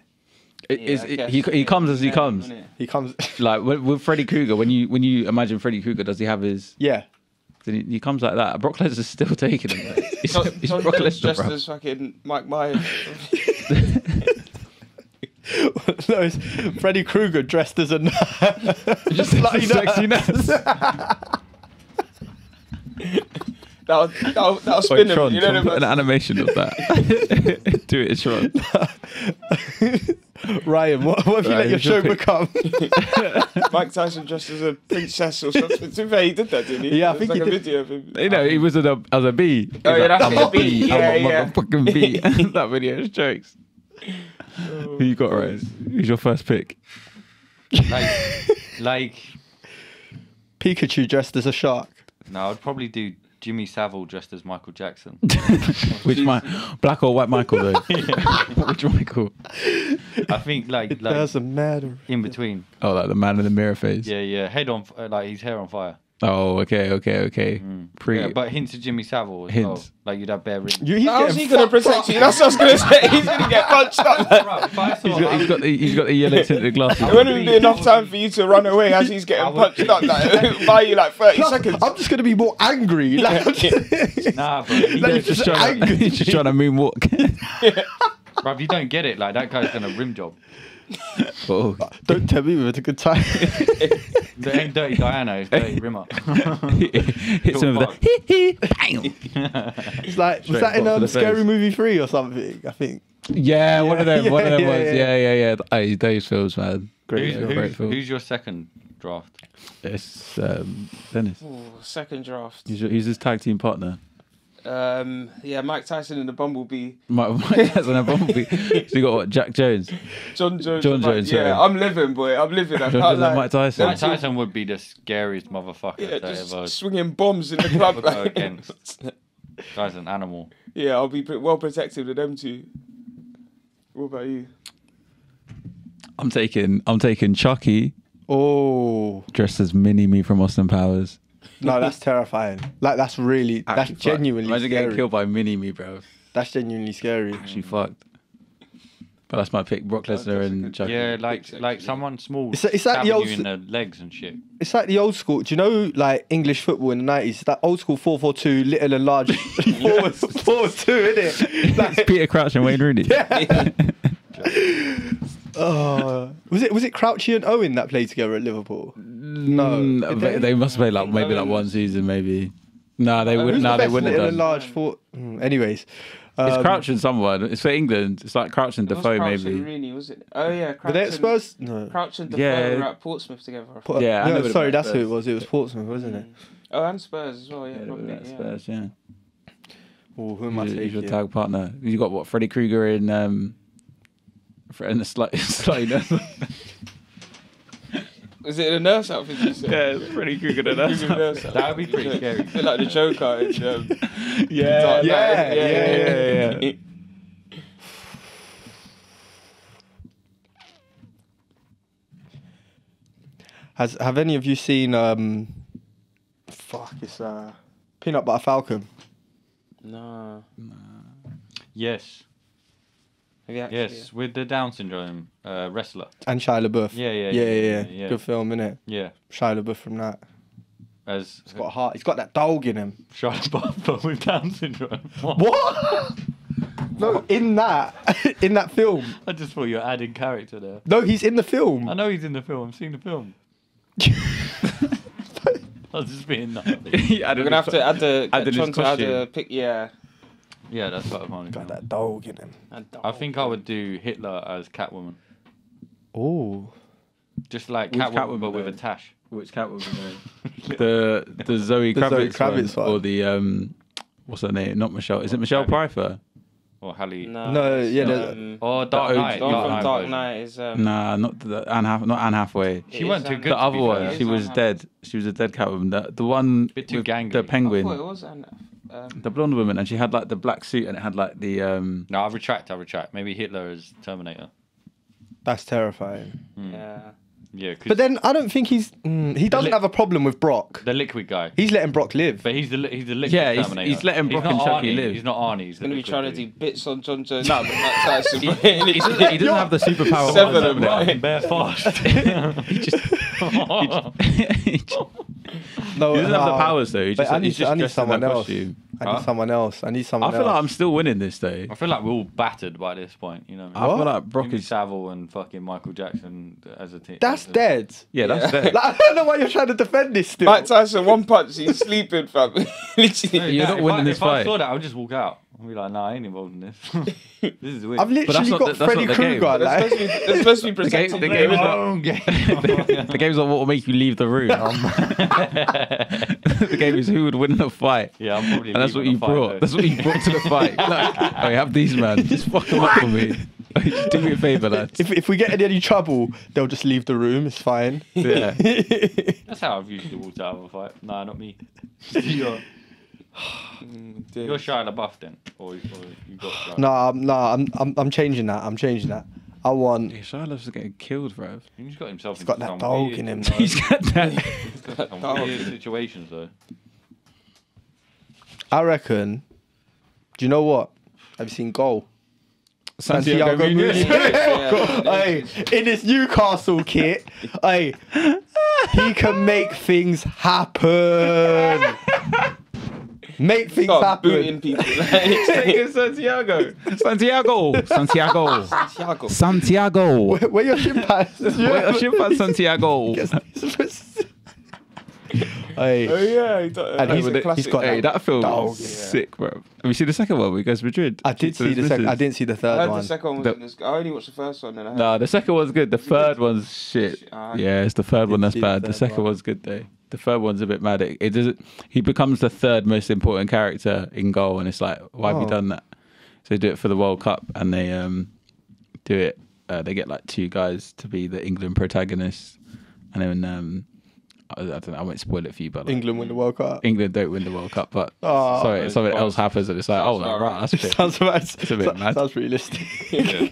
He comes as he comes. He comes. Like with Freddy Krueger, when you imagine Freddy Krueger, does he have his? Yeah. Then he comes like that. Brock Lesnar's still taking him. Like. He's John Brock Jones Lesnar, dressed bro. as fucking Mike Myers. No, it's Freddy Krueger dressed as a Just like sexy nurse. That'll spin him. Tron, You know Tron, put an them. animation of that. Do it, Tron. Ryan, what have you let Ryan, your who's your show pick? become? Mike Tyson dressed as a princess or something. To be fair, he did that, didn't he? Yeah, I There's think like he a did. video of him. You know, he was as a bee. He's Oh, yeah, that's I'm it, a bee. yeah, I'm a yeah. motherfucking bee. That video is jokes. Who you got, Ryan? Who's your first pick? Like, Pikachu dressed as a shark. no, I'd probably do Jimmy Savile dressed as Michael Jackson. Which black or white Michael though? Which Michael? I think like Doesn't matter. in between. Oh, like the man in the mirror face. Yeah. Head on, like his hair on fire. Oh, okay. Yeah, but hints of Jimmy Savile as well. Hints. Like you'd have bare rings. How's he gonna protect you? That's what I was gonna say. He's gonna get punched up. Right, if I saw He's got the yellow tinted glasses. It wouldn't even be enough time for you to run away as he's getting punched up. Like, buy you like 30 Plus, seconds. I'm just gonna be more angry. Like, nah, bro. Like, Like, just angry. He's just trying to moonwalk. bruv, you don't get it. Like that guy's gonna rim job. Oh. don't tell me we had a good time. There ain't Dirty Diana, it's Dirty Rimmer. Hits him with the bang. It's like, was Straight that in box to the Scary face. Movie 3 or something? I think. Yeah, one of them. One of them Yeah, was. yeah, Yeah. Hey, those films, man. Great. Great film. Who's your second draft? It's Dennis. Ooh, second draft. He's his tag team partner. Yeah, Mike Tyson and the Bumblebee. Mike Tyson and Bumblebee. So you got what? Jack Jones. John Jones. John and Mike- Jones, Yeah, sorry. I'm living, boy. I'm living. I John can't Jones lie. and Mike Tyson. Mike Tyson would be the scariest motherfucker Yeah, that just ever swinging bombs in the club. go against. Guy's an animal. Yeah, I'll be well protected with them two. What about you? I'm taking Chucky Oh, dressed as Mini Me from Austin Powers. No, that's terrifying. Like that's really, that's Actually fucked. genuinely Imagine getting scary. killed by Mini-Me, bro. That's genuinely scary. Actually fucked. But that's my pick. Brock That's Lesnar a and good Chucky. Yeah, Picks, like actually. someone small It's like the stabbing old you in the legs and shit. It's like the old school. Do you know, like English football in the 90s? That old school 4-4-2, little and large 4-4-2, isn't it? Like, Peter Crouch and Wayne Rooney. was it Crouchy and Owen that played together at Liverpool? No, did They must play like maybe like one season, maybe. No, they Who's wouldn't. the No, they best wouldn't little have and done. large four? Anyways, It's Crouch and someone. It's for England. It's like Crouch and It was Defoe, Crouch and maybe. Rooney, was it? Oh yeah, But they at Spurs? No. Crouch and Defoe Yeah. were at Portsmouth together. Yeah, I know no, it sorry, was that's who it Spurs. was. It was Portsmouth, wasn't it? Oh, and Spurs as well. Yeah, Yeah, probably. that's Yeah. Spurs, yeah. Oh, who am I Who's your taking? tag partner? You got what? Freddy Krueger in and the slightly Is it a nurse outfit? You said? Yeah, it's Freddy Krueger in Krueger nurse outfit. That would be pretty scary. A bit like the Joker. In, Yeah, Dark Knight. yeah. Have any of you seen it's Peanut Butter Falcon? No. Yes, Have you actually? yes, with the Down syndrome wrestler. And Shia LaBeouf. Yeah. Good film, innit? Yeah, Shia LaBeouf from that. as He's got heart. He's got that dog in him. Shia LaBeouf with Down syndrome. What? No, in that film. I just thought you were adding character there. No, he's in the film. I know he's in the film. I've seen the film. I was just being nice. We're We're gonna have to add the Add in his Tron to add a costume. pic. Yeah. Yeah, that's what I'm Got that dog in him. I think I would do Hitler as Catwoman. Oh. Just like Which Catwoman, Catwoman but with a though? tash. Which cat would we know? The Zoe The Kravitz, Zoe Kravitz one, one. or the what's her name? Not Michelle. Is it Michelle Halle. Pfeiffer? Or Halle. No, it's, yeah, Or Dark OG Knight. the one from Dark version. Knight is. Nah, not not Anne Hathaway. She weren't too It is good. The to other be one, fair. she was dead. She was a dead Catwoman. The one Bit too with gangly. the I I penguin, thought it was the blonde woman, and she had like the black suit, and it had like the No, I retract. Maybe Hitler as Terminator. That's terrifying. Yeah. Yeah, 'cause But then I don't think he doesn't have a problem with Brock. the liquid guy. He's letting Brock live. But he's the liquid Yeah, he's- Terminator. he's letting Brock and not Chucky Arnie. live. He's not Arnie. He's the Gonna be liquid trying to dude. do bits on John Jones. No, but Mike Tyson. he doesn't have the superpower. Seven of of them, Terminator. right? Bare fast. He just No, he doesn't have the powers though. He But just, I need, he's just I need dressed in someone that else. costume. I need Huh? someone else. I need I someone feel else. like I'm still winning this though. I feel like we're all battered by this point. You know. What I I mean? feel like Brock Jimmy is. Savile and fucking Michael Jackson as a team. That's dead. Yeah, that's dead. Like, I don't know why you're trying to defend this still. Mike Tyson, one punch, he's sleeping, fam. Literally. You're not if winning I, this if I fight. saw that, I would just walk out. I'd be like, nah, I ain't involved in this. This is weird. I've literally not got the- that's Freddy not the game. Krueger. They're Like, supposed to be, they're supposed to be The game- protecting the game is players. not- The game's not what will make you leave the room. The game is who would win the fight. Yeah, I'm probably. And that's what leaving you the fight, brought. though. That's what you brought to the fight. Like, I have these man. Just fuck them up for me. Just do me a favour, lads. if we get in any trouble, they'll just leave the room. It's fine. Yeah. That's how I've usually walked out of a fight. Nah, not me. you're Shia LaBeouf then, or you got. Shia? I'm changing that. I'm changing that. I want. Yeah, Charlotte's getting killed, bro. He's got himself. He's got into that some dog weird- in him. Though. He's got that. He's got some weird situations though. I reckon. Do you know what? Have you seen Goal? Santiago Mooney. Mooney. Hey, in his Newcastle kit, hey, he can make things happen. Make things Start happen. booting people. Santiago. Santiago. Santiago. Santiago. Santiago. Where your chimpanzees? Wait, a ship at Santiago. Hey, Oh yeah, he got, And he's- a he's classic. got Hey, that film Dog, was sick, bro. Have you seen the second one? We goes to Madrid. I did see the second. I didn't see the I third heard one. the second one was The- in this. I only watched the first one, and I heard Nah, the second one's good. The third one's shit. Ah. Yeah, it's the third one that's see the bad. The third second one. one's good though. The third one's a bit mad. It doesn't. He becomes the third most important character in goal, and it's like, why have you Oh. done that? So they do it for the World Cup, and they do it. They get like two guys to be the England protagonists, and then I don't know. I won't spoil it for you, but like, England win the World Cup. England don't win the World Cup, but Oh. sorry, something else happens, and it's like, oh, Sounds like, about right, that's a bit. Sounds It's a bit mad. Sounds realistic. Yeah.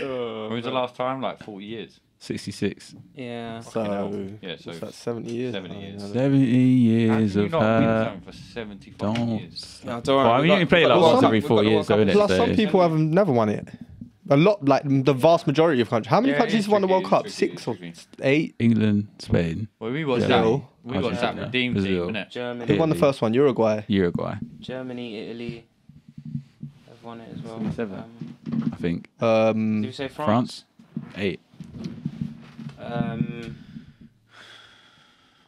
When was the last time? Like 40 years. 66. Yeah. So Yeah, so what's that, 70 years? 70 years. 70 How years can you of not win her. something for 70 fucking years? No, don't worry. Well, I mean, you only play it like got once the every 4 years, though, innit? Plus, So- some people have never won it. A lot, like the vast majority of countries. How many Yeah, countries it's have won the tricky, World it's Cup? tricky, 6 it's or tricky. 8? England, Spain, Well, we watched Brazil. that. We watched that Argentina, redeem Brazil. team, innit? Germany, Who won the Italy. first one? Uruguay. Uruguay, Germany, Italy. Have won it as well. 77. I think. Did you say France? 8.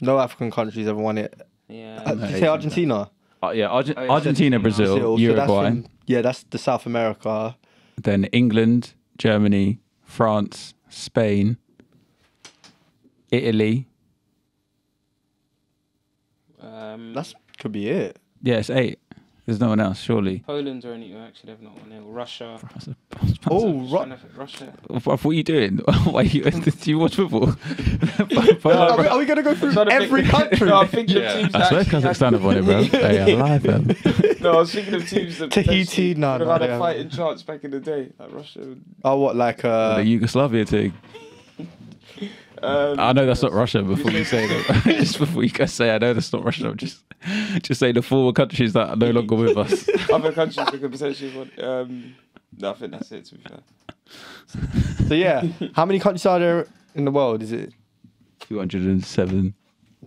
No African countries ever won it. Yeah. Did you No, say it's- Argentina? Yeah, yeah, Argentina, Argentina, Brazil, So that's Uruguay. in- yeah, that's the South America. Then England, Germany, France, Spain, Italy. That's could be it. Yeah, it's 8. There's no one else, surely. Poland or any? Actually, they've not won it. Russia. Oh, Russia. What are you doing? Why do you watch football? Are we going to go through every country? No, I'm thinking Yeah. of teams. I swear that actually Kazakhstan have won it, bro. Hey, I lie, fam. No, I was thinking of teams that Tahiti, no, would no, have they had a haven't. fighting chance back in the day, like Russia. Oh, what, like The Yugoslavia thing. I know that's not Russia before you say that. Just before you guys say I know that's not Russia, just say the former countries that are no longer with us. Other countries that could potentially won. No, I think that's it. To be fair. So yeah, how many countries are there in the world? Is it 207,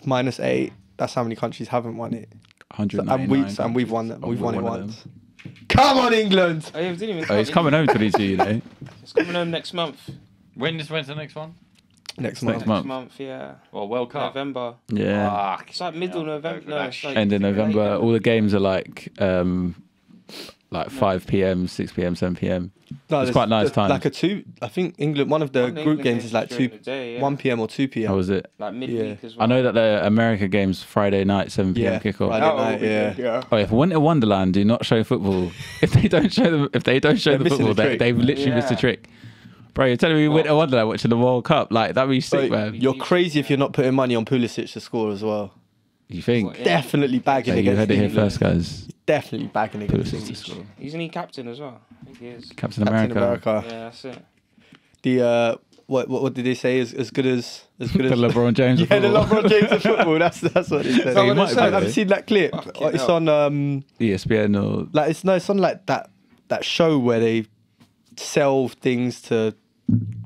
-8? That's how many countries haven't won it. So, 199. and we've won that. Oh, We've won it one of once. them. Come on, England! Oh, yeah, we didn't even. Oh, he's coming home 22, you know. It's coming home next month. When's the next one? Next Next month. month. Yeah. Well, World Cup. November. Yeah. Fuck. It's like middle Yeah, November. over No, that it's shit. like End of November. late All the games are like 5 p.m., 6 p.m., 7 p.m. No, It's there's- quite nice there's time. Like a 2. I think England. One of the One group England games game is like during 2, the day, yeah. 1 p.m. or 2 p.m. How was it? Like midweek Yeah. as well. I know that the America games Friday night, 7 p.m. Yeah, kickoff. Friday That night, will be yeah. good, yeah. Oh, if Winter Wonderland do not show football, if they don't show the They're missing football, the trick. they've literally missed the Yeah. trick. Bro, you're telling me Winter Wonderland watching the World Cup? Like, that'd be sick, But man. you're crazy if you're not putting money on Pulisic to score as well. You think? Yeah. Definitely bagging Yeah, you against heard it here England. first, guys. Definitely bagging against Pulisic to England. score. Isn't he captain as well? I think he is. Captain Captain America. America. Yeah, that's it. The what did they say? As good as The LeBron James of Yeah, the football. LeBron James of football. That's what they said. So you might Have be, you seen that clip? Fucking It's hell. on ESPN or like it's on like that show where they sell things to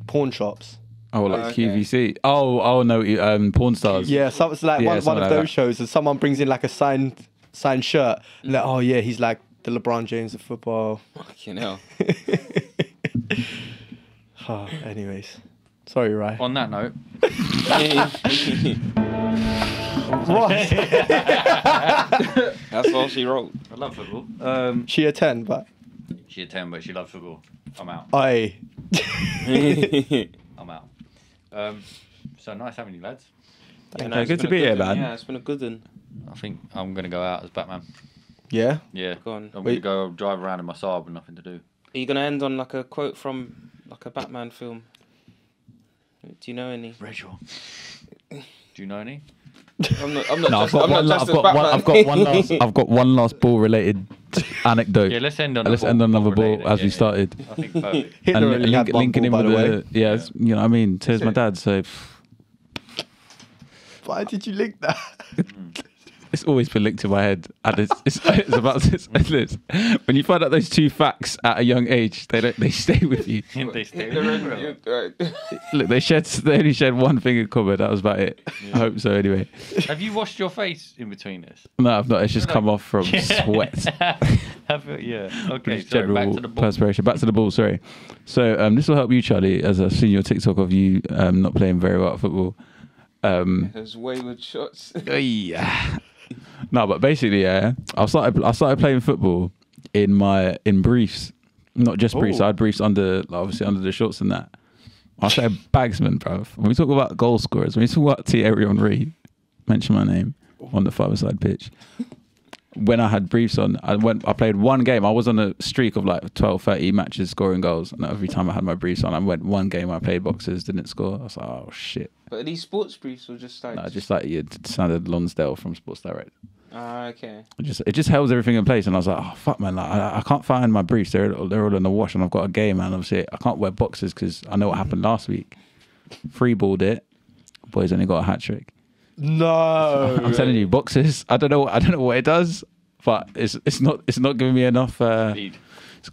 pawn shops. like Okay. QVC. Oh no, Porn Stars. Yeah, so it's like Yeah, one something of like those that. shows, and someone brings in like a signed shirt. And like, oh yeah, he's like the LeBron James of football. Fucking hell. Anyways, sorry, Ryan. On that note, What? That's all she wrote. I love football. She a 10, but She a 10, but she loves football. I'm out. I. I'm out. So nice having you, lads. Okay, good to be here, man. Yeah, it's been a good one. I think I'm gonna go out as Batman. Yeah. Yeah. Go on. I'm Wait. gonna go drive around in my Saab with nothing to do. Are you gonna end on like a quote from like a Batman film? Do you know any? Rachel. Do you know any? I'm not. No, I've just, I'm not just as Batman. I've got one last ball related anecdote. Yeah, let's end on. Let's end on another ball related, as we yeah. started. I think perfect. Hitler And only had one linking ball, in by with the way. yeah, it's- you know what I mean. Says my dad, so Why did you link that? it's always been linked to my head, and it's about this. When you find out those two facts at a young age, they stay with you. They stay Hitler with and- you. right. Look, they only shared one thing in common. That was about it. I hope so. Anyway, Have you washed your face in between this? no, I've not. It's just come off from sweat. Have you? Yeah. Okay. Just Sorry, back general to the ball. perspiration. Back to the ball. Sorry. So this will help you, Charlie, as I've seen your TikTok of you not playing very well at football. There's wayward shots. Yeah. No, but basically, yeah, I started playing football in briefs, not just briefs. Ooh. I had briefs obviously under the shorts and that. I said bagsman, bruv. When we talk about goal scorers, when we talk about Thierry Henry, mention my name on the five-a-side pitch. When I had briefs on, I played one game. I was on a streak of like 12, 30 matches scoring goals. And every time I had my briefs on, I went one game, I played boxes, didn't score. I was like, oh shit. But are these sports briefs or just like? No, just like you sounded Lonsdale from Sports Direct. Okay. It just holds everything in place, and I was like, oh fuck, man, like, I can't find my briefs. They're all in the wash, and I've got a game, and obviously I can't wear boxes because I know what happened last week. Free balled it. Boys only got a hat trick. No. I'm telling you, boxes. I don't know what it does, but it's not giving me enough. Speed.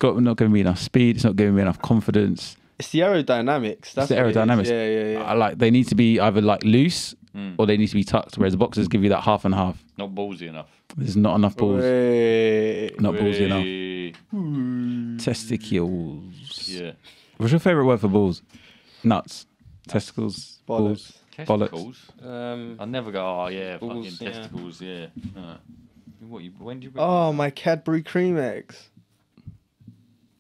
Not giving me enough speed. It's not giving me enough confidence. It's the aerodynamics. That's It's the what it is. aerodynamics. Yeah. I like they need to be either like loose or they need to be tucked. Whereas the boxes give you that half and half. Not ballsy enough. There's not enough balls. Wait. Not ballsy enough. enough. Testicles. Yeah. What's your favourite word for balls? Nuts. Testicles. Balls. Bollocks. Testicles. Um, I'd never go, oh yeah, Balls, fucking yeah. testicles, yeah. When do you Oh, my Cadbury cream eggs.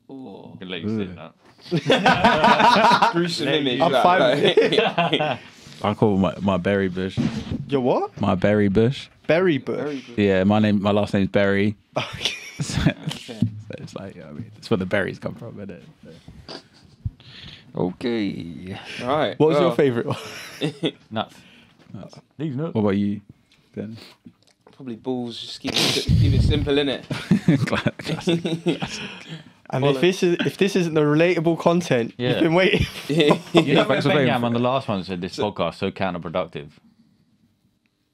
can let you sit that. Gruesome image. I'm like, fine like- with I call my berry bush. Your what? My berry bush. Berry bush. Yeah, my last name's Berry. Okay. So it's like, I mean, it's where the berries come from, isn't it? Okay. Right. What was your well, favourite one? Nuts. These nuts. What about you, then? Probably balls. Just keep it simple, innit? And if this isn't the relatable content Yeah. you've been waiting for. You know when Thanks for playing Benyam for on the last one said this podcast so counterproductive?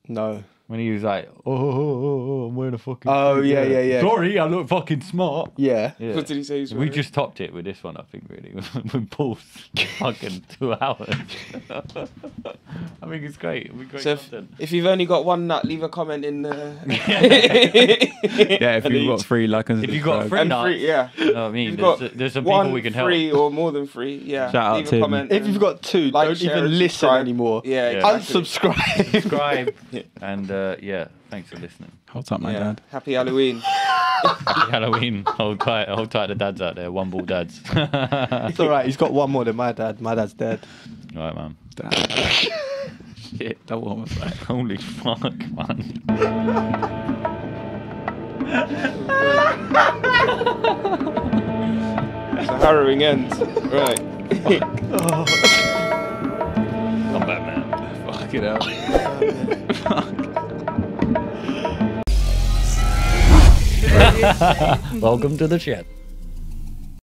No. When he was like, oh, I'm wearing a fucking Oh, suit, yeah. Sorry, I look fucking smart. Yeah. Yeah. What did he say? He's We wearing? just topped it with this one, I think, really. With balls. Fucking 2 hours. I think it's great. It'll be great So content. if you've only got one nut, leave a comment in the. Yeah, if you've got free, like and If you got subscribe. free and nuts, free, yeah. you know what I mean? You've got There's some people one we can help. free or more than free, yeah. Shout out leave to a him. comment. If you've got two, Like, don't share, even and listen subscribe. anymore. Yeah, Yeah. exactly. Unsubscribe. Subscribe. And yeah, thanks for listening. Hold up, my Yeah. dad. Happy Halloween. Happy Halloween. Hold tight the dads out there. One ball dads. It's alright, he's got one more than my dad. My dad's dead. All right, man. Shit, double homicide. Holy fuck, man. It's a harrowing end. Right. Come back, man. Fucking hell. Welcome to the chat.